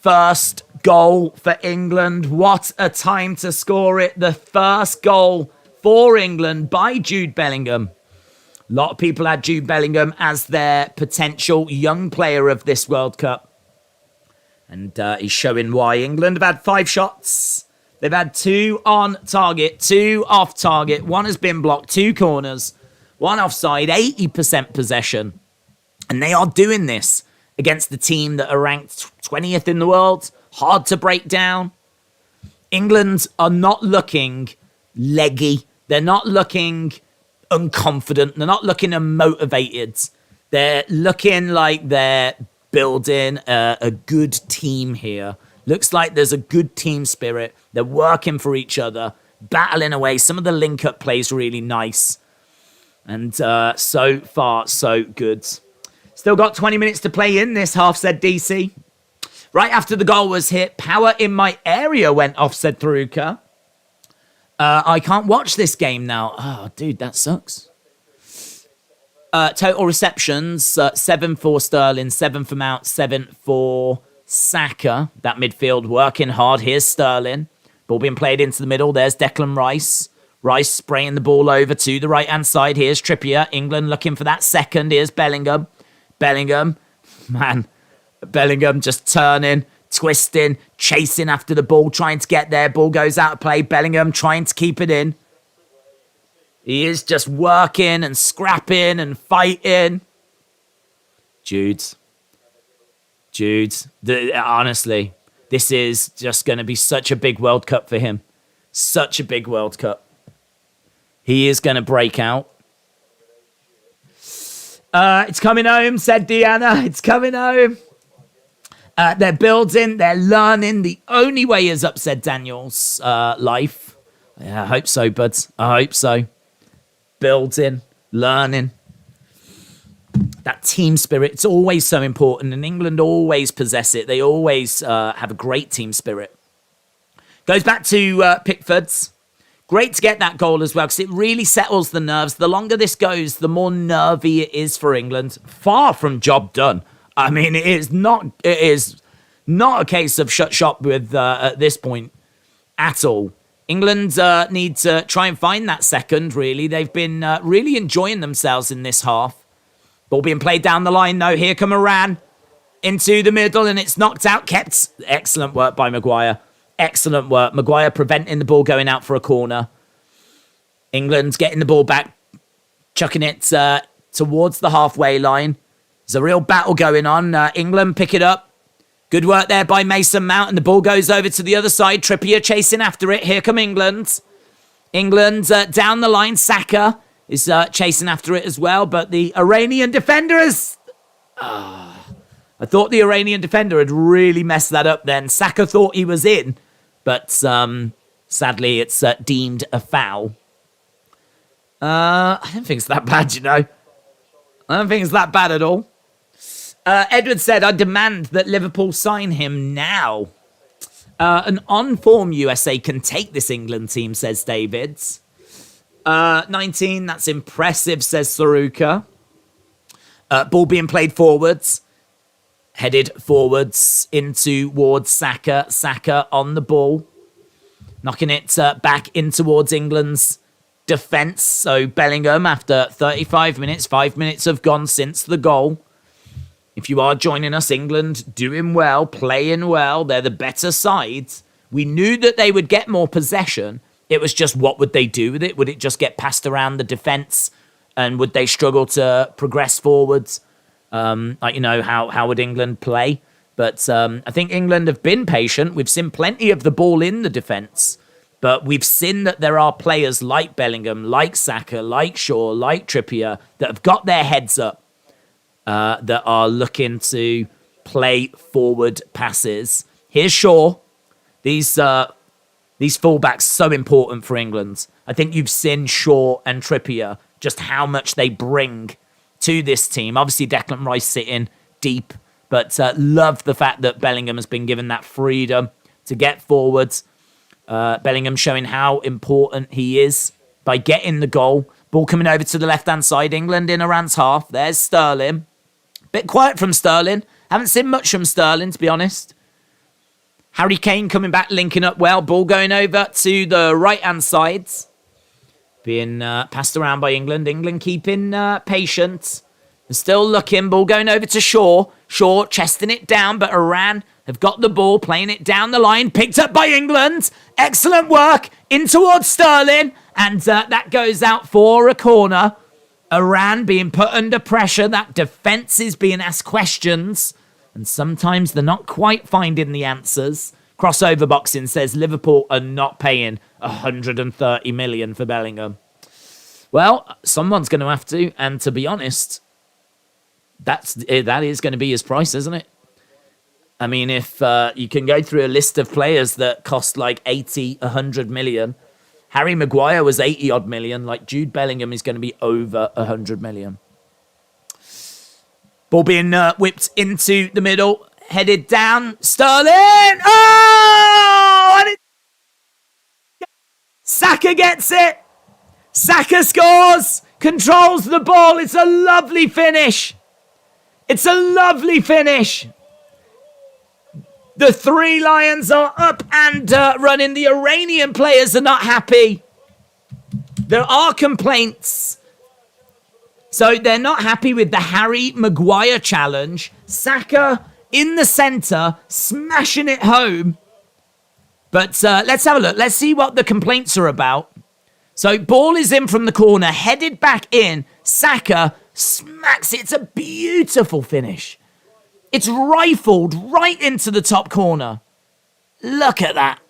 first goal for England. What a time to score it. The first goal for England by Jude Bellingham. A lot of people had Jude Bellingham as their potential young player of this World Cup. And he's showing why. England have had 5 shots. They've had 2 on target, 2 off target. 1 has been blocked, 2 corners, 1 offside, 80% possession. And they are doing this against the team that are ranked 20th in the world. Hard to break down. England are not looking leggy. They're not looking unconfident. They're not looking unmotivated. They're looking like they're building a good team here. Looks like there's a good team spirit. They're working for each other, battling away. Some of the link-up plays really nice. And so far, so good. Still got 20 minutes to play in this half, said DC. Right after the goal was hit, power in my area went off, said Tharuka. I can't watch this game now. Oh, dude, that sucks. Total receptions, 7 for Sterling, 7 for Mount, 7 for Saka. That midfield working hard. Here's Sterling. Ball being played into the middle. There's Declan Rice. Rice spraying the ball over to the right-hand side. Here's Trippier. England looking for that second. Here's Bellingham. Bellingham. Man. Bellingham just turning, twisting, chasing after the ball, trying to get there. Ball goes out of play. Bellingham trying to keep it in. He is just working and scrapping and fighting. Jude. Honestly, this is just going to be such a big World Cup for him. Such a big World Cup. He is going to break out. It's coming home, said Deanna. It's coming home. They're building, they're learning. The only way is up, said Daniel's life. Yeah, I hope so, bud. I hope so. Building, learning. That team spirit, it's always so important, and England always possess it. They always have a great team spirit. Goes back to Pickford's. Great to get that goal as well, because it really settles the nerves. The longer this goes, the more nervy it is for England. Far from job done. I mean, it is not a case of shut shop with at this point at all. England need to try and find that second, really. They've been really enjoying themselves in this half. Ball being played down the line, though. Here come Iran into the middle, and it's knocked out. Kept. Excellent work by Maguire. Excellent work. Maguire preventing the ball going out for a corner. England getting the ball back, chucking it towards the halfway line. There's a real battle going on. England pick it up. Good work there by Mason Mount, and the ball goes over to the other side. Trippier chasing after it. Here come England. England down the line. Saka is chasing after it as well, but the Iranian defender is... I thought the Iranian defender had really messed that up then. Saka thought he was in, but sadly it's deemed a foul. I don't think it's that bad, you know. I don't think it's that bad at all. Edward said, I demand that Liverpool sign him now. An on-form USA can take this England team, says David. 19, that's impressive, says Saruka. Ball being played forwards. Headed forwards in towards Saka. Saka on the ball. Knocking it back in towards England's defence. So Bellingham, after 35 minutes, 5 minutes have gone since the goal. If you are joining us, England doing well, playing well. They're the better side. We knew that they would get more possession. It was just, what would they do with it? Would it just get passed around the defence? And would they struggle to progress forwards? Like, you know, how would England play? But I think England have been patient. We've seen plenty of the ball in the defence. But we've seen that there are players like Bellingham, like Saka, like Shaw, like Trippier, that have got their heads up, that are looking to play forward passes. Here's Shaw. These fullbacks so important for England. I think you've seen Shaw and Trippier, just how much they bring to this team. Obviously, Declan Rice sitting deep, but love the fact that Bellingham has been given that freedom to get forwards. Bellingham showing how important he is by getting the goal. Ball coming over to the left-hand side. England in Iran's half. There's Sterling. Bit quiet from Sterling. Haven't seen much from Sterling, to be honest. Harry Kane coming back, linking up well. Ball going over to the right-hand side. Being passed around by England. England keeping patient. They're still looking. Ball going over to Shaw. Shaw chesting it down, but Iran have got the ball, playing it down the line. Picked up by England. Excellent work. In towards Sterling. And that goes out for a corner. Iran being put under pressure. That defence is being asked questions. And sometimes they're not quite finding the answers. Crossover Boxing says Liverpool are not paying 130 million for Bellingham. Well, someone's going to have to. And to be honest, that is going to be his price, isn't it? I mean, if you can go through a list of players that cost like 80, 100 million. Harry Maguire was 80 odd million. Like Jude Bellingham is going to be over 100 million. Ball being whipped into the middle. Headed down. Sterling! Oh! And Saka gets it. Saka scores. Controls the ball. It's a lovely finish. It's a lovely finish. The Three Lions are up and running. The Iranian players are not happy. There are complaints. So they're not happy with the Harry Maguire challenge. Saka in the centre, smashing it home. But let's have a look. Let's see what the complaints are about. So ball is in from the corner, headed back in. Saka smacks it. It's a beautiful finish. It's rifled right into the top corner. Look at that.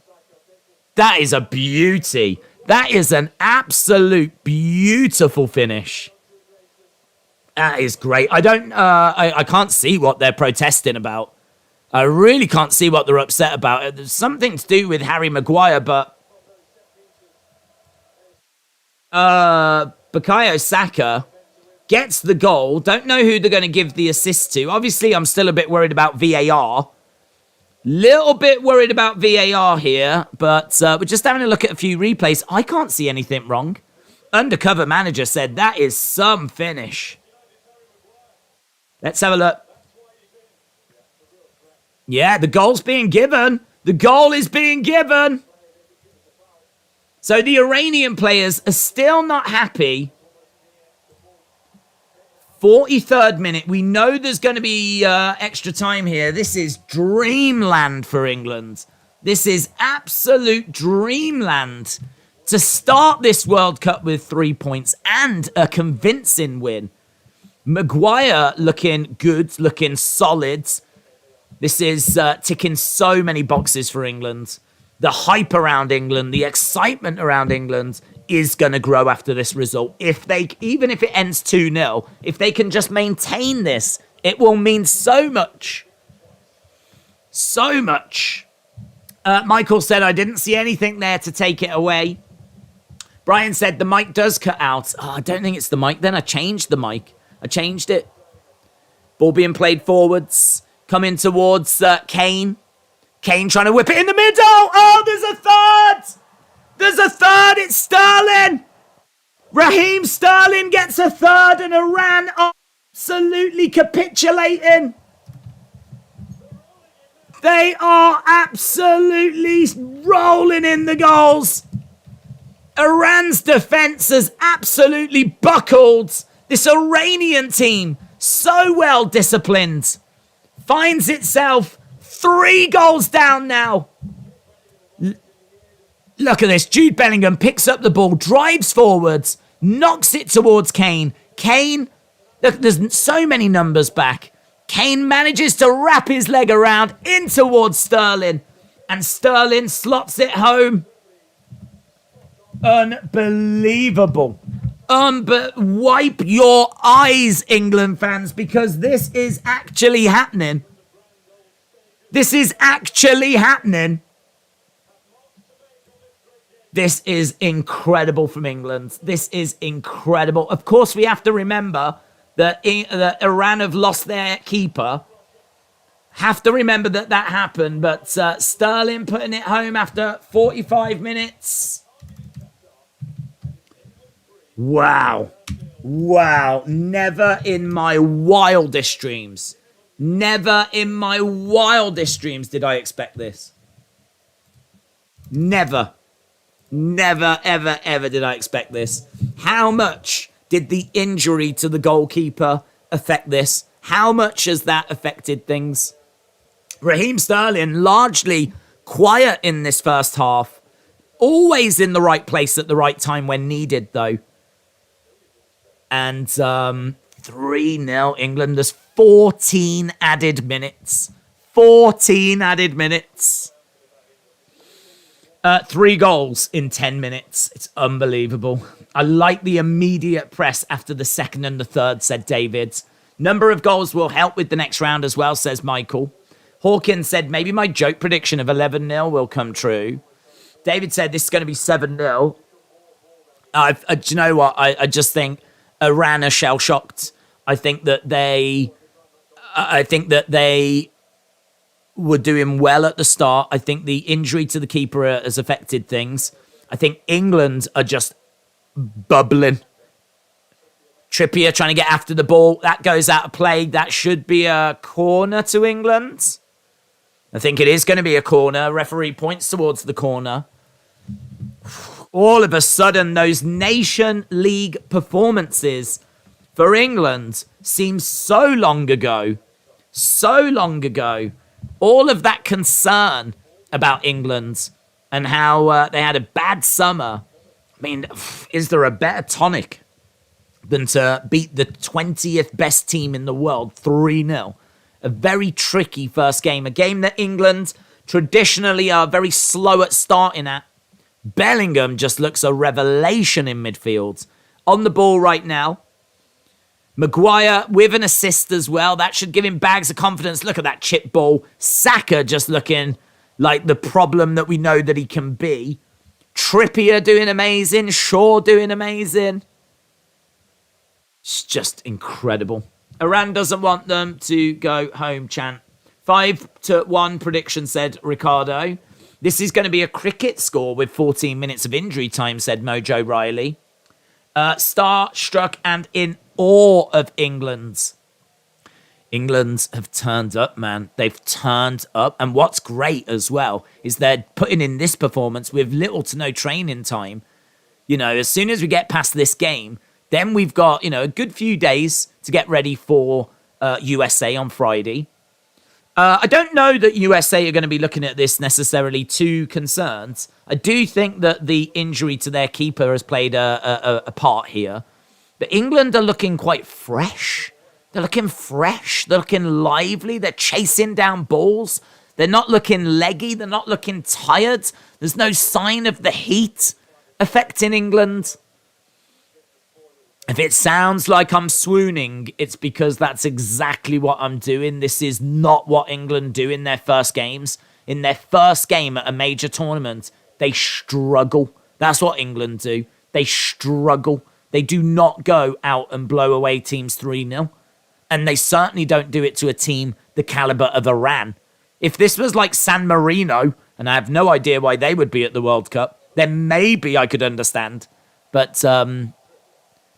That is a beauty. That is an absolute beautiful finish. That is great. I can't see what they're protesting about. I really can't see what they're upset about. There's something to do with Harry Maguire, but Bukayo Saka gets the goal. Don't know who they're going to give the assist to. Obviously, I'm still a bit worried about VAR. Little bit worried about VAR here, but we're just having a look at a few replays. I can't see anything wrong. Undercover Manager said that is some finish. Let's have a look. Yeah, the goal's being given. The goal is being given. So the Iranian players are still not happy. 43rd minute. We know there's going to be extra time here. This is dreamland for England. This is absolute dreamland to start this World Cup with 3 points and a convincing win. Maguire looking good, looking solid. This is ticking so many boxes for England. The hype around England, the excitement around England is going to grow after this result. Even if it ends 2-0, if they can just maintain this, it will mean so much. So much. Michael said, I didn't see anything there to take it away. Brian said, the mic does cut out. Oh, I don't think it's the mic. Then I changed the mic. I changed it. Ball being played forwards. Coming towards Kane. Kane trying to whip it in the middle. Oh, there's a third. There's a third. It's Sterling. Raheem Sterling gets a third and Iran absolutely capitulating. They are absolutely rolling in the goals. Iran's defense has absolutely buckled. This Iranian team, so well disciplined, finds itself 3 goals down now. Look at this. Jude Bellingham picks up the ball, drives forwards, knocks it towards Kane. Kane, look, there's so many numbers back. Kane manages to wrap his leg around in towards Sterling. And Sterling slots it home. Unbelievable. Wipe your eyes, England fans, because this is actually happening. This is actually happening. This is incredible from England. This is incredible. Of course, we have to remember that Iran have lost their keeper. Have to remember that happened. But Sterling putting it home after 45 minutes. Wow. Wow. Never in my wildest dreams. Never in my wildest dreams did I expect this. Never. Never, ever, ever did I expect this. How much did the injury to the goalkeeper affect this? How much has that affected things? Raheem Sterling, largely quiet in this first half. Always in the right place at the right time when needed, though. And 3-0 England. There's 14 added minutes. 14 added minutes. 3 goals in 10 minutes. It's unbelievable. I like the immediate press after the second and the third, said David. Number of goals will help with the next round as well, says Michael. Hawkins said, maybe my joke prediction of 11-0 will come true. David said, this is going to be 7-0. Do you know what? I just think Iran are shell-shocked. I think that they were doing well at the start. I think the injury to the keeper has affected things. I think England are just bubbling. Trippier trying to get after the ball. That goes out of play. That should be a corner to England. I think it is going to be a corner. Referee points towards the corner. All of a sudden, those Nation League performances for England seem so long ago. So long ago. All of that concern about England and how they had a bad summer. I mean, is there a better tonic than to beat the 20th best team in the world 3-0? A very tricky first game. A game that England traditionally are very slow at starting at. Bellingham just looks a revelation in midfield. On the ball right now. Maguire with an assist as well. That should give him bags of confidence. Look at that chip ball. Saka just looking like the problem that we know that he can be. Trippier doing amazing. Shaw doing amazing. It's just incredible. Iran doesn't want them to go home, chant. 5-1 prediction, said Ricardo. This is going to be a cricket score with 14 minutes of injury time, said Mojo Riley. Star-struck and in awe of England. England have turned up, man. They've turned up. And what's great as well is they're putting in this performance with little to no training time. You know, as soon as we get past this game, then we've got, you know, a good few days to get ready for USA on Friday. I don't know that USA are going to be looking at this necessarily too concerned. I do think that the injury to their keeper has played a part here. But England are looking quite fresh. They're looking fresh. They're looking lively. They're chasing down balls. They're not looking leggy. They're not looking tired. There's no sign of the heat affecting England. If it sounds like I'm swooning, it's because that's exactly what I'm doing. This is not what England do in their first games. In their first game at a major tournament, they struggle. That's what England do. They struggle. They do not go out and blow away teams 3-0. And they certainly don't do it to a team the caliber of Iran. If this was like San Marino, and I have no idea why they would be at the World Cup, then maybe I could understand. But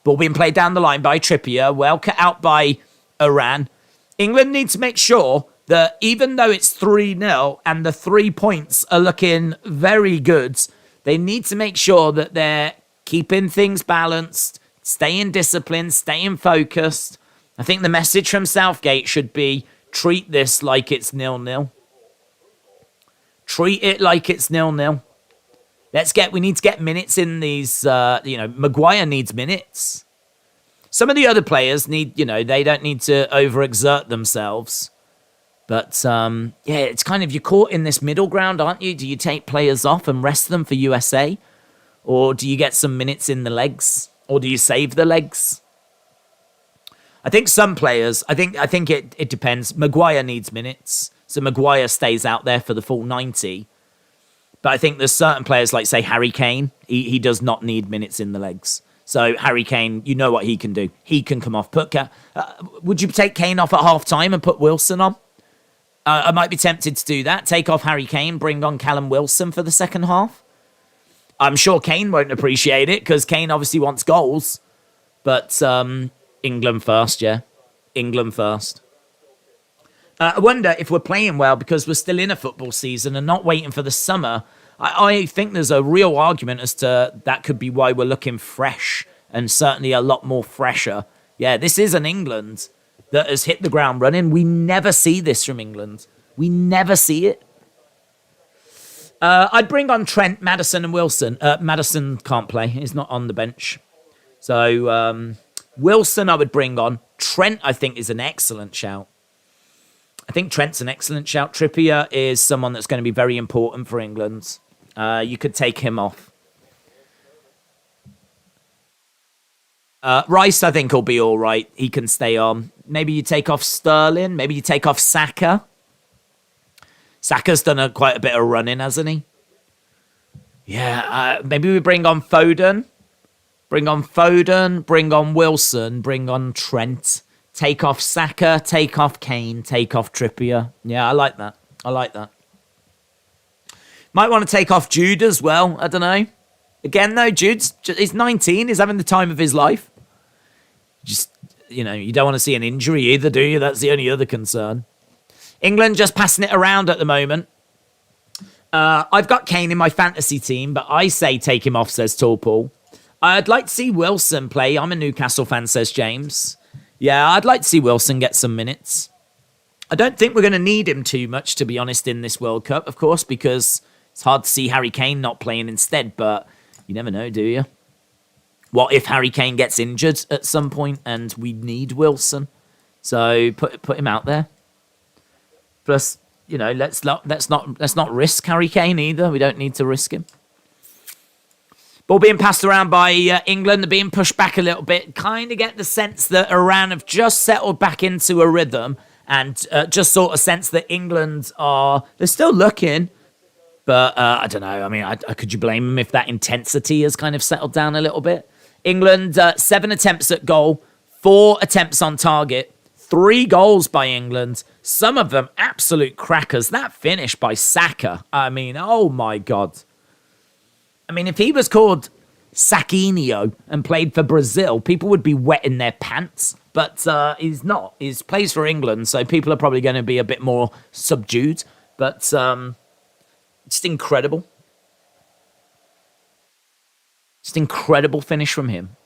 ball being played down the line by Trippier, well cut out by Iran. England need to make sure that even though it's 3-0 and the 3 points are looking very good, they need to make sure that they're keeping things balanced, staying disciplined, staying focused. I think the message from Southgate should be, treat this like it's 0-0. Treat it like it's 0-0. We need to get minutes in these, Maguire needs minutes. Some of the other players need, they don't need to overexert themselves. But, it's kind of, you're caught in this middle ground, aren't you? Do you take players off and rest them for USA? Or do you get some minutes in the legs? Or do you save the legs? I think some players, I think it depends. Maguire needs minutes. So Maguire stays out there for the full 90. But I think there's certain players like, say, Harry Kane. He does not need minutes in the legs. So Harry Kane, you know what he can do. He can come off. Would you take Kane off at half-time and put Wilson on? I might be tempted to do that. Take off Harry Kane, bring on Callum Wilson for the second half. I'm sure Kane won't appreciate it because Kane obviously wants goals. But England first, yeah. England first. I wonder if we're playing well because we're still in a football season and not waiting for the summer. I think there's a real argument as to that could be why we're looking fresh and certainly a lot more fresher. Yeah, this is an England that has hit the ground running. We never see this from England. We never see it. I'd bring on Trent, Maddison and Wilson. Maddison can't play. He's not on the bench. So Wilson I would bring on. Trent, I think, is an excellent shout. I think Trent's an excellent shout. Trippier is someone that's going to be very important for England. You could take him off. Rice, I think, will be all right. He can stay on. Maybe you take off Sterling. Maybe you take off Saka. Saka's done quite a bit of running, hasn't he? Yeah, maybe we bring on Foden. Bring on Wilson. Bring on Trent. Take off Saka, take off Kane, take off Trippier. Yeah, I like that. Might want to take off Jude as well. I don't know. Again, though, he's 19. He's having the time of his life. Just, you don't want to see an injury either, do you? That's the only other concern. England just passing it around at the moment. I've got Kane in my fantasy team, but I say take him off, says Tall Paul. I'd like to see Wilson play. I'm a Newcastle fan, says James. Yeah, I'd like to see Wilson get some minutes. I don't think we're going to need him too much, to be honest, in this World Cup, of course, because it's hard to see Harry Kane not playing instead, but you never know, do you? What if Harry Kane gets injured at some point and we need Wilson? So put him out there. Plus, let's not risk Harry Kane either. We don't need to risk him. Ball being passed around by England. They're being pushed back a little bit. Kind of get the sense that Iran have just settled back into a rhythm and just sort of sense that England they're still looking. But I don't know. I mean, could you blame them if that intensity has kind of settled down a little bit? England, 7 attempts at goal, 4 attempts on target, 3 goals by England. Some of them absolute crackers. That finish by Saka. I mean, oh my God. I mean, if he was called Saquinho and played for Brazil, people would be wetting their pants. But he's not. He plays for England, so people are probably going to be a bit more subdued. But just incredible. Just incredible finish from him.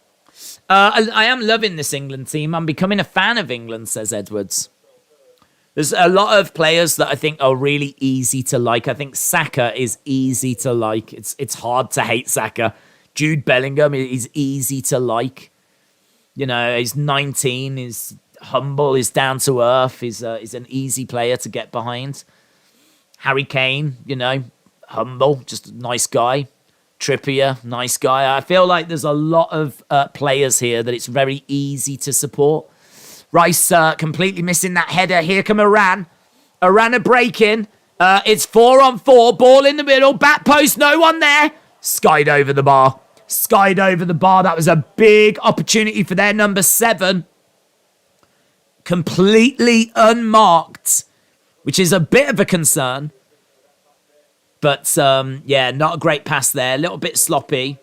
I am loving this England team. I'm becoming a fan of England, says Edwards. There's a lot of players that I think are really easy to like. I think Saka is easy to like. It's hard to hate Saka. Jude Bellingham is easy to like. You know, he's 19, he's humble, he's down to earth, he's an easy player to get behind. Harry Kane, you know, humble, just a nice guy. Trippier, nice guy. I feel like there's a lot of players here that it's very easy to support. Rice completely missing that header. Here come Iran. Iran are breaking. It's 4-on-4. Ball in the middle. Back post. No one there. Skied over the bar. Skied over the bar. That was a big opportunity for their number 7. Completely unmarked, which is a bit of a concern. But, yeah, not a great pass there. A little bit sloppy.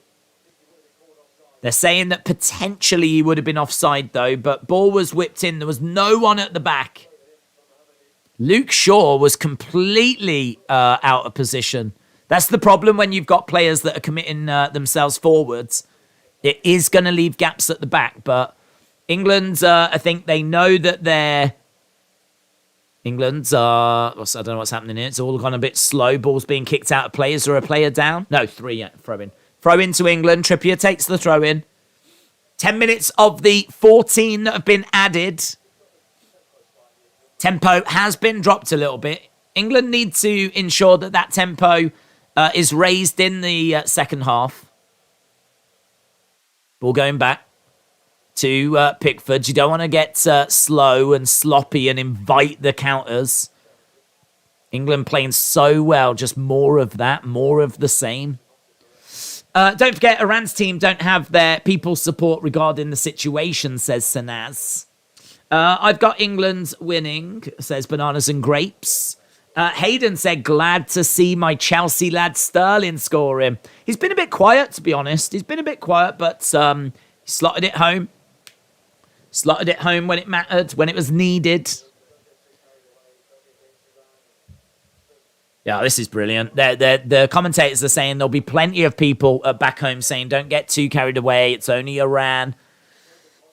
They're saying that potentially he would have been offside, though. But ball was whipped in. There was no one at the back. Luke Shaw was completely out of position. That's the problem when you've got players that are committing themselves forwards. It is going to leave gaps at the back. But England, I think they know that they're... England, I don't know what's happening here. It's all gone a bit slow. Ball's being kicked out of play. Is there a player down? No, 3, yeah, throw in. Throw into England. Trippier takes the throw in. 10 minutes of the 14 that have been added. Tempo has been dropped a little bit. England need to ensure that that tempo is raised in the second half. Ball going back to Pickford. You don't want to get slow and sloppy and invite the counters. England playing so well. Just more of that. More of the same. Don't forget, Iran's team don't have their people's support regarding the situation, says Sanaz. I've got England winning, says Bananas and Grapes. Hayden said, glad to see my Chelsea lad Sterling scoring. He's been a bit quiet, to be honest. He's been a bit quiet, but he slotted it home. Slotted it home when it mattered, when it was needed. Yeah, this is brilliant. The commentators are saying there'll be plenty of people back home saying, don't get too carried away. It's only Iran.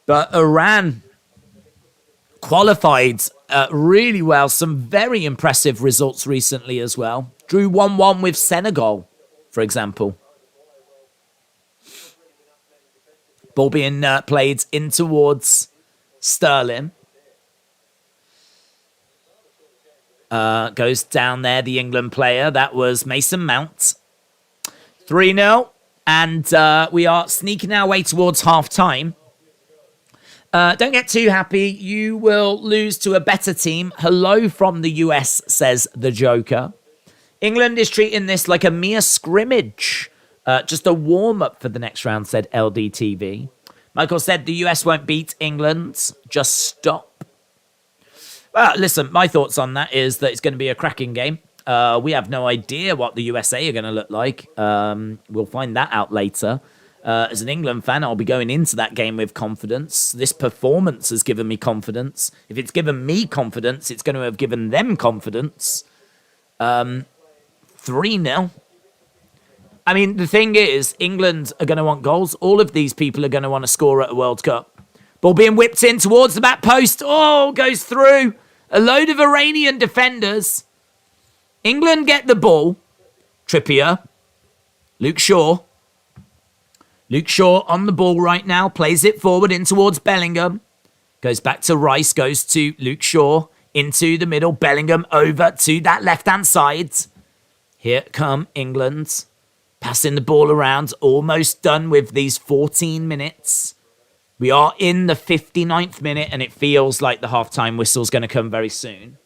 But Iran qualified really well. Some very impressive results recently as well. Drew 1-1 with Senegal, for example. Ball being played in towards Sterling. Goes down there, the England player. That was Mason Mount. 3-0. And we are sneaking our way towards half-time. Don't get too happy. You will lose to a better team. Hello from the US, says the Joker. England is treating this like a mere scrimmage. Just a warm-up for the next round, said LDTV. Michael said the US won't beat England. Just stop. Well, listen, my thoughts on that is that it's going to be a cracking game. We have no idea what the USA are going to look like. We'll find that out later. As an England fan, I'll be going into that game with confidence. This performance has given me confidence. If it's given me confidence, it's going to have given them confidence. 3-0. I mean, the thing is, England are going to want goals. All of these people are going to want to score at a World Cup. Ball being whipped in towards the back post. Oh, goes through. A load of Iranian defenders. England get the ball. Trippier. Luke Shaw. Luke Shaw on the ball right now. Plays it forward in towards Bellingham. Goes back to Rice. Goes to Luke Shaw. Into the middle. Bellingham over to that left-hand side. Here come England. Passing the ball around. Almost done with these 14 minutes. We are in the 59th minute, and it feels like the half-time whistle's going to come very soon.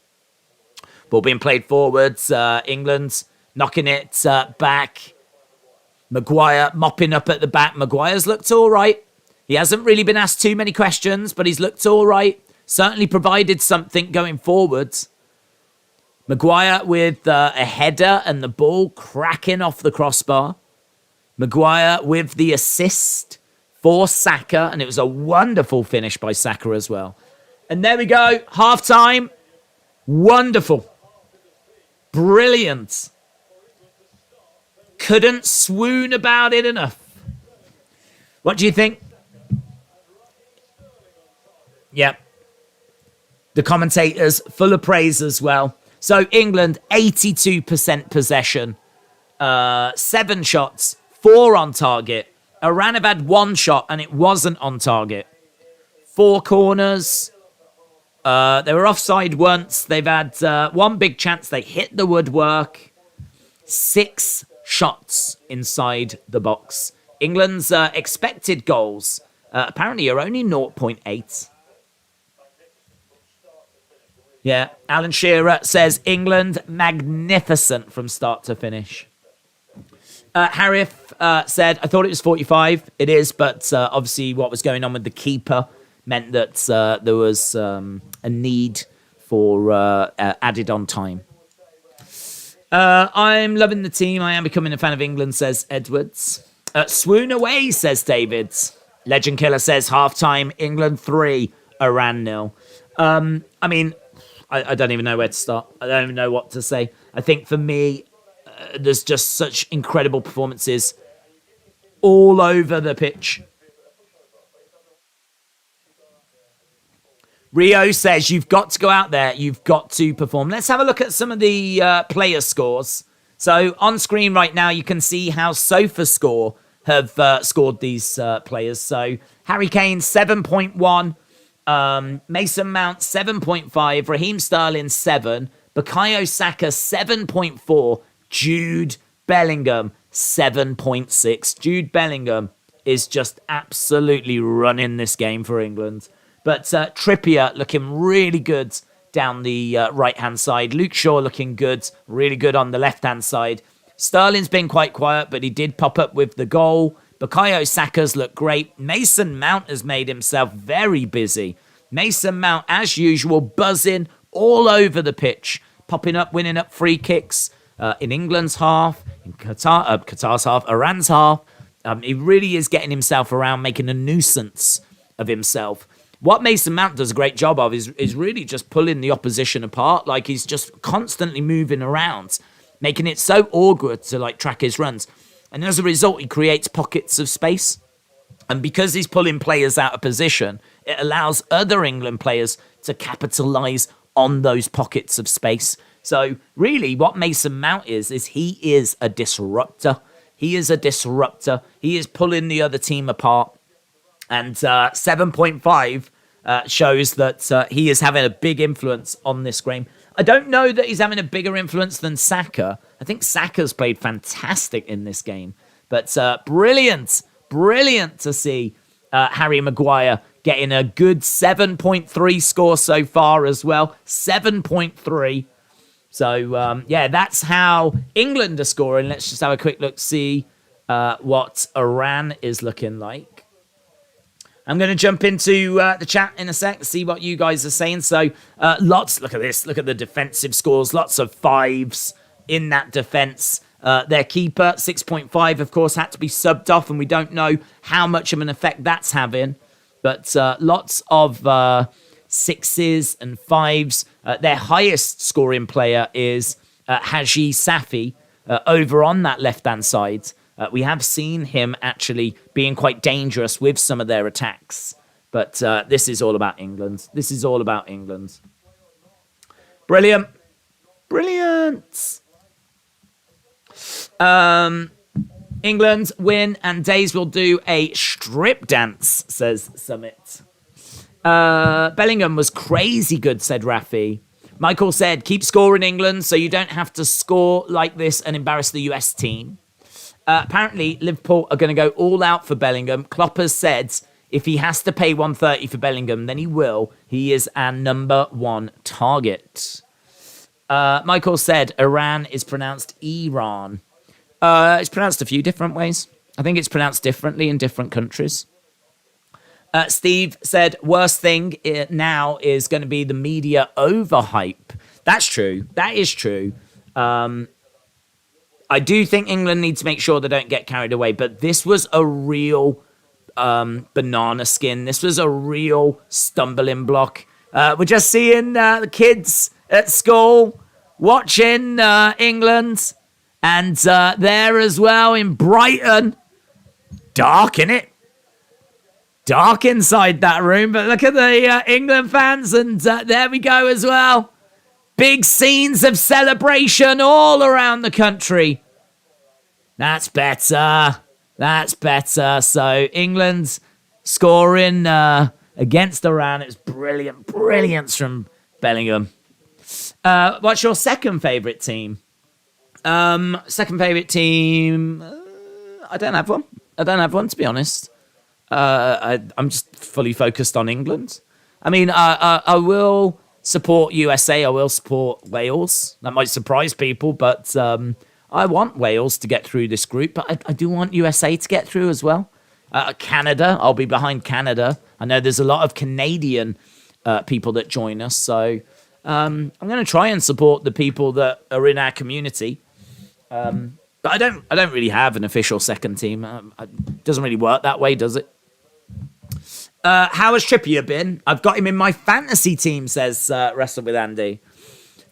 Ball being played forwards. England knocking it back. Maguire mopping up at the back. Maguire's looked all right. He hasn't really been asked too many questions, but he's looked all right. Certainly provided something going forwards. Maguire with a header and the ball cracking off the crossbar. Maguire with the assist for Saka, and it was a wonderful finish by Saka as well. And there we go, half-time. Wonderful. Brilliant. Couldn't swoon about it enough. What do you think? Yep. The commentators, full of praise as well. So England, 82% possession. 7 shots, 4 on target. Iran have had 1 shot and it wasn't on target. 4 corners. They were offside once. They've had 1 big chance. They hit the woodwork. 6 shots inside the box. England's expected goals apparently are only 0.8. Yeah, Alan Shearer says England magnificent from start to finish. Harif said, I thought it was 45. It is, but obviously what was going on with the keeper meant that there was a need for added on time. I'm loving the team. I am becoming a fan of England, says Edwards. Swoon away, says David. Legend Killer says half-time, England 3, Iran 0. I mean, I don't even know where to start. I don't even know what to say. I think for me, there's just such incredible performances all over the pitch. Rio says, you've got to go out there. You've got to perform. Let's have a look at some of the player scores. So on screen right now, you can see how SofaScore have scored these players. So Harry Kane, 7.1. Mason Mount, 7.5. Raheem Sterling, 7. Bukayo Saka, 7.4. Jude Bellingham, 7.6. Jude Bellingham is just absolutely running this game for England. But Trippier looking really good down the right-hand side. Luke Shaw looking good, really good on the left-hand side. Sterling's been quite quiet, but he did pop up with the goal. Bukayo Saka's look great. Mason Mount has made himself very busy. Mason Mount, as usual, buzzing all over the pitch, popping up, winning up free kicks in England's half, in Qatar's half, Iran's half. He really is getting himself around, making a nuisance of himself. What Mason Mount does a great job of is really just pulling the opposition apart. Like, he's just constantly moving around, making it so awkward to like track his runs. And as a result, he creates pockets of space. And because he's pulling players out of position, it allows other England players to capitalise on those pockets of space. So really what Mason Mount is he is a disruptor. He is a disruptor. He is pulling the other team apart. And 7.5 shows that he is having a big influence on this game. I don't know that he's having a bigger influence than Saka. I think Saka's played fantastic in this game. But brilliant to see Harry Maguire getting a good 7.3 score so far as well. 7.3. So, yeah, that's how England are scoring. Let's just have a quick look, see what Iran is looking like. I'm going to jump into the chat in a sec, see what you guys are saying. So, look at this. Look at the defensive scores. Lots of 5s in that defence. Their keeper, 6.5, of course, had to be subbed off, and we don't know how much of an effect that's having. But lots of 6s and 5s. Their highest scoring player is Haji Safi over on that left-hand side. We have seen him actually being quite dangerous with some of their attacks. But this is all about England. This is all about England. Brilliant. England win and Days will do a strip dance, says Summit. Bellingham was crazy good, said Rafi. Michael said, keep scoring England so you don't have to score like this and embarrass the US team. Apparently, Liverpool are going to go all out for Bellingham. Klopp has said if he has to pay 130 for Bellingham, then he will. He is our number 1 target. Michael said Iran is pronounced Iran. It's pronounced a few different ways. I think it's pronounced differently in different countries. Steve said, worst thing now is going to be the media overhype. That's true. That is true. I do think England need to make sure they don't get carried away, but this was a real banana skin. This was a real stumbling block. We're just seeing the kids at school watching England, and there as well in Brighton. Dark, innit? Dark inside that room, but look at the England fans, and there we go as well. Big scenes of celebration all around the country. That's better. That's better. So England's scoring against Iran. It's brilliant. Brilliance from Bellingham. What's your second favourite team? Second favourite team? I don't have one. To be honest. I'm just fully focused on England. I mean, I will support USA. I will support Wales. That might surprise people, but I want Wales to get through this group. But I do want USA to get through as well. Canada, I'll be behind Canada. I know there's a lot of Canadian people that join us, so I'm going to try and support the people that are in our community. But I don't really have an official second team. It doesn't really work that way, does it? How has Trippier been? I've got him in my fantasy team, says Wrestle with Andy.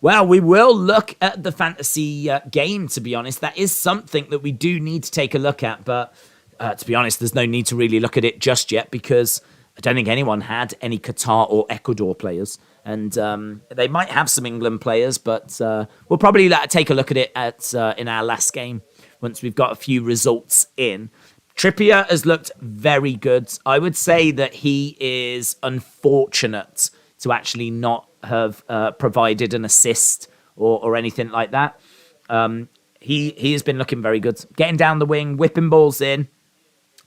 Well, we will look at the fantasy game, to be honest. That is something that we do need to take a look at. But to be honest, there's no need to really look at it just yet because I don't think anyone had any Qatar or Ecuador players. And they might have some England players, but we'll probably take a look at it in our last game once we've got a few results in. Trippier has looked very good. I would say that he is unfortunate to actually not have provided an assist or anything like that. He has been looking very good. Getting down the wing, whipping balls in,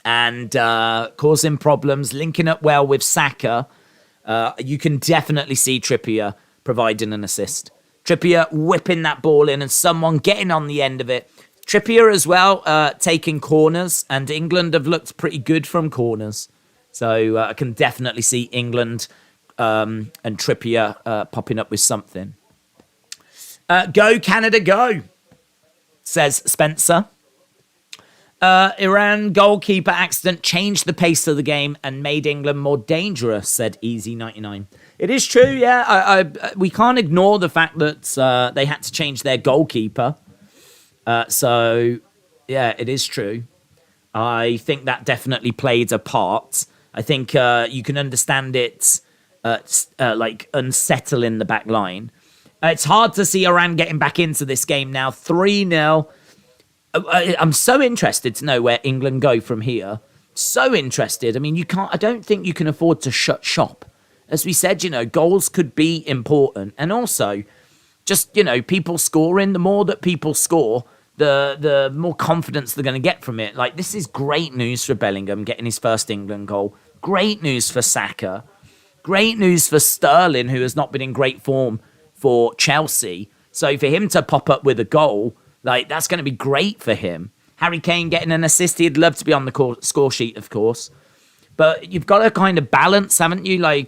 and causing problems, linking up well with Saka. You can definitely see Trippier providing an assist. Trippier whipping that ball in and someone getting on the end of it. Trippier as well, taking corners, and England have looked pretty good from corners. So I can definitely see England and Trippier popping up with something. Go, Canada, go, says Spencer. Iran goalkeeper accident changed the pace of the game and made England more dangerous, said Easy99. It is true, yeah. We can't ignore the fact that they had to change their goalkeeper. So, yeah, it is true. I think that definitely played a part. I think you can understand it like unsettling the back line. It's hard to see Iran getting back into this game now. 3-0. I'm so interested to know where England go from here. So interested. I mean, I don't think you can afford to shut shop. As we said, goals could be important. And also, just, people scoring, the more that people score, the more confidence they're going to get from it. Like, this is great news for Bellingham getting his first England goal. Great news for Saka. Great news for Sterling, who has not been in great form for Chelsea. So for him to pop up with a goal, that's going to be great for him. Harry Kane getting an assist. He'd love to be on the score sheet, of course. But you've got to kind of balance, haven't you?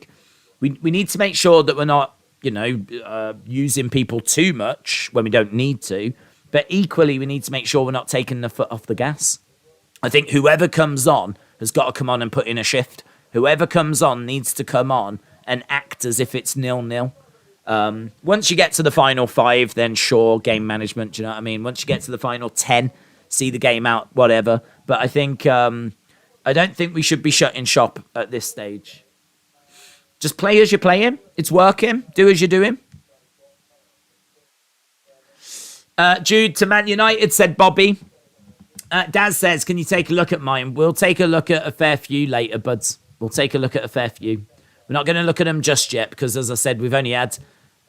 We need to make sure that we're not, using people too much when we don't need to. But equally, we need to make sure we're not taking the foot off the gas. I think whoever comes on has got to come on and put in a shift. Whoever comes on needs to come on and act as if it's 0-0. Once you get to the final 5, then sure, game management, do you know what I mean? Once you get to the final 10, see the game out, whatever. But I think, I don't think we should be shutting shop at this stage. Just play as you're playing. It's working. Do as you're doing. Jude to Man United, said Bobby. Daz says, can you take a look at mine? We'll take a look at a fair few later, buds. We'll take a look at a fair few. We're not going to look at them just yet because, as I said, we've only had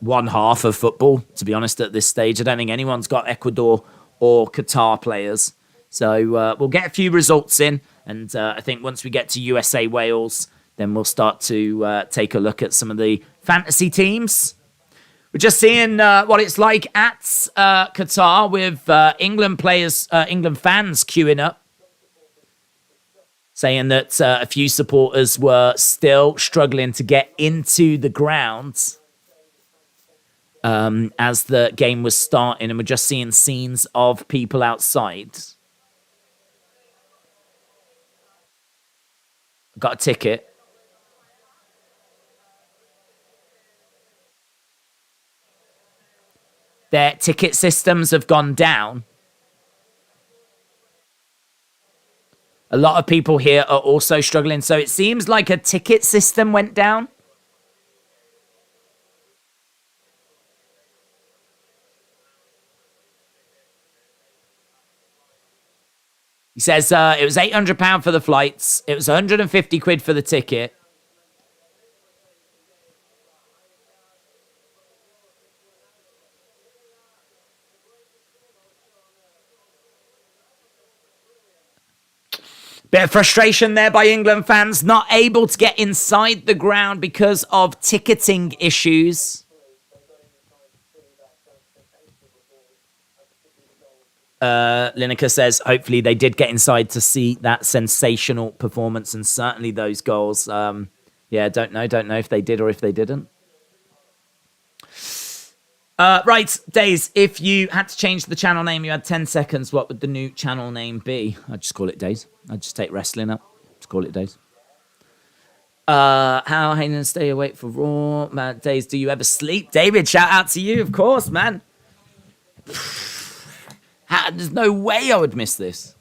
one half of football, to be honest, at this stage. I don't think anyone's got Ecuador or Qatar players. So we'll get a few results in. And I think once we get to USA Wales, then we'll start to take a look at some of the fantasy teams. We're just seeing what it's like at Qatar with England players, England fans queuing up, saying that a few supporters were still struggling to get into the grounds. as the game was starting, and we're just seeing scenes of people outside. Got a ticket. Their ticket systems have gone down. A lot of people here are also struggling. So it seems like a ticket system went down. He says it was £800 for the flights. It was 150 quid for the ticket. Bit of frustration there by England fans, not able to get inside the ground because of ticketing issues. Lineker says, hopefully they did get inside to see that sensational performance and certainly those goals. Don't know if they did or if they didn't. Right, Days, if you had to change the channel name, you had 10 seconds, what would the new channel name be? I'd just call it Days. I'd just take wrestling up. Just call it Days. How Hayden stay awake for Raw? Man, Days, do you ever sleep? David, shout out to you, of course, man. There's no way I would miss this.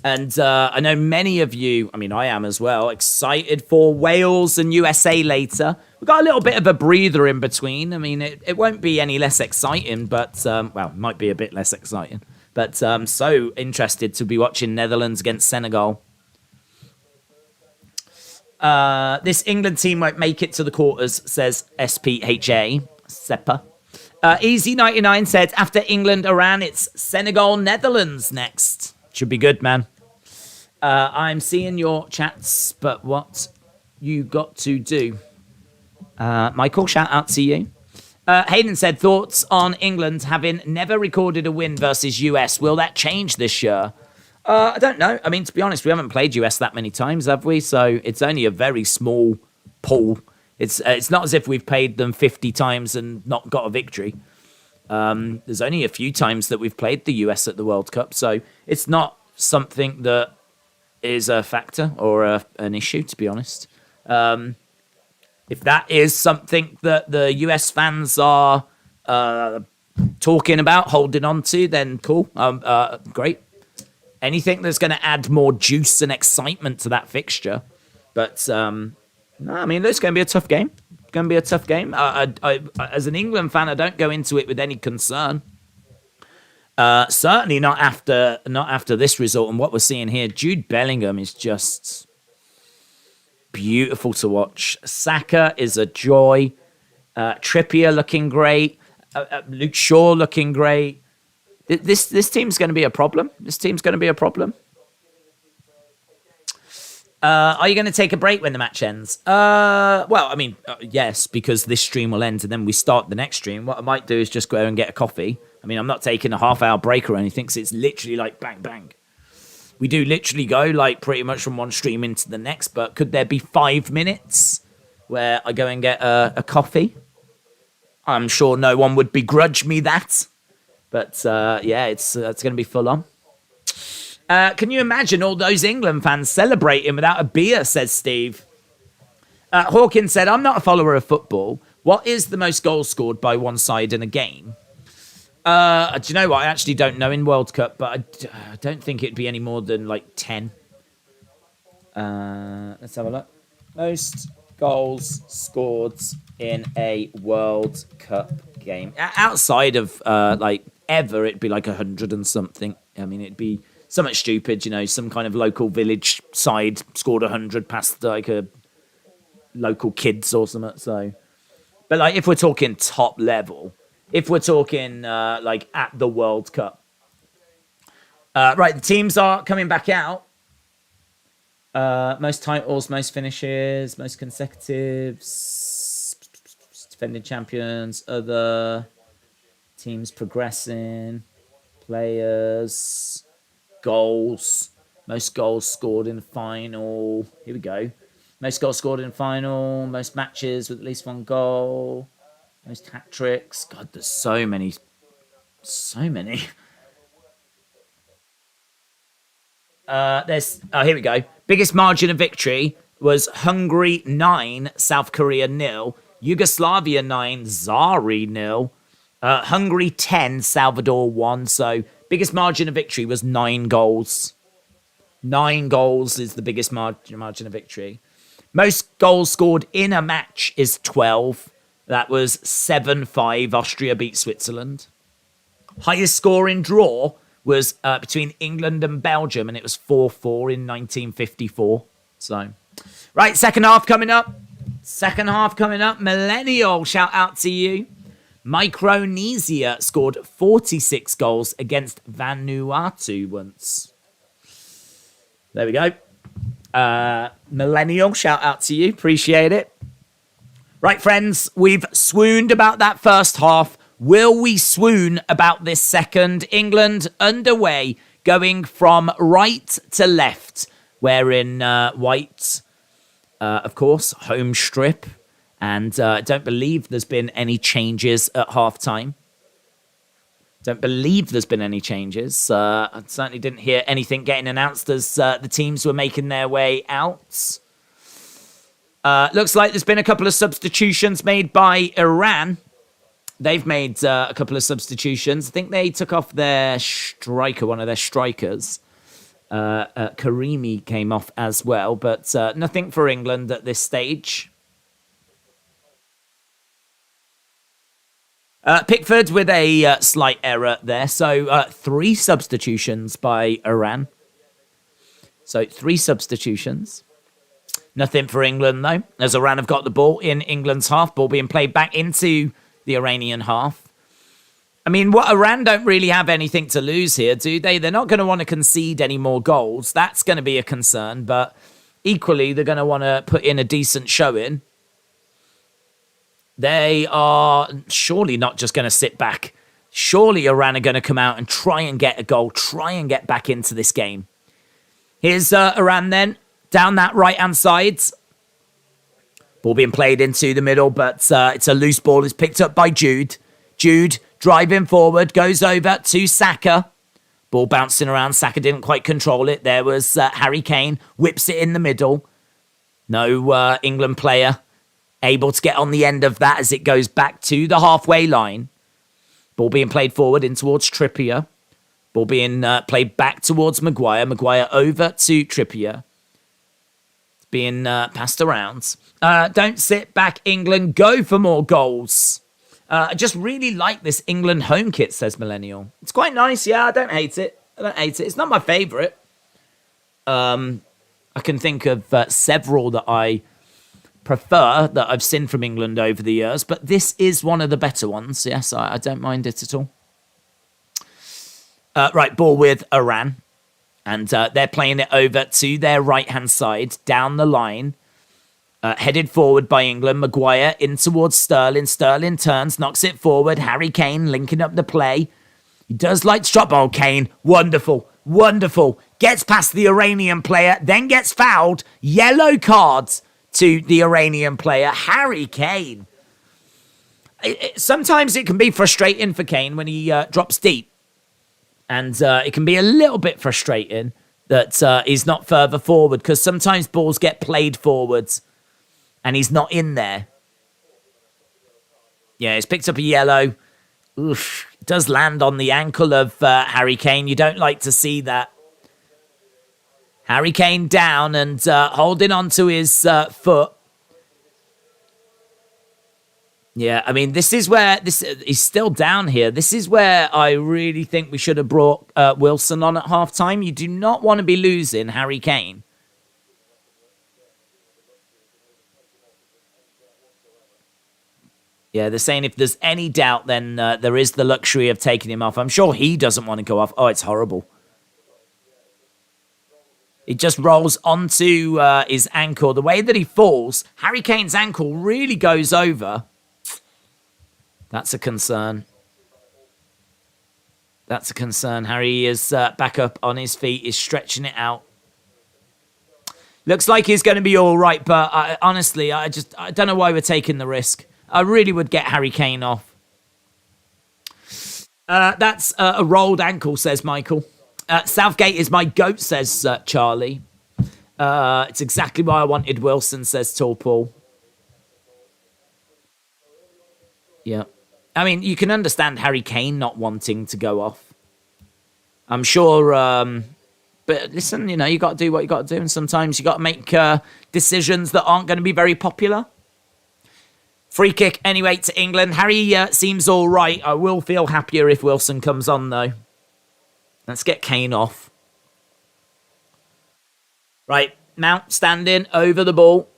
And I know many of you, I mean, I am as well, excited for Wales and USA later. We've got a little bit of a breather in between. I mean, it won't be any less exciting, but, well, might be a bit less exciting. But so interested to be watching Netherlands against Senegal. This England team won't make it to the quarters, says SPHA. SEPA. Easy99 said, after England, Iran, it's Senegal, Netherlands next. Should be good, man. I'm seeing your chats, but what you got to do. Michael, shout out to you. Hayden said, thoughts on England having never recorded a win versus US. Will that change this year? I don't know. I mean, to be honest, we haven't played US that many times, have we? So it's only a very small pool. It's not as if we've played them 50 times and not got a victory. There's only a few times that we've played the US at the World Cup, so it's not something that is a factor or an issue, to be honest. If that is something that the US fans are talking about, holding on to, then cool, great. Anything that's going to add more juice and excitement to that fixture. But, no, I mean, it's going to be a tough game. It's going to be a tough game. I, as an England fan, I don't go into it with any concern. Certainly not after this result and what we're seeing here. Jude Bellingham is just beautiful to watch. Saka is a joy. Trippier looking great. Luke Shaw looking great. This team's going to be a problem. Are you going to take a break when the match ends? Well, I mean, yes, because this stream will end and then we start the next stream. What I might do is just go and get a coffee. I mean, I'm not taking a half-hour break or anything, because it's literally like bang, bang. We do literally go like pretty much from one stream into the next, but could there be 5 minutes where I go and get a coffee? I'm sure no one would begrudge me that. But yeah, it's going to be full on. Can you imagine all those England fans celebrating without a beer, says Steve. Hawkins said, I'm not a follower of football. What is the most goals scored by one side in a game? Do you know what? I actually don't know in World Cup, but I don't think it'd be any more than like 10. Let's have a look. Most goals scored in a World Cup game. Outside of like ever, it'd be like 100 and something. I mean, it'd be something stupid, you know, some kind of local village side scored 100 past like a local kids or something. So, but like if we're talking top level, if we're talking like at the World Cup, right, the teams are coming back out. Most titles, most finishes, most consecutives, defending champions, other teams progressing, players, goals, most goals scored in the final. Here we go. Most goals scored in the final, most matches with at least one goal. Most hat-tricks. God, there's so many. So many. Here we go. Biggest margin of victory was Hungary 9, South Korea 0, Yugoslavia 9, Zari 0, Hungary 10, Salvador 1. So biggest margin of victory was 9 goals. 9 goals is the biggest margin of victory. Most goals scored in a match is 12. That was 7-5. Austria beat Switzerland. Highest scoring draw was between England and Belgium, and it was 4-4 in 1954. So, right, second half coming up. Millennial, shout out to you. Micronesia scored 46 goals against Vanuatu once. There we go. Millennial, shout out to you. Appreciate it. Right, friends, we've swooned about that first half. Will we swoon about this second? England underway, going from right to left. Wearing white, of course, home strip. And I don't believe there's been any changes at halftime. Don't believe there's been any changes. I certainly didn't hear anything getting announced as the teams were making their way out. Looks like there's been a couple of substitutions made by Iran. They've made a couple of substitutions. I think they took off their striker, one of their strikers. Karimi came off as well, but nothing for England at this stage. Pickford with a slight error there. So 3 substitutions by Iran. So 3 substitutions. Nothing for England, though, as Iran have got the ball in England's half. Ball being played back into the Iranian half. I mean, Iran don't really have anything to lose here, do they? They're not going to want to concede any more goals. That's going to be a concern, but equally, they're going to want to put in a decent showing. They are surely not just going to sit back. Surely Iran are going to come out and try and get a goal, try and get back into this game. Here's Iran then, down that right-hand side. Ball being played into the middle, but it's a loose ball. It's picked up by Jude. Jude driving forward, goes over to Saka. Ball bouncing around. Saka didn't quite control it. There was Harry Kane, whips it in the middle. No England player able to get on the end of that as it goes back to the halfway line. Ball being played forward in towards Trippier. Ball being played back towards Maguire. Maguire over to Trippier. It's being passed around. Don't sit back, England. Go for more goals. I just really like this England home kit, says Millennial. It's quite nice, yeah. I don't hate it. It's not my favourite. I can think of several that I prefer that I've seen from England over the years, but this is one of the better ones. Yes, I don't mind it at all. Right, ball with Iran. And they're playing it over to their right-hand side, down the line. Headed forward by England. Maguire in towards Sterling. Sterling turns, knocks it forward. Harry Kane linking up the play. He does like to drop. Oh, Kane. Wonderful. Wonderful. Gets past the Iranian player, then gets fouled. Yellow cards to the Iranian player, Harry Kane. Sometimes it can be frustrating for Kane when he drops deep. And it can be a little bit frustrating that he's not further forward, because sometimes balls get played forwards and he's not in there. Yeah, he's picked up a yellow. Oof. Does land on the ankle of Harry Kane. You don't like to see that. Harry Kane down and holding on to his foot. Yeah, I mean, this is where he's still down here. This is where I really think we should have brought Wilson on at halftime. You do not want to be losing Harry Kane. Yeah, they're saying if there's any doubt, then there is the luxury of taking him off. I'm sure he doesn't want to go off. Oh, it's horrible. It just rolls onto his ankle. The way that he falls, Harry Kane's ankle really goes over. That's a concern. That's a concern. Harry is back up on his feet, is stretching it out. Looks like he's going to be all right, but honestly, I don't know why we're taking the risk. I really would get Harry Kane off. That's a rolled ankle, says Michael. Southgate is my goat, says Charlie. It's exactly why I wanted Wilson, says Tall Paul. Yeah. I mean, you can understand Harry Kane not wanting to go off. I'm sure, but listen, you got to do what you got to do, and sometimes you got to make decisions that aren't going to be very popular. Free kick anyway to England. Harry seems all right. I will feel happier if Wilson comes on, though. Let's get Kane off. Right, Mount standing over the ball.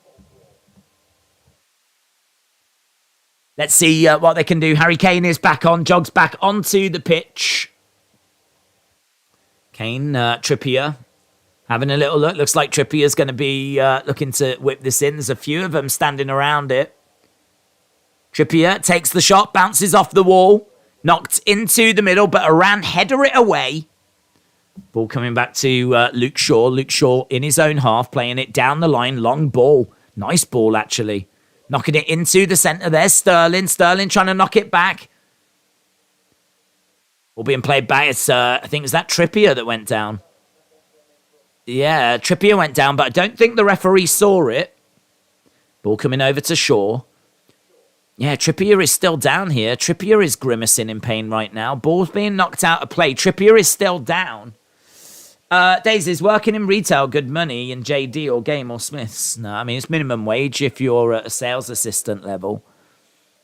Let's see what they can do. Harry Kane is back on, jogs back onto the pitch. Kane, Trippier, having a little look. Looks like Trippier's going to be looking to whip this in. There's a few of them standing around it. Trippier takes the shot, bounces off the wall, knocked into the middle, but Iran header it away. Ball coming back to Luke Shaw. Luke Shaw in his own half, playing it down the line. Long ball. Nice ball, actually. Knocking it into the centre. There's Sterling. Sterling trying to knock it back. Ball being played back. It's, I think, is that Trippier that went down? Yeah, Trippier went down, but I don't think the referee saw it. Ball coming over to Shaw. Yeah, Trippier is still down here. Trippier is grimacing in pain right now. Ball's being knocked out of play. Trippier is still down. Daisy's working in retail, good money in JD or Game or Smiths. No, I mean, it's minimum wage if you're at a sales assistant level.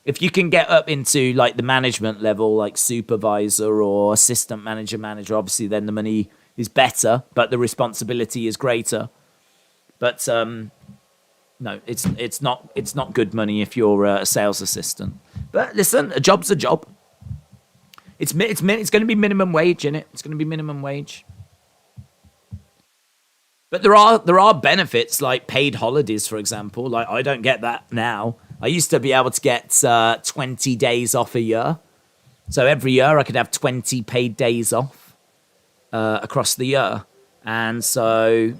If you can get up into like the management level, like supervisor or assistant manager, obviously then the money is better, but the responsibility is greater. But no, it's not good money if you're a sales assistant. But listen, a job's a job. It's going to be minimum wage, innit? It's going to be minimum wage. But there are benefits like paid holidays, for example. Like I don't get that now. I used to be able to get 20 days off a year. So every year I could have 20 paid days off across the year. And so,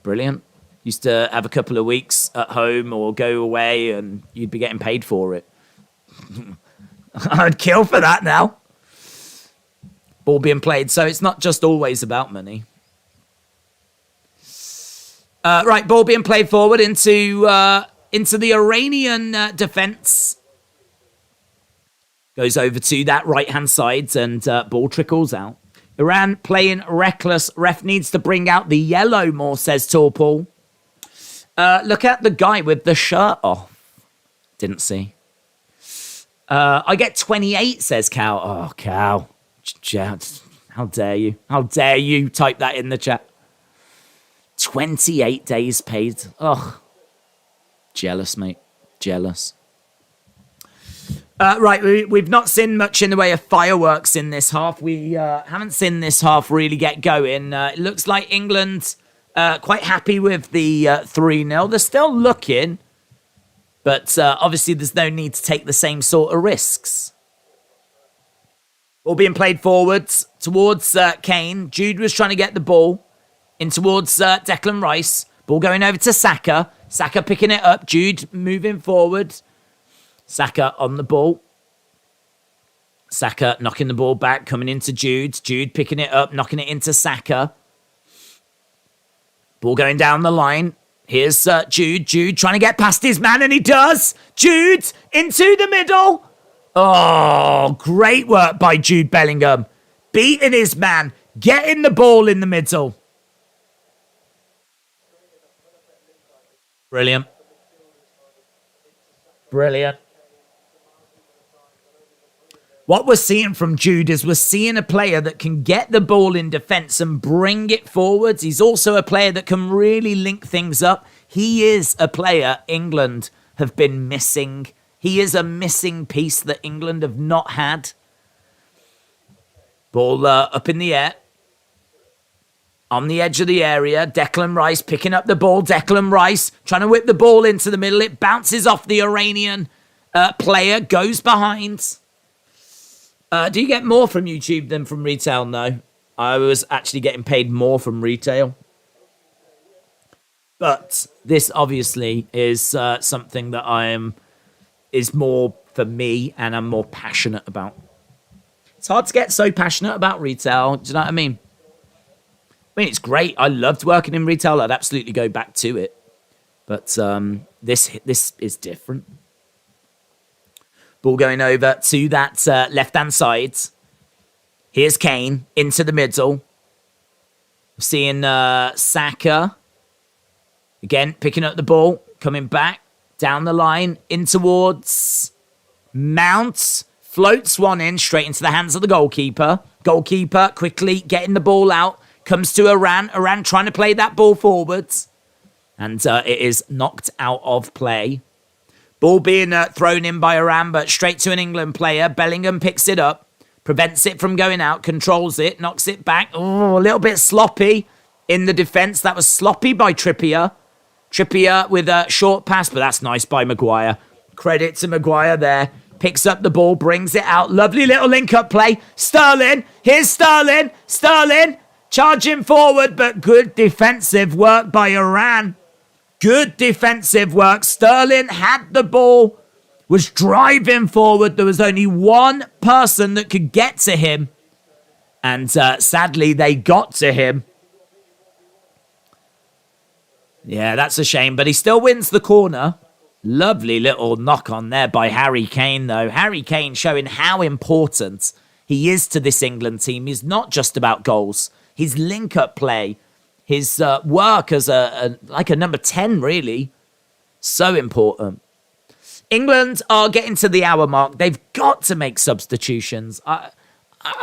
brilliant. Used to have a couple of weeks at home or go away and you'd be getting paid for it. I'd kill for that now. Ball being played. So it's not just always about money. Right, ball being played forward into the Iranian defence. Goes over to that right-hand side and ball trickles out. Iran playing reckless. Ref needs to bring out the yellow more, says Tall Paul. Look at the guy with the shirt off. Didn't see. I get 28, says Cow. Oh, Cow. How dare you? How dare you type that in the chat? 28 days paid. Ugh. Jealous, mate. Jealous. Right, we've not seen much in the way of fireworks in this half. We haven't seen this half really get going. It looks like England quite happy with the 3-0. They're still looking, but obviously there's no need to take the same sort of risks. Ball being played forwards towards Kane. Jude was trying to get the ball in towards Declan Rice. Ball going over to Saka. Saka picking it up. Jude moving forward. Saka on the ball. Saka knocking the ball back, coming into Jude. Jude picking it up, knocking it into Saka. Ball going down the line. Here's Jude. Jude trying to get past his man, and he does. Jude into the middle. Oh, great work by Jude Bellingham. Beating his man. Getting the ball in the middle. Brilliant. Brilliant. What we're seeing from Jude is we're seeing a player that can get the ball in defence and bring it forwards. He's also a player that can really link things up. He is a player England have been missing. He is a missing piece that England have not had. Ball up in the air. On the edge of the area, Declan Rice picking up the ball. Declan Rice trying to whip the ball into the middle. It bounces off the Iranian player, goes behind. Do you get more from YouTube than from retail? No. I was actually getting paid more from retail. But this obviously is something that I am is more for me and I'm more passionate about. It's hard to get so passionate about retail. Do you know what I mean? I mean, it's great. I loved working in retail. I'd absolutely go back to it. But this is different. Ball going over to that left-hand side. Here's Kane into the middle. Seeing Saka. Again, picking up the ball. Coming back. Down the line. In towards Mount. Floats one in straight into the hands of the goalkeeper. Goalkeeper quickly getting the ball out. Comes to Iran. Iran trying to play that ball forwards. And it is knocked out of play. Ball being thrown in by Iran, but straight to an England player. Bellingham picks it up. Prevents it from going out. Controls it. Knocks it back. Oh, a little bit sloppy in the defence. That was sloppy by Trippier. Trippier with a short pass, but that's nice by Maguire. Credit to Maguire there. Picks up the ball. Brings it out. Lovely little link-up play. Sterling. Here's Sterling. Sterling. Charging forward, but good defensive work by Iran. Good defensive work. Sterling had the ball, was driving forward. There was only one person that could get to him. And sadly, they got to him. Yeah, that's a shame, but he still wins the corner. Lovely little knock on there by Harry Kane, though. Harry Kane showing how important he is to this England team. He's not just about goals. His link-up play, his work as like a number 10, really. So important. England are getting to the hour mark. They've got to make substitutions. I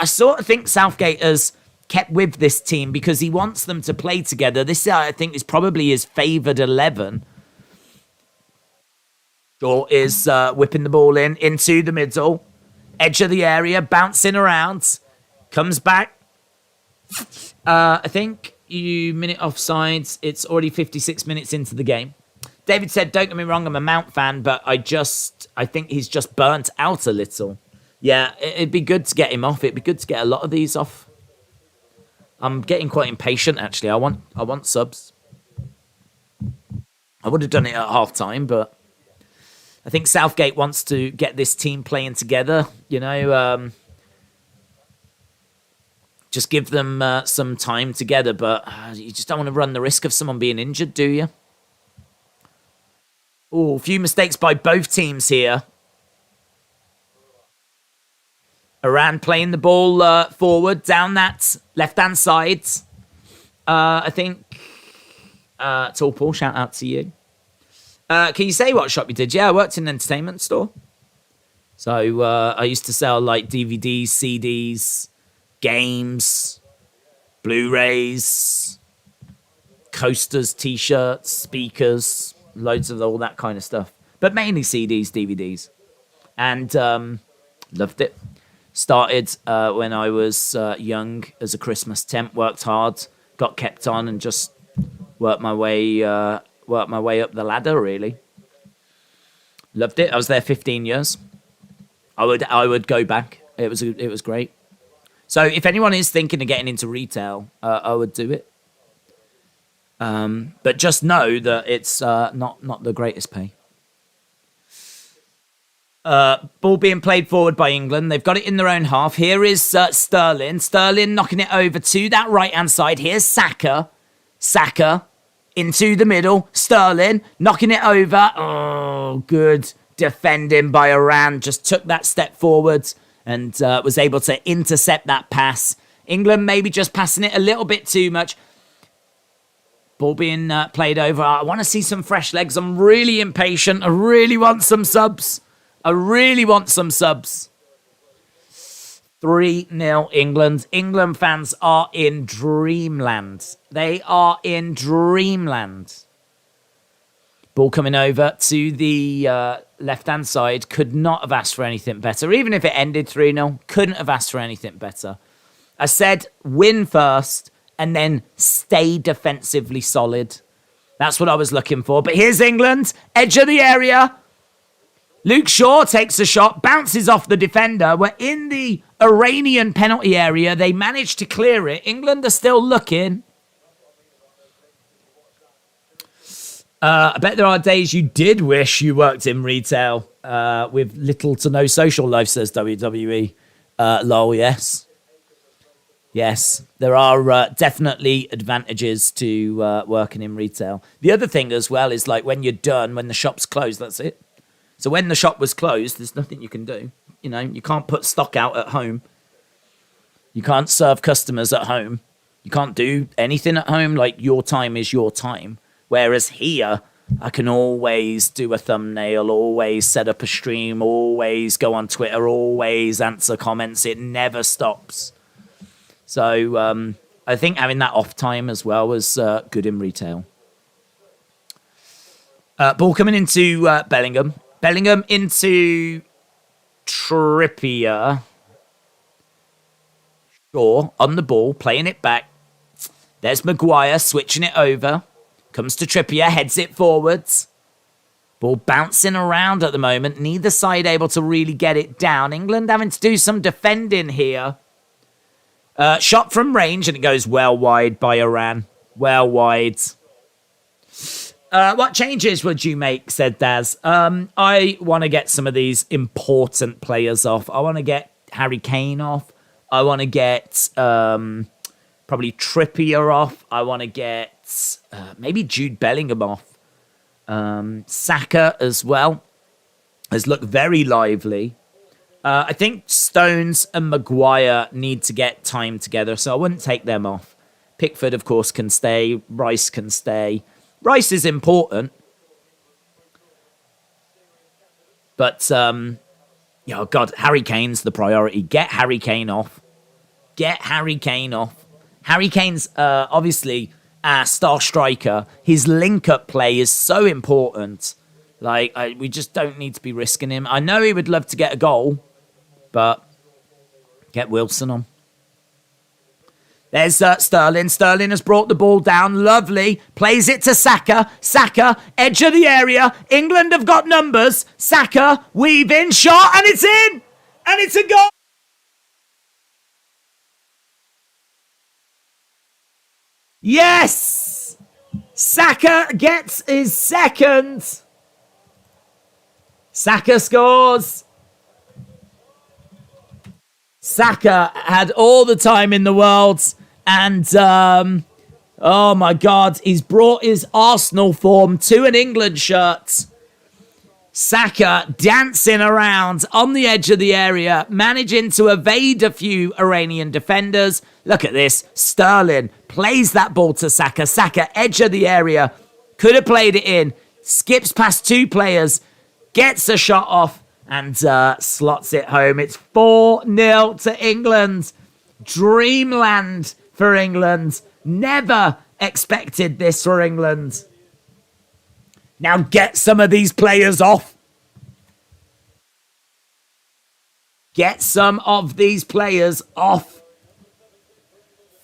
sort of think Southgate has kept with this team because he wants them to play together. This, I think, is probably his favoured 11. Shaw is whipping the ball into the middle. Edge of the area, bouncing around. Comes back. I think you minute offsides. It's already 56 minutes into the game. David said, don't get me wrong, I'm a Mount fan, but I think he's just burnt out a little. Yeah, it'd be good to get him off. It'd be good to get a lot of these off. I'm getting quite impatient, actually. I want subs. I would have done it at half time, but I think Southgate wants to get this team playing together, you know, just give them some time together, but you just don't want to run the risk of someone being injured, do you? Oh, a few mistakes by both teams here. Iran playing the ball forward down that left-hand side. I think, Tall Paul, shout out to you. Can you say what shop you did? Yeah, I worked in an entertainment store. So I used to sell like DVDs, CDs, games, Blu-rays, coasters, T-shirts, speakers, loads of all that kind of stuff. But mainly CDs, DVDs. And loved it. Started when I was young as a Christmas temp, worked hard, got kept on and just worked my way up the ladder, really. Loved it. I was there 15 years. I would go back. It was great. So if anyone is thinking of getting into retail, I would do it. But just know that it's not the greatest pay. Ball being played forward by England. They've got it in their own half. Here is Sterling. Sterling knocking it over to that right-hand side. Here's Saka. Saka into the middle. Sterling knocking it over. Oh, good defending by Iran. Just took that step forward and was able to intercept that pass. England maybe just passing it a little bit too much. Ball being played over. I want to see some fresh legs. I'm really impatient. I really want some subs. 3-0 England. England fans are in dreamland. They are in dreamland. Ball coming over to the left-hand side. Could not have asked for anything better. Even if it ended 3-0, couldn't have asked for anything better. I said win first and then stay defensively solid. That's what I was looking for. But here's England. Edge of the area. Luke Shaw takes a shot, bounces off the defender. We're in the Iranian penalty area. They managed to clear it. England are still looking. I bet there are days you did wish you worked in retail. with little to no social life, says WWE. Lol, yes. Yes, there are definitely advantages to working in retail. The other thing as well is like when you're done, when the shop's closed, that's it. So when the shop was closed, there's nothing you can do. You know, you can't put stock out at home. You can't serve customers at home. You can't do anything at home. Like, your time is your time. Whereas here, I can always do a thumbnail, always set up a stream, always go on Twitter, always answer comments. It never stops. So I think having that off time as well was good in retail. Ball coming into Bellingham. Bellingham into Trippier. Shaw on the ball, playing it back. There's Maguire switching it over. Comes to Trippier, heads it forwards. Ball bouncing around at the moment. Neither side able to really get it down. England having to do some defending here. Shot from range, and it goes well wide by Iran. Well wide. What changes would you make, said Daz. I want to get some of these important players off. I want to get Harry Kane off. I want to get probably Trippier off. I want to get maybe Jude Bellingham off. Saka as well has looked very lively. I think Stones and Maguire need to get time together, so I wouldn't take them off. Pickford, of course, can stay. Rice can stay. Rice is important. But, oh God, Harry Kane's the priority. Get Harry Kane off. Get Harry Kane off. Harry Kane's obviously our star striker. His link-up play is so important. Like, we just don't need to be risking him. I know he would love to get a goal, but get Wilson on. There's Sterling. Sterling has brought the ball down. Lovely. Plays it to Saka. Saka, edge of the area. England have got numbers. Saka, weave in, shot, and it's in! And it's a goal! Yes! Saka gets his second. Saka scores. Saka had all the time in the world, and oh my God, he's brought his Arsenal form to an England shirt. Saka dancing around on the edge of the area, managing to evade a few Iranian defenders. Look at this. Sterling plays that ball to Saka. Saka, edge of the area, could have played it in, skips past two players, gets a shot off, and slots it home. It's 4-0 to England. Dreamland for England. Never expected this for England. Now get some of these players off. Get some of these players off.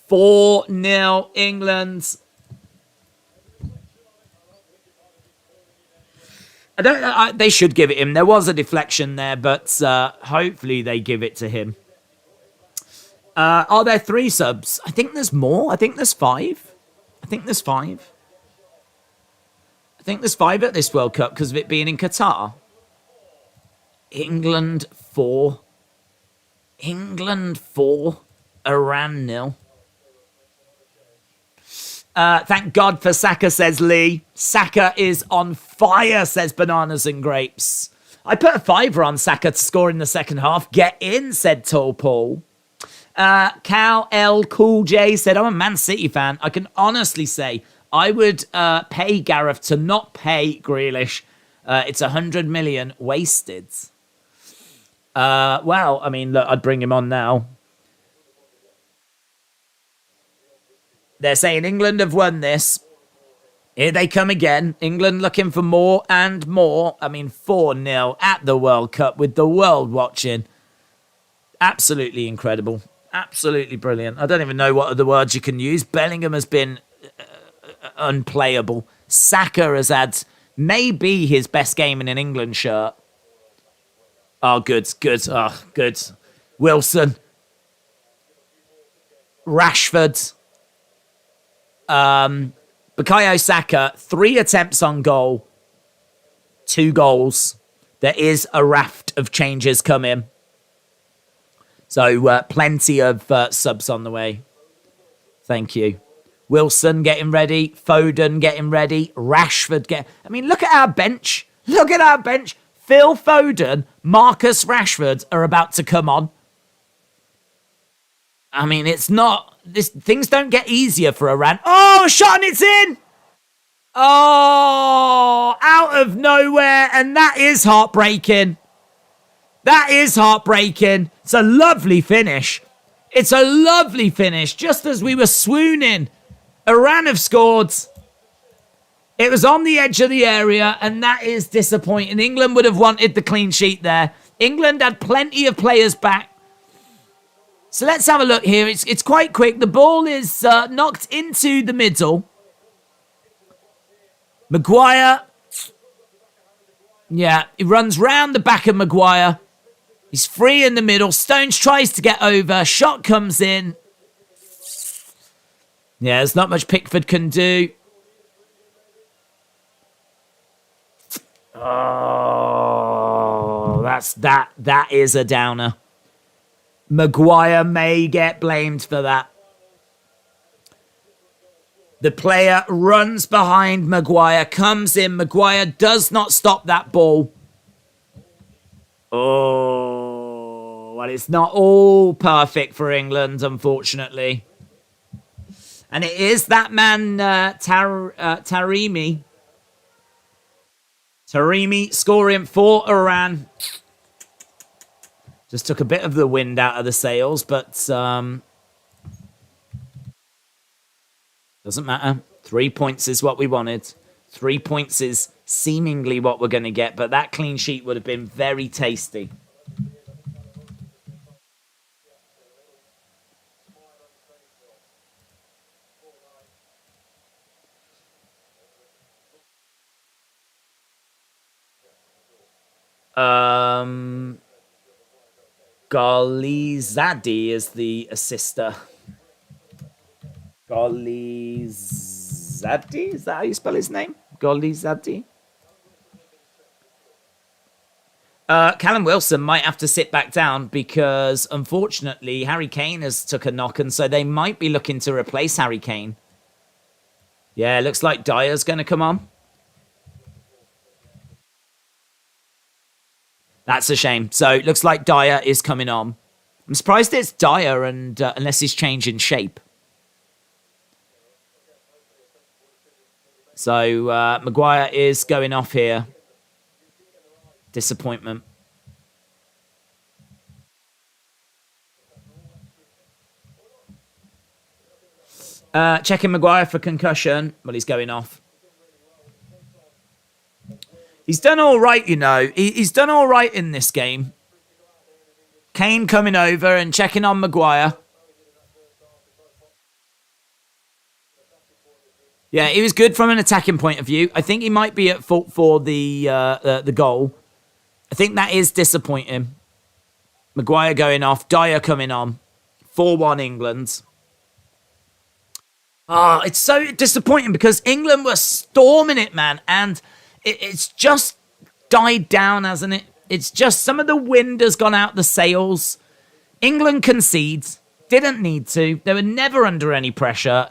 4-0 England. They should give it him. There was a deflection there, but hopefully they give it to him. Are there 3 subs? I think there's more. I think there's 5. I think there's 5 at this World Cup because of it being in Qatar. England 4. England 4. Iran 0. Thank God for Saka, says Lee. Saka is on fire, says Bananas and Grapes. I put a fiver on Saka to score in the second half. Get in, said Tall Paul. Cal L. Cool J said, I'm a Man City fan. I can honestly say I would pay Gareth to not pay Grealish. It's 100 million wasted. Well, I mean, look, I'd bring him on now. They're saying England have won this. Here they come again. England looking for more and more. I mean, 4-0 at the World Cup with the world watching. Absolutely incredible. Absolutely brilliant. I don't even know what other words you can use. Bellingham has been unplayable. Saka has had maybe his best game in an England shirt. Oh, good, good. Oh, good. Wilson. Rashford. Bukayo Saka, 3 attempts on goal, 2 goals. There is a raft of changes coming. So plenty of subs on the way. Thank you. Wilson getting ready. Foden getting ready. Rashford I mean, look at our bench. Look at our bench. Phil Foden, Marcus Rashford are about to come on. I mean, it's not... Things don't get easier for Iran. Oh, shot and it's in! Oh, out of nowhere. And that is heartbreaking. That is heartbreaking. It's a lovely finish. It's a lovely finish. Just as we were swooning, Iran have scored. It was on the edge of the area, and that is disappointing. England would have wanted the clean sheet there. England had plenty of players back. So let's have a look here. It's quite quick. The ball is knocked into the middle. Maguire. Yeah, he runs round the back of Maguire. He's free in the middle. Stones tries to get over. Shot comes in. Yeah, there's not much Pickford can do. Oh, that is a downer. Maguire may get blamed for that. The player runs behind Maguire, comes in. Maguire does not stop that ball. Oh, well, it's not all perfect for England, unfortunately. And it is that man, Taremi. Taremi scoring for Iran. Just took a bit of the wind out of the sails, but doesn't matter. 3 points is what we wanted. 3 points is seemingly what we're going to get, but that clean sheet would have been very tasty. Gholizadeh is the assister. Gholizadeh? Is that how you spell his name? Gholizadeh? Callum Wilson might have to sit back down because, unfortunately, Harry Kane has took a knock, and so they might be looking to replace Harry Kane. Yeah, it looks like Dyer's going to come on. That's a shame. So it looks like Dyer is coming on. I'm surprised it's Dyer, and unless he's changing shape. So Maguire is going off here. Disappointment. Checking Maguire for concussion. Well, he's going off. He's done all right, you know. He's done all right in this game. Kane coming over and checking on Maguire. Yeah, he was good from an attacking point of view. I think he might be at fault for the goal. I think that is disappointing. Maguire going off. Dyer coming on. 4-1 England. It's so disappointing because England were storming it, man. And it's just died down, hasn't it? It's just some of the wind has gone out the sails. England concedes. Didn't need to. They were never under any pressure.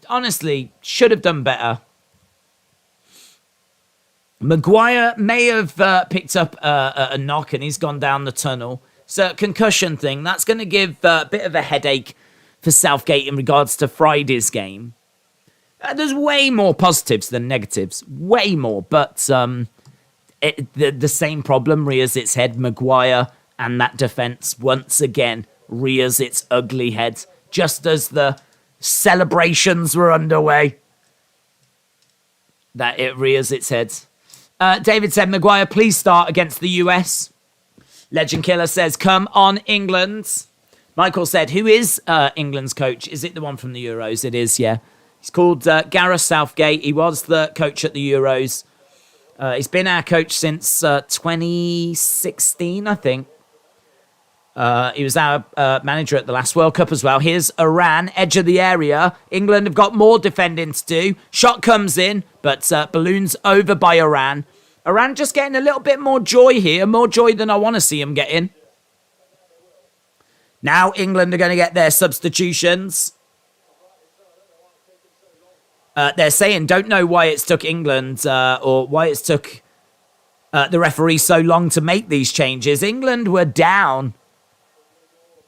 Honestly, should have done better. Maguire may have picked up a knock and he's gone down the tunnel. So concussion thing, that's going to give a bit of a headache for Southgate in regards to Friday's game. There's way more positives than negatives. Way more. But the same problem rears its head. Maguire and that defence once again rears its ugly head. Just as the celebrations were underway. That it rears its head. David said, Maguire, please start against the US. Legend Killer says, come on, England. Michael said, who is England's coach? Is it the one from the Euros? It is, yeah. He's called Gareth Southgate. He was the coach at the Euros. He's been our coach since 2016, I think. He was our manager at the last World Cup as well. Here's Iran, edge of the area. England have got more defending to do. Shot comes in, but balloons over by Iran. Iran just getting a little bit more joy here. More joy than I want to see them getting. Now England are going to get their substitutions. They're saying, don't know why it's took England or why it's took the referee so long to make these changes. England were down.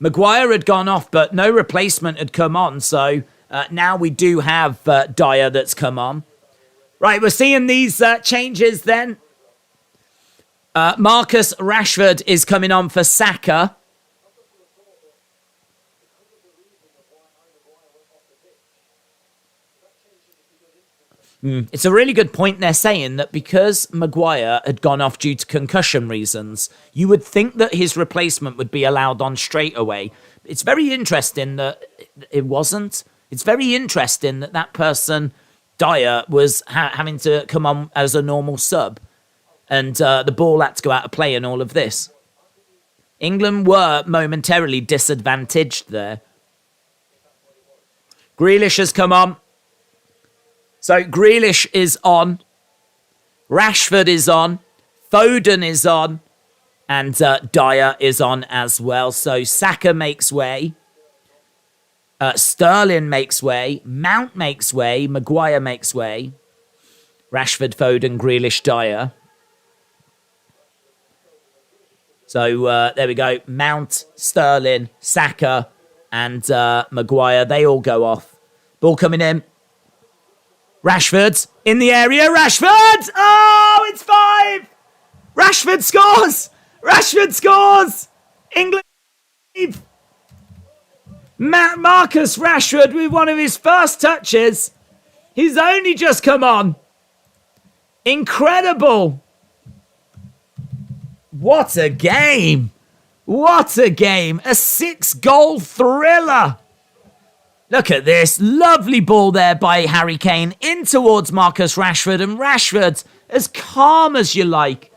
Maguire had gone off, but no replacement had come on. So now we do have Dyer that's come on. Right, we're seeing these changes then. Marcus Rashford is coming on for Saka. It's a really good point. They're saying that because Maguire had gone off due to concussion reasons, you would think that his replacement would be allowed on straight away. It's very interesting that it wasn't. It's very interesting that that person, Dyer, was having to come on as a normal sub. And the ball had to go out of play and all of this. England were momentarily disadvantaged there. Grealish has come on. So Grealish is on. Rashford is on. Foden is on. And Dyer is on as well. So Saka makes way. Sterling makes way. Mount makes way. Maguire makes way. Rashford, Foden, Grealish, Dyer. So there we go. Mount, Sterling, Saka, and Maguire. They all go off. Ball coming in. Rashford in the area. Rashford! Oh, it's 5! Rashford scores! Rashford scores! England lead. Marcus Rashford with one of his first touches. He's only just come on. Incredible. What a game. What a game. A 6-goal thriller. Look at this. Lovely ball there by Harry Kane in towards Marcus Rashford. And Rashford, as calm as you like.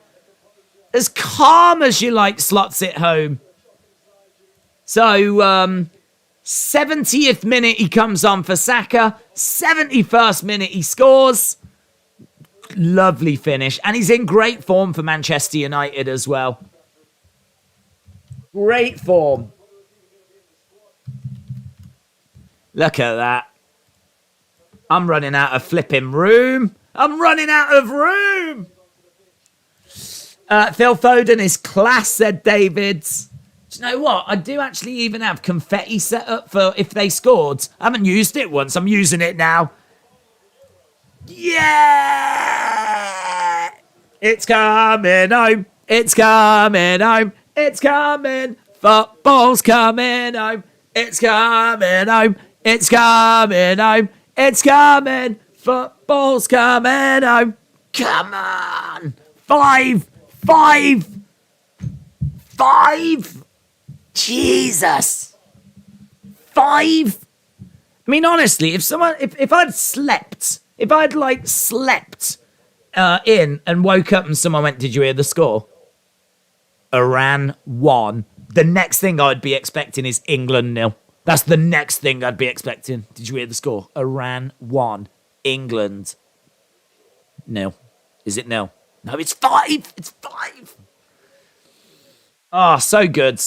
As calm as you like, slots it home. So, 70th minute he comes on for Saka. 71st minute he scores. Lovely finish. And he's in great form for Manchester United as well. Great form. Look at that. I'm running out of flipping room. I'm running out of room. Phil Foden is class, said David. Do you know what? I do actually even have confetti set up for if they scored. I haven't used it once. I'm using it now. Yeah! It's coming home. It's coming home. It's coming. Football's coming home. It's coming home. It's coming home. It's coming. Football's coming home. Come on. 5. 5. 5. Jesus. 5. I mean, honestly, if I'd slept, if I'd like slept in and woke up and someone went, did you hear the score? Iran 1. The next thing I'd be expecting is England 0. That's the next thing I'd be expecting. Did you hear the score? Iran 1. England 0. Is it 0? No, it's 5. It's 5. Oh, so good.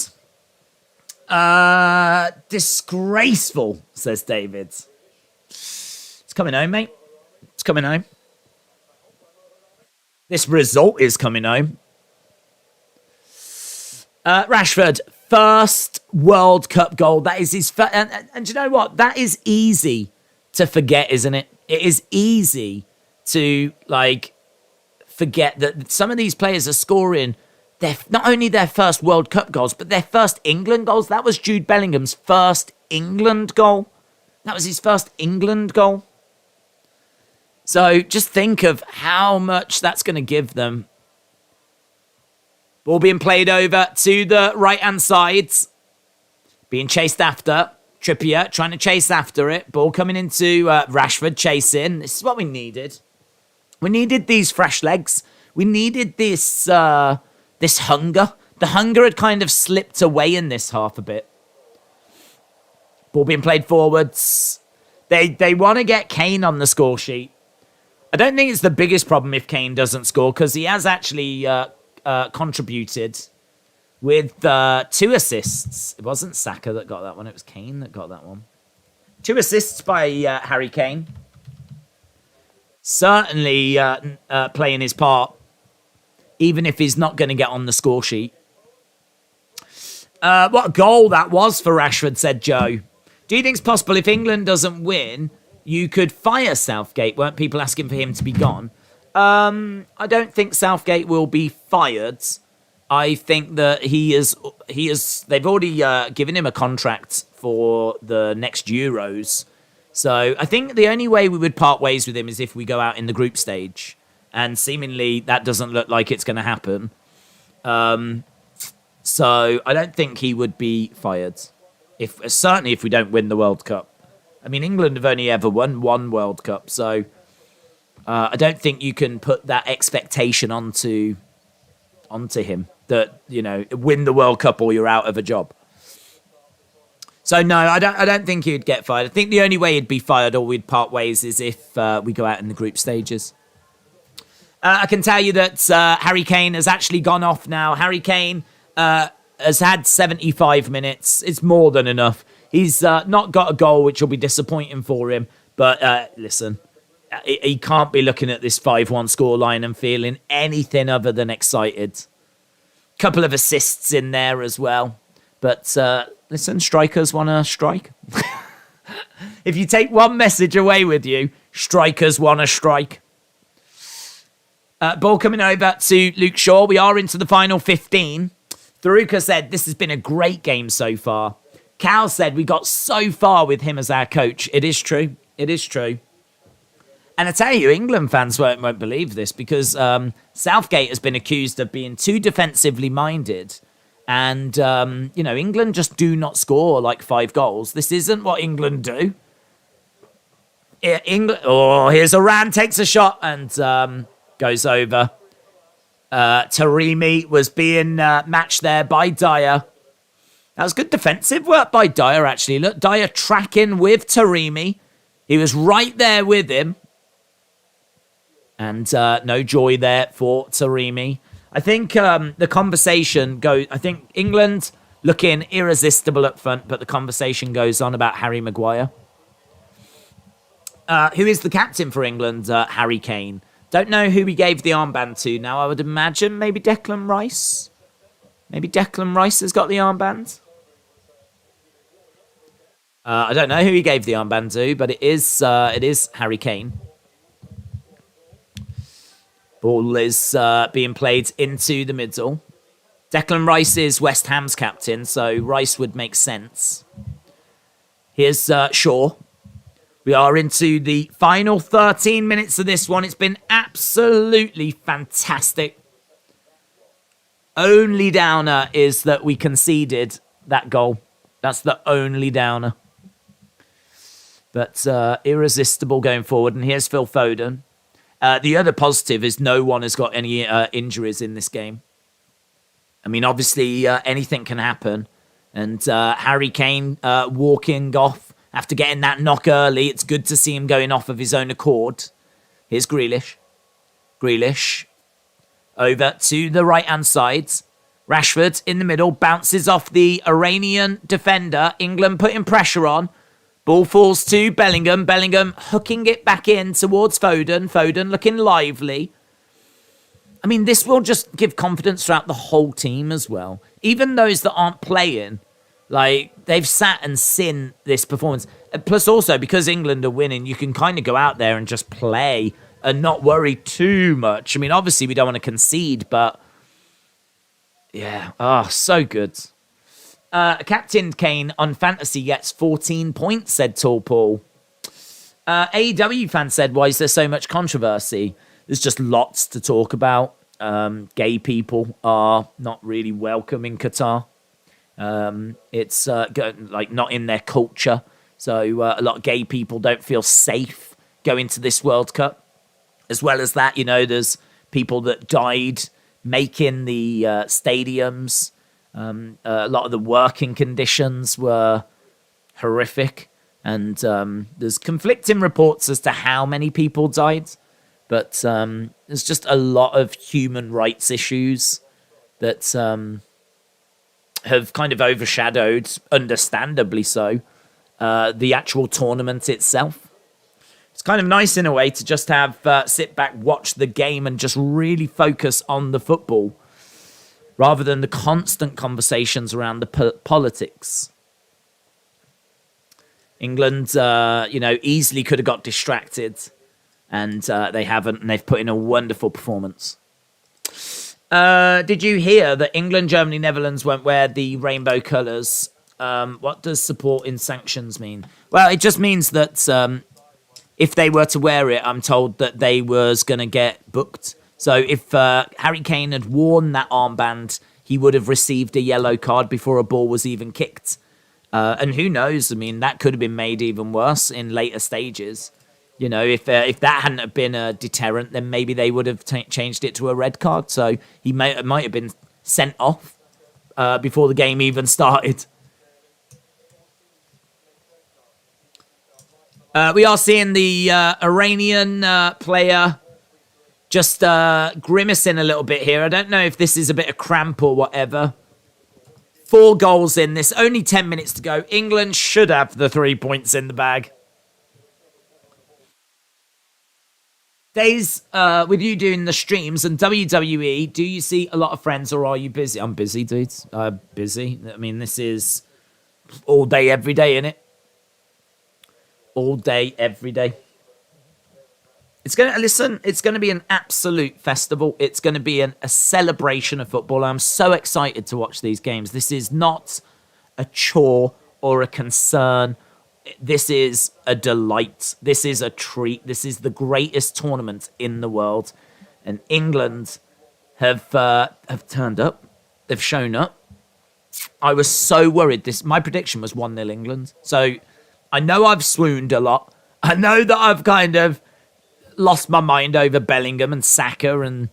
Disgraceful, says David. It's coming home, mate. It's coming home. This result is coming home. Rashford, first World Cup goal. That is his first. And you know what? That is easy to forget, isn't it? It is easy to, forget that some of these players are scoring not only their first World Cup goals, but their first England goals. That was Jude Bellingham's first England goal. That was his first England goal. So just think of how much that's going to give them. Ball being played over to the right-hand side. Being chased after. Trippier trying to chase after it. Ball coming into Rashford chasing. This is what we needed. We needed these fresh legs. We needed this this hunger. The hunger had kind of slipped away in this half a bit. Ball being played forwards. They want to get Kane on the score sheet. I don't think it's the biggest problem if Kane doesn't score, because he has actually contributed with 2 assists. It wasn't Saka that got that one. It was Kane that got that one. 2 assists by Harry Kane. Certainly playing his part, even if he's not going to get on the score sheet. What a goal that was for Rashford, said Joe. Do you think it's possible if England doesn't win, you could fire Southgate? Weren't people asking for him to be gone? I don't think Southgate will be fired. I think that they've already given him a contract for the next Euros. So I think the only way we would part ways with him is if we go out in the group stage. And seemingly that doesn't look like it's going to happen. So I don't think he would be fired. Certainly if we don't win the World Cup. I mean, England have only ever won 1 World Cup. So I don't think you can put that expectation onto him that, win the World Cup or you're out of a job. So no, I don't think he'd get fired. I think the only way he'd be fired or we'd part ways is if we go out in the group stages. I can tell you that Harry Kane has actually gone off now. Harry Kane has had 75 minutes. It's more than enough. He's not got a goal, which will be disappointing for him. But listen, he can't be looking at this 5-1 scoreline and feeling anything other than excited. Couple of assists in there as well. But listen, strikers want to strike. If you take one message away with you, strikers want to strike. Ball coming over to Luke Shaw. We are into the final 15. Tharuka said, this has been a great game so far. Cal said, we got so far with him as our coach. It is true. It is true. And I tell you, England fans won't believe this because Southgate has been accused of being too defensively minded. And, England just do not score like 5 goals. This isn't what England do. Here's Iran, takes a shot and goes over. Taremi was being matched there by Dyer. That was good defensive work by Dyer, actually. Look, Dyer tracking with Taremi. He was right there with him. And no joy there for Taremi. I think the conversation goes... I think England looking irresistible up front, but the conversation goes on about Harry Maguire. Who is the captain for England? Harry Kane. Don't know who he gave the armband to now. I would imagine maybe Declan Rice. Maybe Declan Rice has got the armband. I don't know who he gave the armband to, but it is Harry Kane. Ball is being played into the middle. Declan Rice is West Ham's captain, so Rice would make sense. Here's Shaw. We are into the final 13 minutes of this one. It's been absolutely fantastic. Only downer is that we conceded that goal. That's the only downer. But irresistible going forward. And here's Phil Foden. The other positive is no one has got any injuries in this game. I mean, obviously, anything can happen. And Harry Kane walking off after getting that knock early. It's good to see him going off of his own accord. Here's Grealish. Grealish over to the right-hand side. Rashford in the middle. Bounces off the Iranian defender. England putting pressure on. Ball falls to Bellingham. Bellingham hooking it back in towards Foden. Foden looking lively. I mean, this will just give confidence throughout the whole team as well. Even those that aren't playing, like, they've sat and seen this performance. Plus also, because England are winning, you can kind of go out there and just play and not worry too much. I mean, obviously, we don't want to concede, but yeah, so good. Captain Kane on fantasy gets 14 points, said Tall Paul. AEW fan said, why is there so much controversy? There's just lots to talk about. Gay people are not really welcome in Qatar. It's not in their culture. So a lot of gay people don't feel safe going to this World Cup. As well as that, there's people that died making the stadiums. A lot of the working conditions were horrific. And there's conflicting reports as to how many people died. But there's just a lot of human rights issues that have kind of overshadowed, understandably so, the actual tournament itself. It's kind of nice in a way to just have sit back, watch the game, and just really focus on the football rather than the constant conversations around the politics. England, easily could have got distracted, and they haven't, and they've put in a wonderful performance. Did you hear that England, Germany, Netherlands won't wear the rainbow colours? What does support in sanctions mean? Well, it just means that if they were to wear it, I'm told that they was going to get booked. So if Harry Kane had worn that armband, he would have received a yellow card before a ball was even kicked. And who knows? I mean, that could have been made even worse in later stages. You know, if that hadn't have been a deterrent, then maybe they would have changed it to a red card. So he might have been sent off before the game even started. We are seeing the Iranian player just grimacing a little bit here. I don't know if this is a bit of cramp or whatever. 4 goals in this. Only 10 minutes to go. England should have the 3 points in the bag. Days with you doing the streams and WWE, do you see a lot of friends or are you busy? I'm busy, dudes. Busy. I mean, this is all day, every day, innit? All day, every day. It's gonna be an absolute festival. It's gonna be a celebration of football. I'm so excited to watch these games. This is not a chore or a concern. This is a delight. This is a treat. This is the greatest tournament in the world. And England have turned up. They've shown up. I was so worried. My prediction was 1-0 England. So I know I've swooned a lot. I know that I've kind of lost my mind over Bellingham and Saka, and,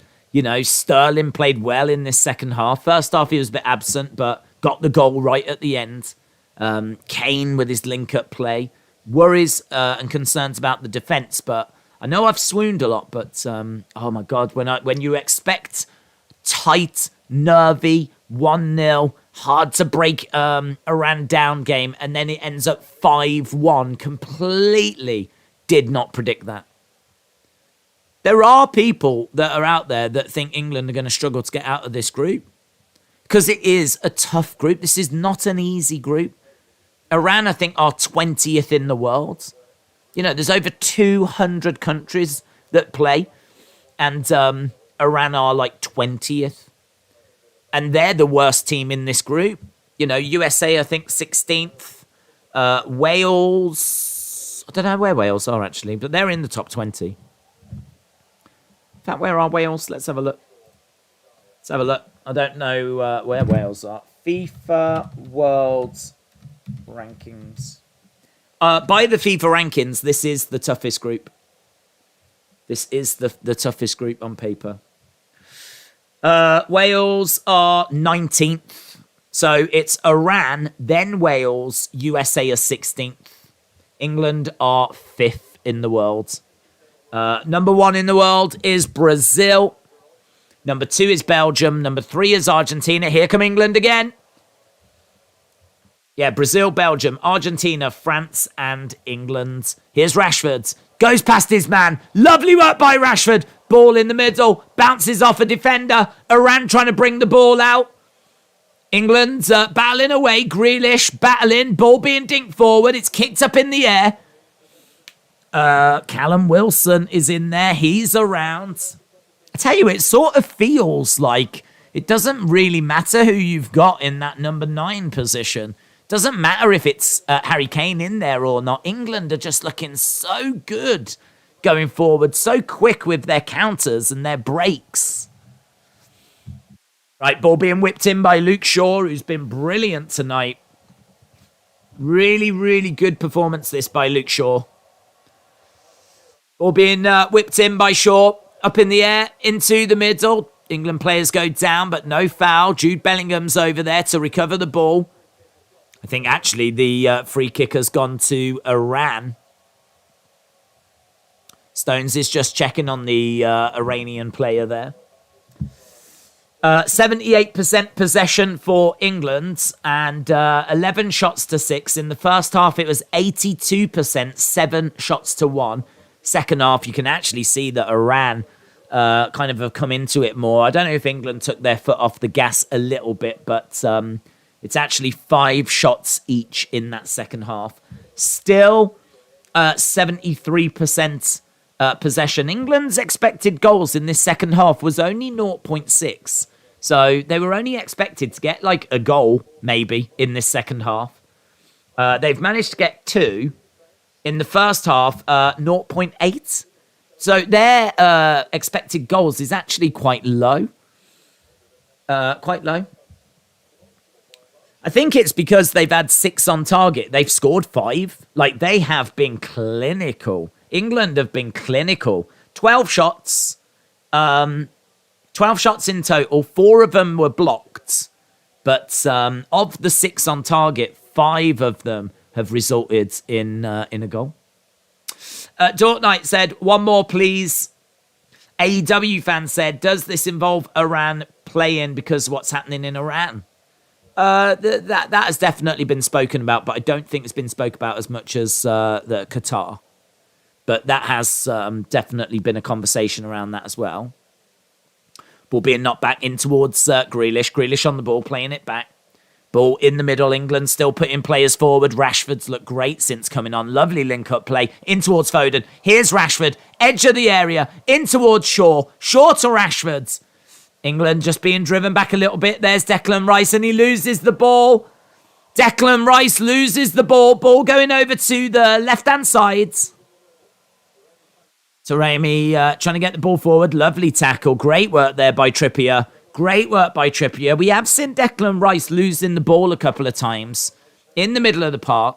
Sterling played well in this second half. First half, he was a bit absent, but got the goal right at the end. Kane with his link-up play. Worries and concerns about the defence, but I know I've swooned a lot, but oh my God, when you expect tight, nervy, 1-0, hard to break Iran down game, and then it ends up 5-1, completely did not predict that. There are people that are out there that think England are going to struggle to get out of this group because it is a tough group. This is not an easy group. Iran, I think, are 20th in the world. There's over 200 countries that play, and Iran are like 20th. And they're the worst team in this group. USA, I think, 16th. Wales, I don't know where Wales are, actually, but they're in the top 20. In fact, where are Wales? Let's have a look. I don't know where Wales are. FIFA World Rankings. By the FIFA rankings, this is the toughest group. This is the toughest group on paper. Wales are 19th. So it's Iran, then Wales, USA are 16th. England are 5th in the world. Number 1 in the world is Brazil. Number 2 is Belgium. Number 3 is Argentina. Here come England again. Yeah, Brazil, Belgium, Argentina, France, and England. Here's Rashford. Goes past his man. Lovely work by Rashford. Ball in the middle. Bounces off a defender. Iran trying to bring the ball out. England battling away. Grealish battling. Ball being dinked forward. It's kicked up in the air. Callum Wilson is in there. He's around. I tell you, it sort of feels like it doesn't really matter who you've got in that number 9 position. Doesn't matter if it's Harry Kane in there or not. England are just looking so good going forward, so quick with their counters and their breaks. Right, ball being whipped in by Luke Shaw, who's been brilliant tonight. Really, really good performance this by Luke Shaw. Ball being whipped in by Shaw. Up in the air, into the middle. England players go down, but no foul. Jude Bellingham's over there to recover the ball. I think actually the free kick has gone to Iran. Stones is just checking on the Iranian player there. 78% possession for England and 11 shots to 6. In the first half, it was 82%, 7 shots to 1. Second half, you can actually see that Iran kind of have come into it more. I don't know if England took their foot off the gas a little bit, but it's actually 5 shots each in that second half. Still 73% possession. England's expected goals in this second half was only 0.6. So they were only expected to get like a goal, maybe, in this second half. They've managed to get 2. In the first half, 0.8. So their expected goals is actually quite low. Quite low. I think it's because they've had 6 on target. They've scored 5. Like, they have been clinical. England have been clinical. 12 shots. 12 shots in total. 4 of them were blocked. But of the 6 on target, 5 of them have resulted in a goal. Dort Knight said, one more, please. AEW fan said, does this involve Iran playing because of what's happening in Iran? That has definitely been spoken about, but I don't think it's been spoken about as much as the Qatar. But that has definitely been a conversation around that as well. Ball being knocked back in towards Grealish. Grealish on the ball, playing it back. Ball in the middle. England still putting players forward. Rashford's looked great since coming on. Lovely link-up play in towards Foden. Here's Rashford. Edge of the area. In towards Shaw. Shaw to Rashford. England just being driven back a little bit. There's Declan Rice and he loses the ball. Declan Rice loses the ball. Ball going over to the left-hand side. Taremi trying to get the ball forward. Lovely tackle. Great work there by Trippier. Great work by Trippier. We have seen Declan Rice losing the ball a couple of times in the middle of the park.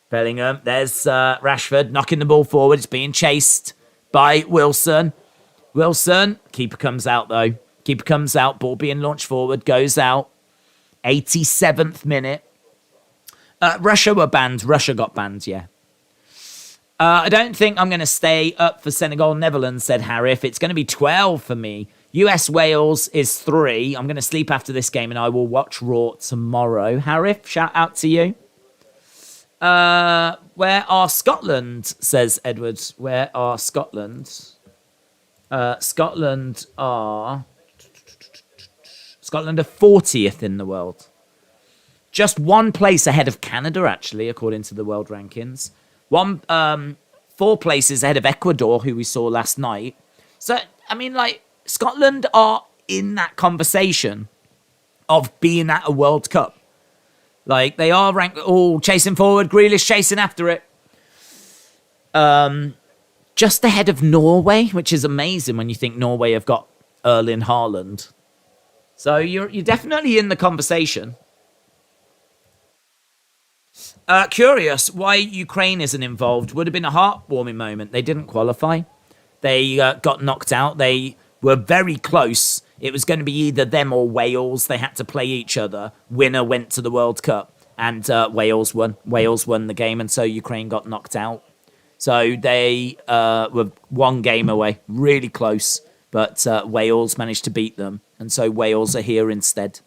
Bellingham. There's Rashford knocking the ball forward. It's being chased by Wilson. Wilson. Keeper comes out, though. Keeper comes out. Ball being launched forward. Goes out. 87th minute. Russia were banned. Russia got banned, yeah. I don't think I'm going to stay up for Senegal-Netherlands, said Harif. It's going to be 12 for me. US-Wales is 3. I'm going to sleep after this game and I will watch Raw tomorrow. Harif, shout out to you. Where are Scotland, says Edward. Where are Scotland? Scotland are 40th in the world. Just 1 place ahead of Canada, actually, according to the world rankings. 4 places ahead of Ecuador, who we saw last night. So, I mean, like, Scotland are in that conversation of being at a World Cup. Like, they are ranked, chasing forward, Grealish chasing after it. Just ahead of Norway, which is amazing when you think Norway have got Erling Haaland. So you're definitely in the conversation. Curious why Ukraine isn't involved. Would have been a heartwarming moment. They didn't qualify. They got knocked out. They were very close. It was going to be either them or Wales. They had to play each other. Winner went to the World Cup. And Wales won. Wales won the game, and so Ukraine got knocked out. So they were 1 game away. Really close. But Wales managed to beat them. And so Wales are here instead.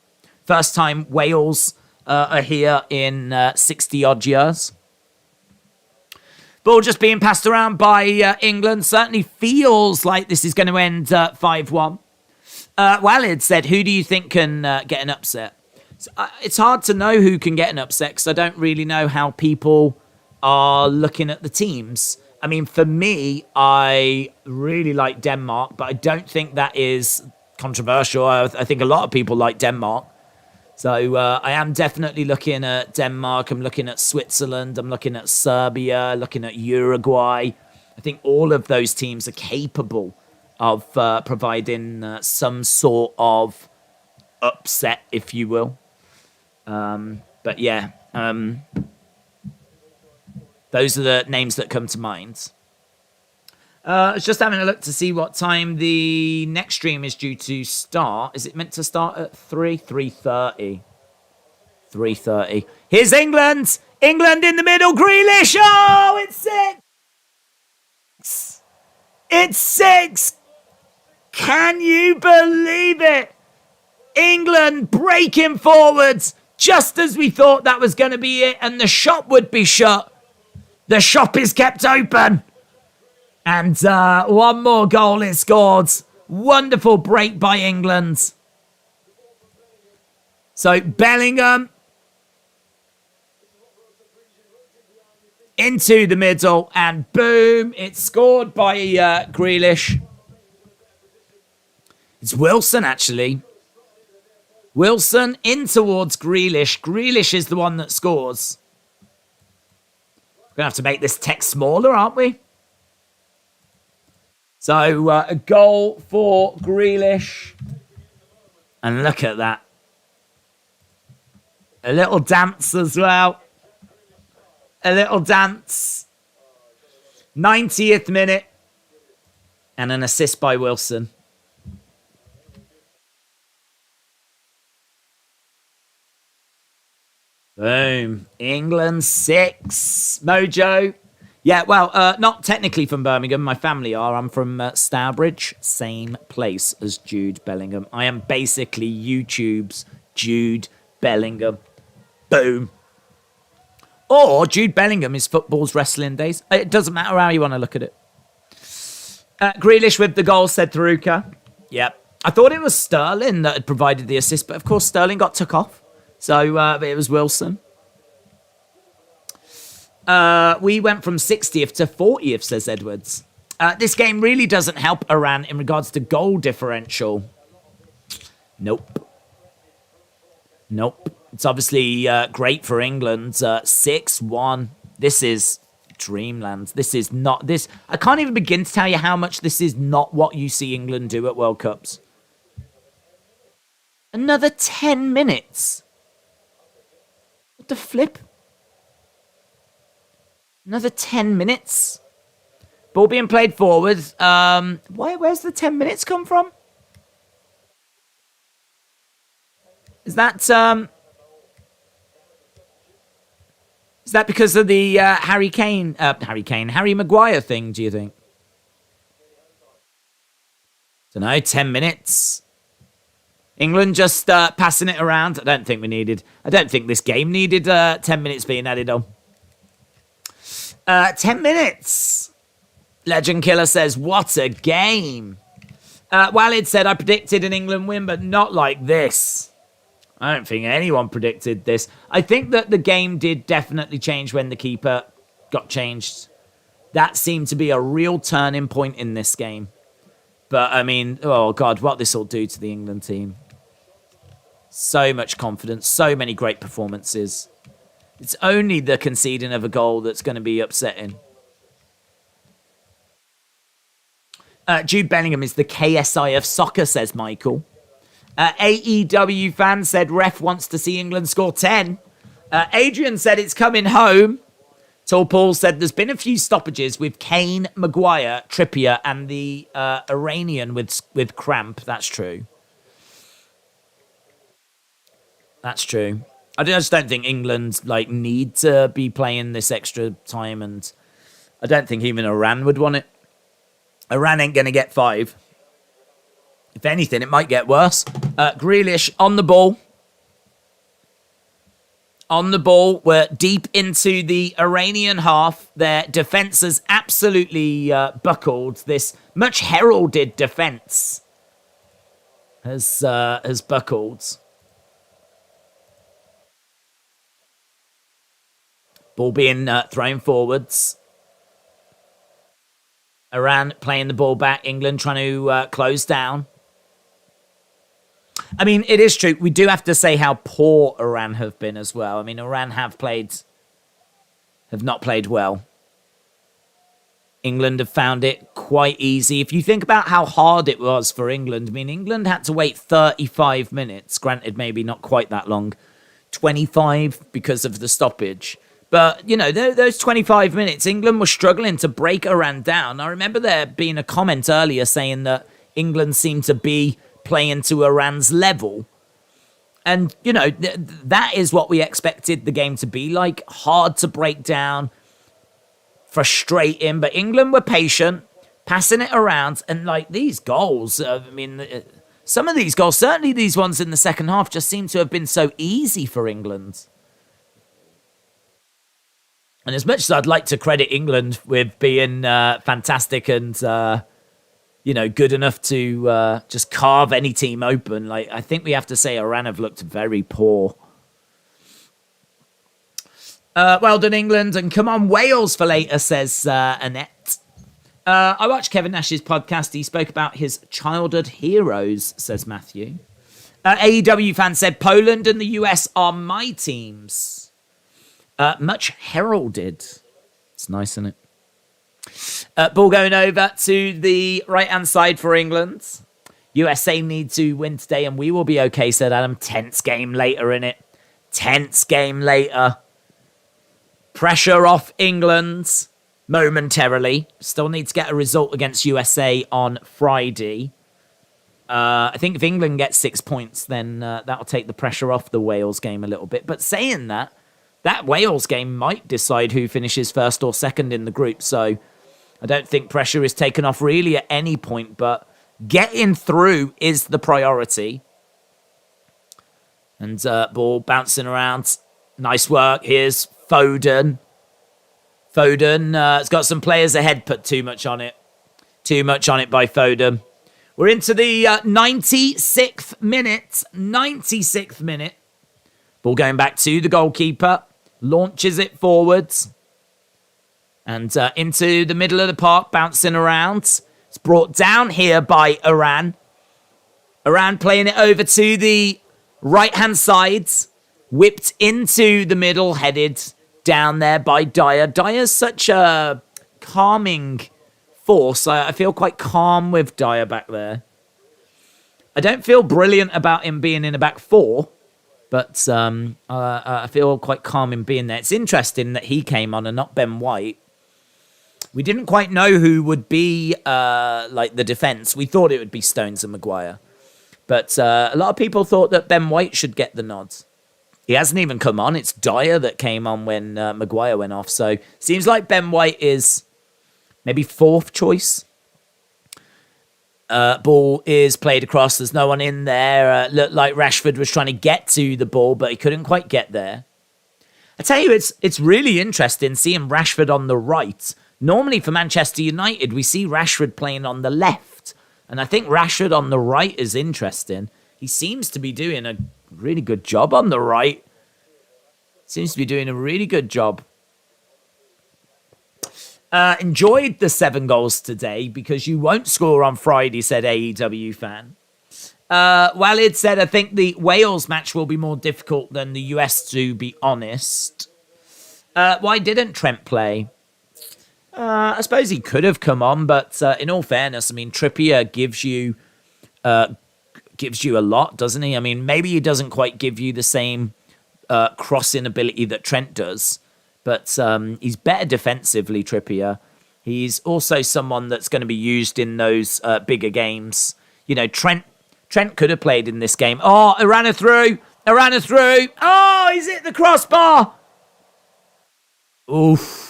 First time Wales are here in 60-odd years. Ball just being passed around by England. Certainly feels like this is going to end 5-1. Walid said, who do you think can get an upset? So, it's hard to know who can get an upset because I don't really know how people are looking at the teams. I mean, for me, I really like Denmark, but I don't think that is controversial. I think a lot of people like Denmark. So I am definitely looking at Denmark. I'm looking at Switzerland. I'm looking at Serbia, looking at Uruguay. I think all of those teams are capable of providing some sort of upset, if you will. But yeah, those are the names that come to mind. I was just having a look to see what time the next stream is due to start. Is it meant to start at 3:30? 3:30. Here's England! England in the middle, Grealish! Oh, it's It's 6. Can you believe it? England breaking forwards just as we thought that was going to be it, and the shop would be shut. The shop is kept open. And one more goal is scored. Wonderful break by England. So Bellingham into the middle, and boom, it's scored by Grealish. It's Wilson, actually. Wilson in towards Grealish. Grealish is the one that scores. We're going to have to make this text smaller, aren't we? So, a goal for Grealish. And look at that. A little dance as well. A little dance. 90th minute. And an assist by Wilson. Boom. England 6. Mojo. Yeah, well, not technically from Birmingham. My family are. I'm from Stourbridge. Same place as Jude Bellingham. I am basically YouTube's Jude Bellingham. Boom. Or Jude Bellingham is football's wrestling days. It doesn't matter how you want to look at it. Grealish with the goal, said Tharuka. Yep. I thought it was Sterling that had provided the assist, but of course Sterling got took off. So it was Wilson. We went from 60th to 40th, says Edwards. This game really doesn't help Iran in regards to goal differential. Nope. It's obviously great for England. 6-1. This is dreamland. This is not this. I can't even begin to tell you how much this is not what you see England do at World Cups. Another 10 minutes. What the flip? Another 10 minutes. Ball being played forward. Where's the 10 minutes come from? Is that because of the Harry Maguire thing, do you think? Don't know, 10 minutes. England just passing it around. I don't think this game needed 10 minutes being added on. 10 minutes. Legend Killer says, what a game. Walid said, I predicted an England win, but not like this. I don't think anyone predicted this. I think that the game did definitely change when the keeper got changed. That seemed to be a real turning point in this game. But, I mean, oh, God, what this will do to the England team. So much confidence, so many great performances. It's only the conceding of a goal that's going to be upsetting. Jude Bellingham is the KSI of soccer, says Michael. AEW fan said ref wants to see England score 10. Adrian said it's coming home. Tall Paul said there's been a few stoppages with Kane, Maguire, Trippier, and the Iranian with cramp. That's true. That's true. I just don't think England need to be playing this extra time, and I don't think even Iran would want it. Iran ain't going to get 5. If anything, it might get worse. Grealish on the ball. On the ball. We're deep into the Iranian half. Their defence has absolutely buckled. This much heralded defence has buckled. Ball being thrown forwards. Iran playing the ball back. England trying to close down. I mean, it is true. We do have to say how poor Iran have been as well. I mean, Iran have not played well. England have found it quite easy. If you think about how hard it was for England, I mean, England had to wait 35 minutes. Granted, maybe not quite that long. 25 because of the stoppage. But, you know, those 25 minutes, England was struggling to break Iran down. I remember there being a comment earlier saying that England seemed to be playing to Iran's level. And, you know, that is what we expected the game to be like. Hard to break down, frustrating. But England were patient. passing it around, and like these goals, some of these goals, certainly these ones in the second half, just seem to have been so easy for England. And as much as I'd like to credit England with being fantastic and good enough to just carve any team open, like I think we have to say Iran have looked very poor. Well done, England, and come on, Wales for later, says Annette. I watched Kevin Nash's podcast. He spoke about his childhood heroes, says Matthew. AEW fan said, Poland and the US are my teams. Much heralded. It's nice, isn't it? Ball going over to the right-hand side for England. USA need to win today and we will be okay, said Adam. Tense game later, innit? Tense game later. Pressure off England. Momentarily. Still need to get a result against USA on Friday. I think if England gets 6 points, then that'll take the pressure off the Wales game a little bit. But saying that Wales game might decide who finishes first or second in the group. So I don't think pressure is taken off really at any point. But getting through is the priority. And ball bouncing around. Nice work. Here's Foden. Foden has got some players ahead, put too much on it. Too much on it by Foden. We're into the 96th minute. 96th minute. Ball going back to the goalkeeper. Launches it forwards. And into the middle of the park, bouncing around. It's brought down here by Iran. Iran playing it over to the right-hand side. Whipped into the middle, headed down there by Dyer. Dyer's such a calming force. I feel quite calm with Dyer back there. I don't feel brilliant about him being in a back four, but I feel quite calm in being there. It's interesting that he came on and not Ben White. We didn't quite know who would be like the defence. We thought it would be Stones and Maguire. But a lot of people thought that Ben White should get the nods. He hasn't even come on. It's Dyer that came on when Maguire went off. So seems like Ben White is maybe fourth choice. Ball is played across. There's no one in there. Looked like Rashford was trying to get to the ball, but he couldn't quite get there. I tell you, it's really interesting seeing Rashford on the right. Normally for Manchester United, we see Rashford playing on the left. And I think Rashford on the right is interesting. He seems to be doing a really good job on the right. Seems to be doing a really good job. Enjoyed the 7 goals today because you won't score on Friday, said AEW fan. Walid said, I think the Wales match will be more difficult than the US, to be honest. Why didn't Trent play? I suppose he could have come on, but in all fairness, I mean, Trippier gives you a lot, doesn't he? I mean, maybe he doesn't quite give you the same crossing ability that Trent does, but he's better defensively, Trippier. He's also someone that's going to be used in those bigger games. You know, Trent could have played in this game. Oh, Iran are through. Oh, he's hit the crossbar. Oof.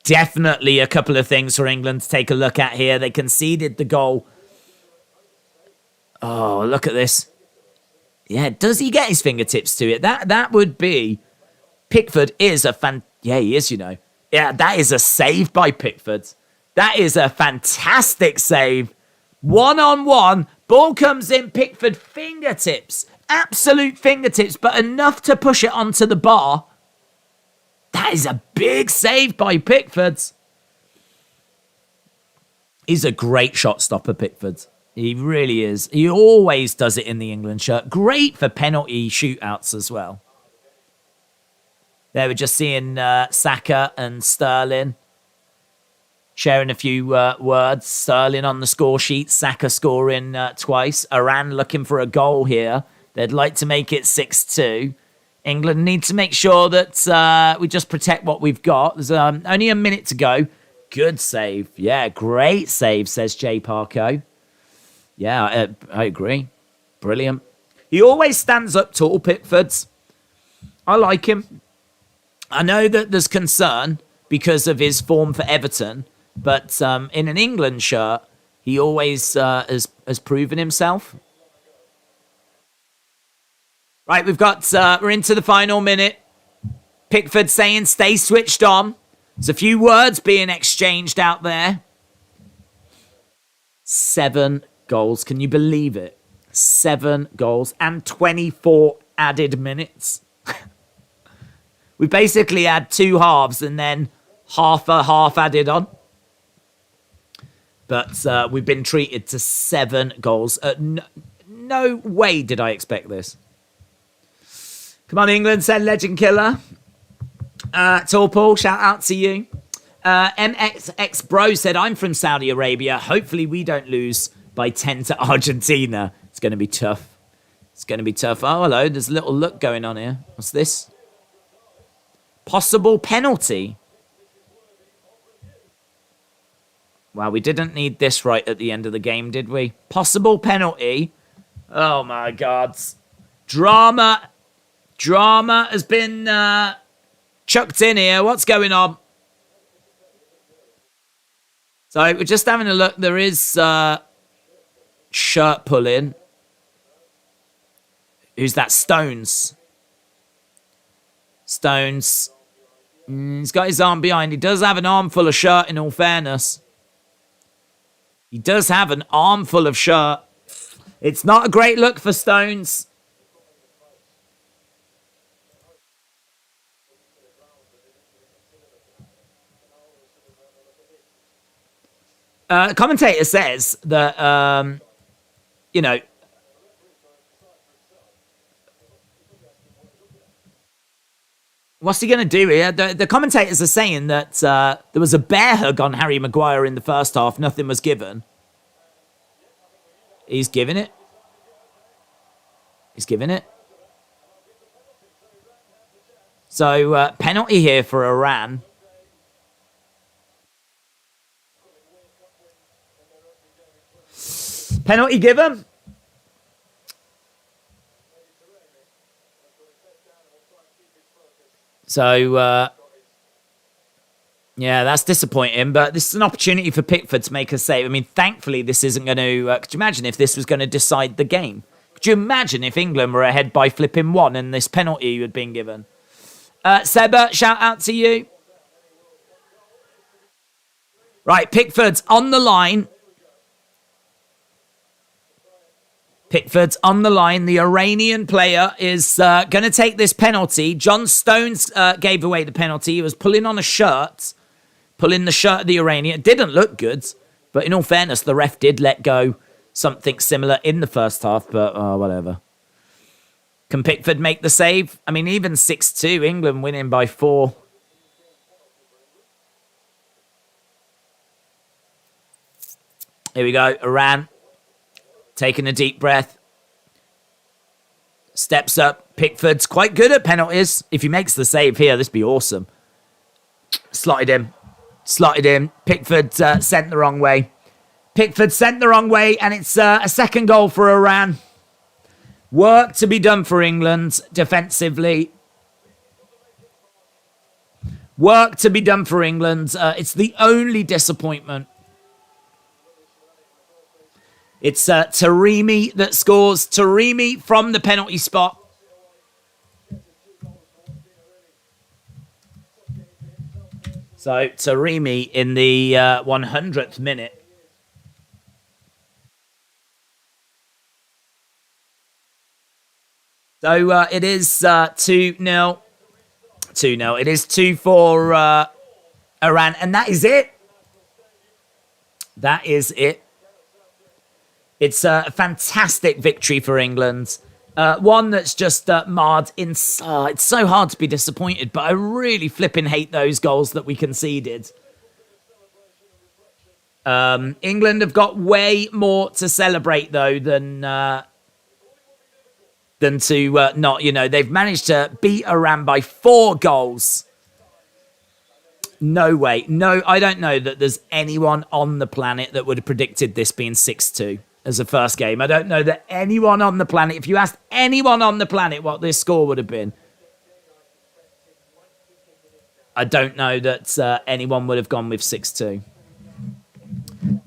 Definitely a couple of things for England to take a look at here. They conceded the goal. Oh, look at this. Yeah, does he get his fingertips to it? That would be... Pickford is a Yeah, he is, you know. Yeah, that is a save by Pickford. That is a fantastic save. 1-on-1. Ball comes in. Pickford, fingertips. Absolute fingertips, but enough to push it onto the bar. That is a big save by Pickford. He's a great shot stopper, Pickford. He really is. He always does it in the England shirt. Great for penalty shootouts as well. There we're just seeing Saka and Sterling sharing a few words. Sterling on the score sheet. Saka scoring twice. Iran looking for a goal here. They'd like to make it 6-2. England need to make sure that we just protect what we've got. There's only a minute to go. Good save. Yeah, great save, says Jay Parko. Yeah, I agree. Brilliant. He always stands up tall, Pickford. I like him. I know that there's concern because of his form for Everton But in an England shirt, he always has proven himself. Right, we're into the final minute. Pickford saying stay switched on. There's a few words being exchanged out there. 7 goals. Can you believe it? 7 goals and 24 added minutes. We basically had 2 halves and then half a half added on. But we've been treated to 7 goals. No way did I expect this. Come on, England, send Legend Killer. Tall Paul, shout out to you. MXX Bro said, I'm from Saudi Arabia. Hopefully we don't lose by 10 to Argentina. It's going to be tough. It's going to be tough. Oh, hello. There's a little look going on here. What's this? Possible penalty. Wow, we didn't need this right at the end of the game, did we? Possible penalty. Oh, my God. Drama has been chucked in here. What's going on? So we're just having a look. There is shirt pulling. Who's that? Stones. Stones. He's got his arm behind. He does have an armful of shirt, in all fairness. He does have an armful of shirt. It's not a great look for Stones. The commentator says that, you know, what's he going to do here? The commentators are saying that there was a bear hug on Harry Maguire in the first half. Nothing was given. He's giving it. He's giving it. So, penalty here for Iran. Penalty given. So, yeah, that's disappointing. But this is an opportunity for Pickford to make a save. I mean, thankfully, this isn't going to... could you imagine if this was going to decide the game? Could you imagine if England were ahead by flipping 1 and this penalty had been given? Seba, shout out to you. Right, Pickford's on the line. Pickford's on the line. The Iranian player is going to take this penalty. John Stones gave away the penalty. He was pulling on a shirt. Pulling the shirt of the Iranian. It didn't look good. But in all fairness, the ref did let go something similar in the first half. But whatever. Can Pickford make the save? I mean, even 6-2. England winning by 4. Here we go. Iran. Taking a deep breath. Steps up. Pickford's quite good at penalties. If he makes the save here, this would be awesome. Slotted him. Slotted him. Pickford sent the wrong way. Pickford sent the wrong way, and it's a second goal for Iran. Work to be done for England defensively. Work to be done for England. It's the only disappointment. It's Taremi that scores. Taremi from the penalty spot. So Taremi in the 100th minute. So it is 2-0. 2-0. It is 2 for Iran. And that is it. That is it. It's a fantastic victory for England. One that's just marred in... it's so hard to be disappointed, but I really flipping hate those goals that we conceded. England have got way more to celebrate, though, than to not. You know, they've managed to beat Iran by 4 goals. No way. No, I don't know that there's anyone on the planet that would have predicted this being 6-2. As a first game. I don't know that anyone on the planet, if you asked anyone on the planet what this score would have been, I don't know that anyone would have gone with 6-2.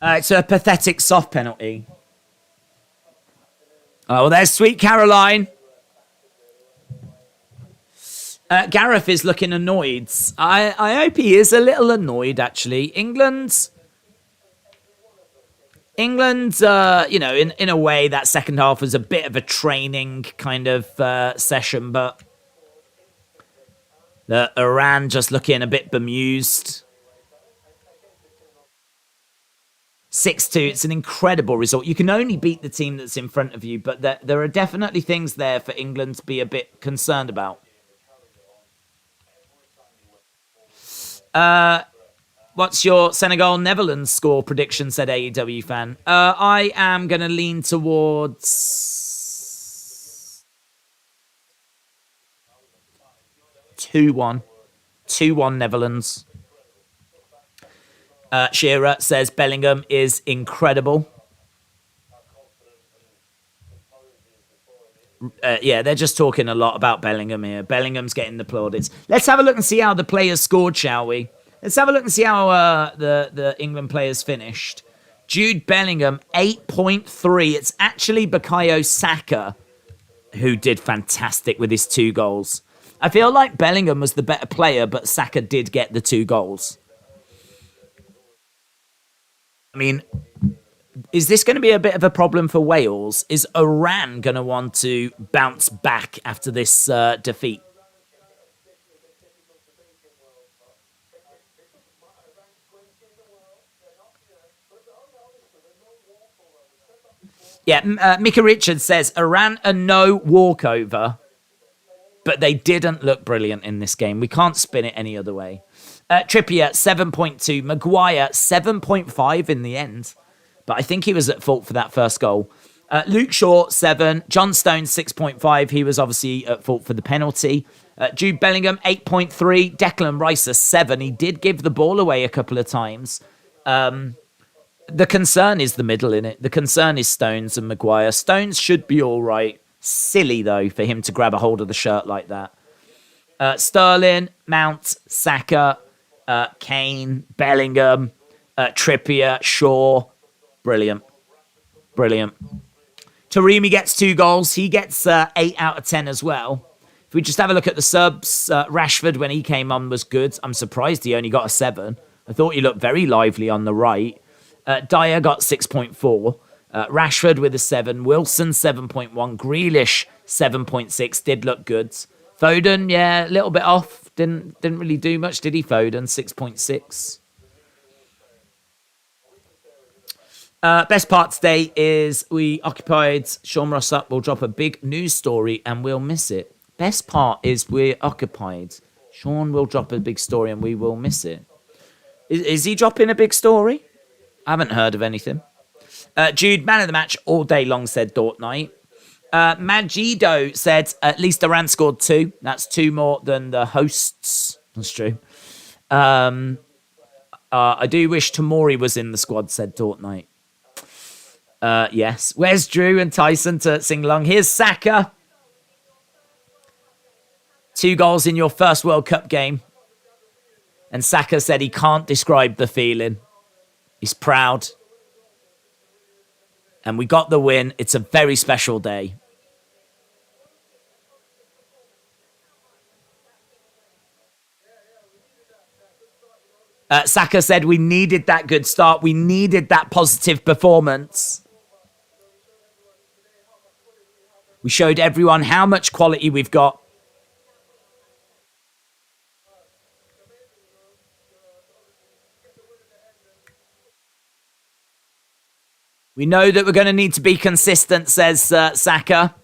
It's a pathetic soft penalty. Oh, well, there's Sweet Caroline. Gareth is looking annoyed. I hope he is a little annoyed, actually. England, in a way, that second half was a bit of a training kind of session, but Iran just looking a bit bemused. 6-2, it's an incredible result. You can only beat the team that's in front of you, but there are definitely things there for England to be a bit concerned about. What's your Senegal-Netherlands score prediction, said AEW fan. I am going to lean towards 2-1. 2-1 Netherlands. Shearer says Bellingham is incredible. Yeah, they're just talking a lot about Bellingham here. Bellingham's getting the plaudits. Let's have a look and see how the players scored, shall we? Let's have a look and see how the England players finished. Jude Bellingham, 8.3. It's actually Bukayo Saka who did fantastic with his 2 goals. I feel like Bellingham was the better player, but Saka did get the 2 goals. I mean, is this going to be a bit of a problem for Wales? Is Iran going to want to bounce back after this defeat? Yeah, Mika Richards says, Iran a no walkover, but they didn't look brilliant in this game. We can't spin it any other way. Trippier, 7.2. Maguire, 7.5 in the end. But I think he was at fault for that first goal. Luke Shaw, 7. John Stones, 6.5. He was obviously at fault for the penalty. Jude Bellingham, 8.3. Declan Rice, a 7. He did give the ball away a couple of times. The concern is the middle in it. The concern is Stones and Maguire. Stones should be all right. Silly, though, for him to grab a hold of the shirt like that. Sterling, Mount, Saka, Kane, Bellingham, Trippier, Shaw. Brilliant. Brilliant. Taremi gets 2 goals. He gets 8 out of 10 as well. If we just have a look at the subs, Rashford, when he came on, was good. I'm surprised he only got a 7. I thought he looked very lively on the right. Dyer got 6.4. Rashford with a 7. Wilson, 7.1. Grealish, 7.6. Did look good. Foden, yeah, a little bit off. Didn't really do much, did he, Foden? 6.6. Best part today is we occupied. Sean Ross Up will drop a big news story and we'll miss it. Best part is we're occupied. Sean will drop a big story and we will miss it. Is he dropping a big story? I haven't heard of anything. Jude, man of the match all day long, said Dortnight. Majido said at least Iran scored 2. That's 2 more than the hosts. That's true. I do wish Tomori was in the squad, said Dortnight. Yes. Where's Drew and Tyson to sing along? Here's Saka. 2 goals in your first World Cup game. And Saka said he can't describe the feeling. He's proud. And we got the win. It's a very special day. Saka said we needed that good start. We needed that positive performance. We showed everyone how much quality we've got. We know that we're going to need to be consistent, says Saka.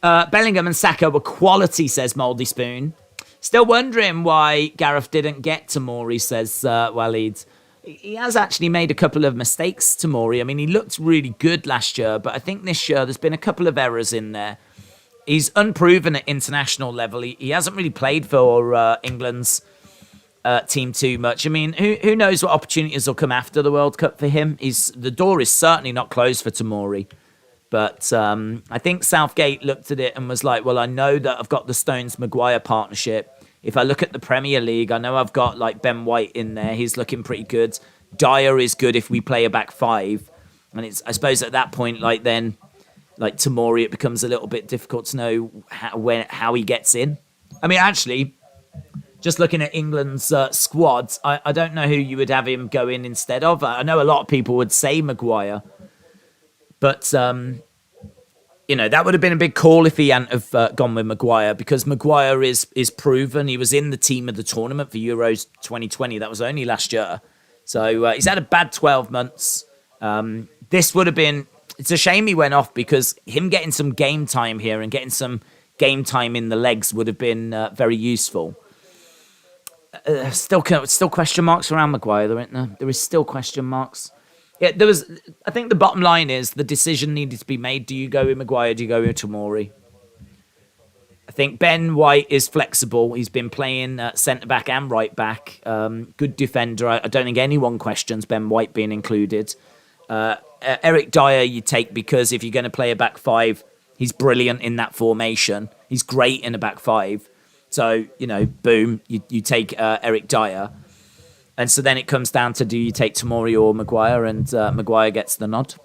Bellingham and Saka were quality, says Mouldy Spoon. Still wondering why Gareth didn't get Tomori, says Waleed. He has actually made a couple of mistakes, Tomori. I mean, he looked really good last year, but I think this year there's been a couple of errors in there. He's unproven at international level. He hasn't really played for England's team too much. I mean, who knows what opportunities will come after the World Cup for him? The door is certainly not closed for Tomori. But I think Southgate looked at it and was like, well, I know that I've got the Stones-Maguire partnership. If I look at the Premier League, I know I've got like Ben White in there. He's looking pretty good. Dyer is good if we play a back five. And it's, I suppose at that point, like then, like Tomori, it becomes a little bit difficult to know how he gets in. I mean, actually, just looking at England's squads, I don't know who you would have him go in instead of. I know a lot of people would say Maguire, but you know, that would have been a big call if he hadn't have gone with Maguire, because Maguire is proven. He was in the team of the tournament for Euros 2020. That was only last year. So he's had a bad 12 months. This would have been... It's a shame he went off, because him getting some game time here and getting some game time in the legs would have been very useful. Still question marks around Maguire, there, isn't there? There is still question marks. Yeah, there was. I think the bottom line is the decision needed to be made. Do you go with Maguire? Do you go with Tomori? I think Ben White is flexible. He's been playing centre back and right back. Good defender. I don't think anyone questions Ben White being included. Eric Dyer you take, because if you're going to play a back five, he's brilliant in that formation. He's great in a back five. So, you know, boom, you take Eric Dyer. And so then it comes down to, do you take Tomori or Maguire? And Maguire gets the nod.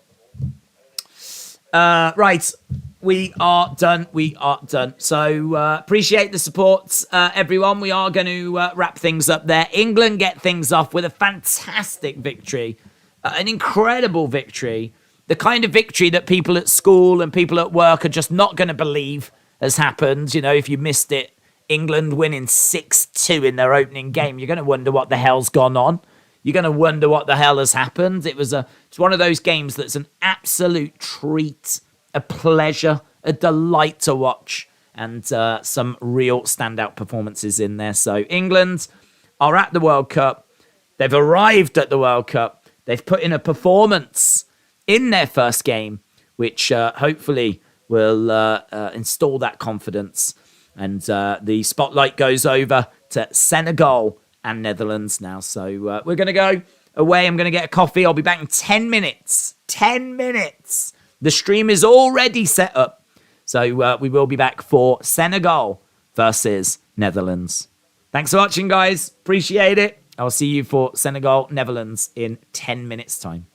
Right, we are done. So appreciate the support, everyone. We are going to wrap things up there. England get things off with a fantastic victory. An incredible victory. The kind of victory that people at school and people at work are just not going to believe has happened. You know, if you missed it, England winning 6-2 in their opening game, you're going to wonder what the hell's gone on. You're going to wonder what the hell has happened. It's one of those games that's an absolute treat, a pleasure, a delight to watch, and some real standout performances in there. So England are at the World Cup. They've arrived at the World Cup. They've put in a performance in their first game, which hopefully will install that confidence. And the spotlight goes over to Senegal and Netherlands now. So we're going to go away. I'm going to get a coffee. I'll be back in 10 minutes. 10 minutes. The stream is already set up. So we will be back for Senegal versus Netherlands. Thanks for watching, guys. Appreciate it. I'll see you for Senegal, Netherlands in 10 minutes' time.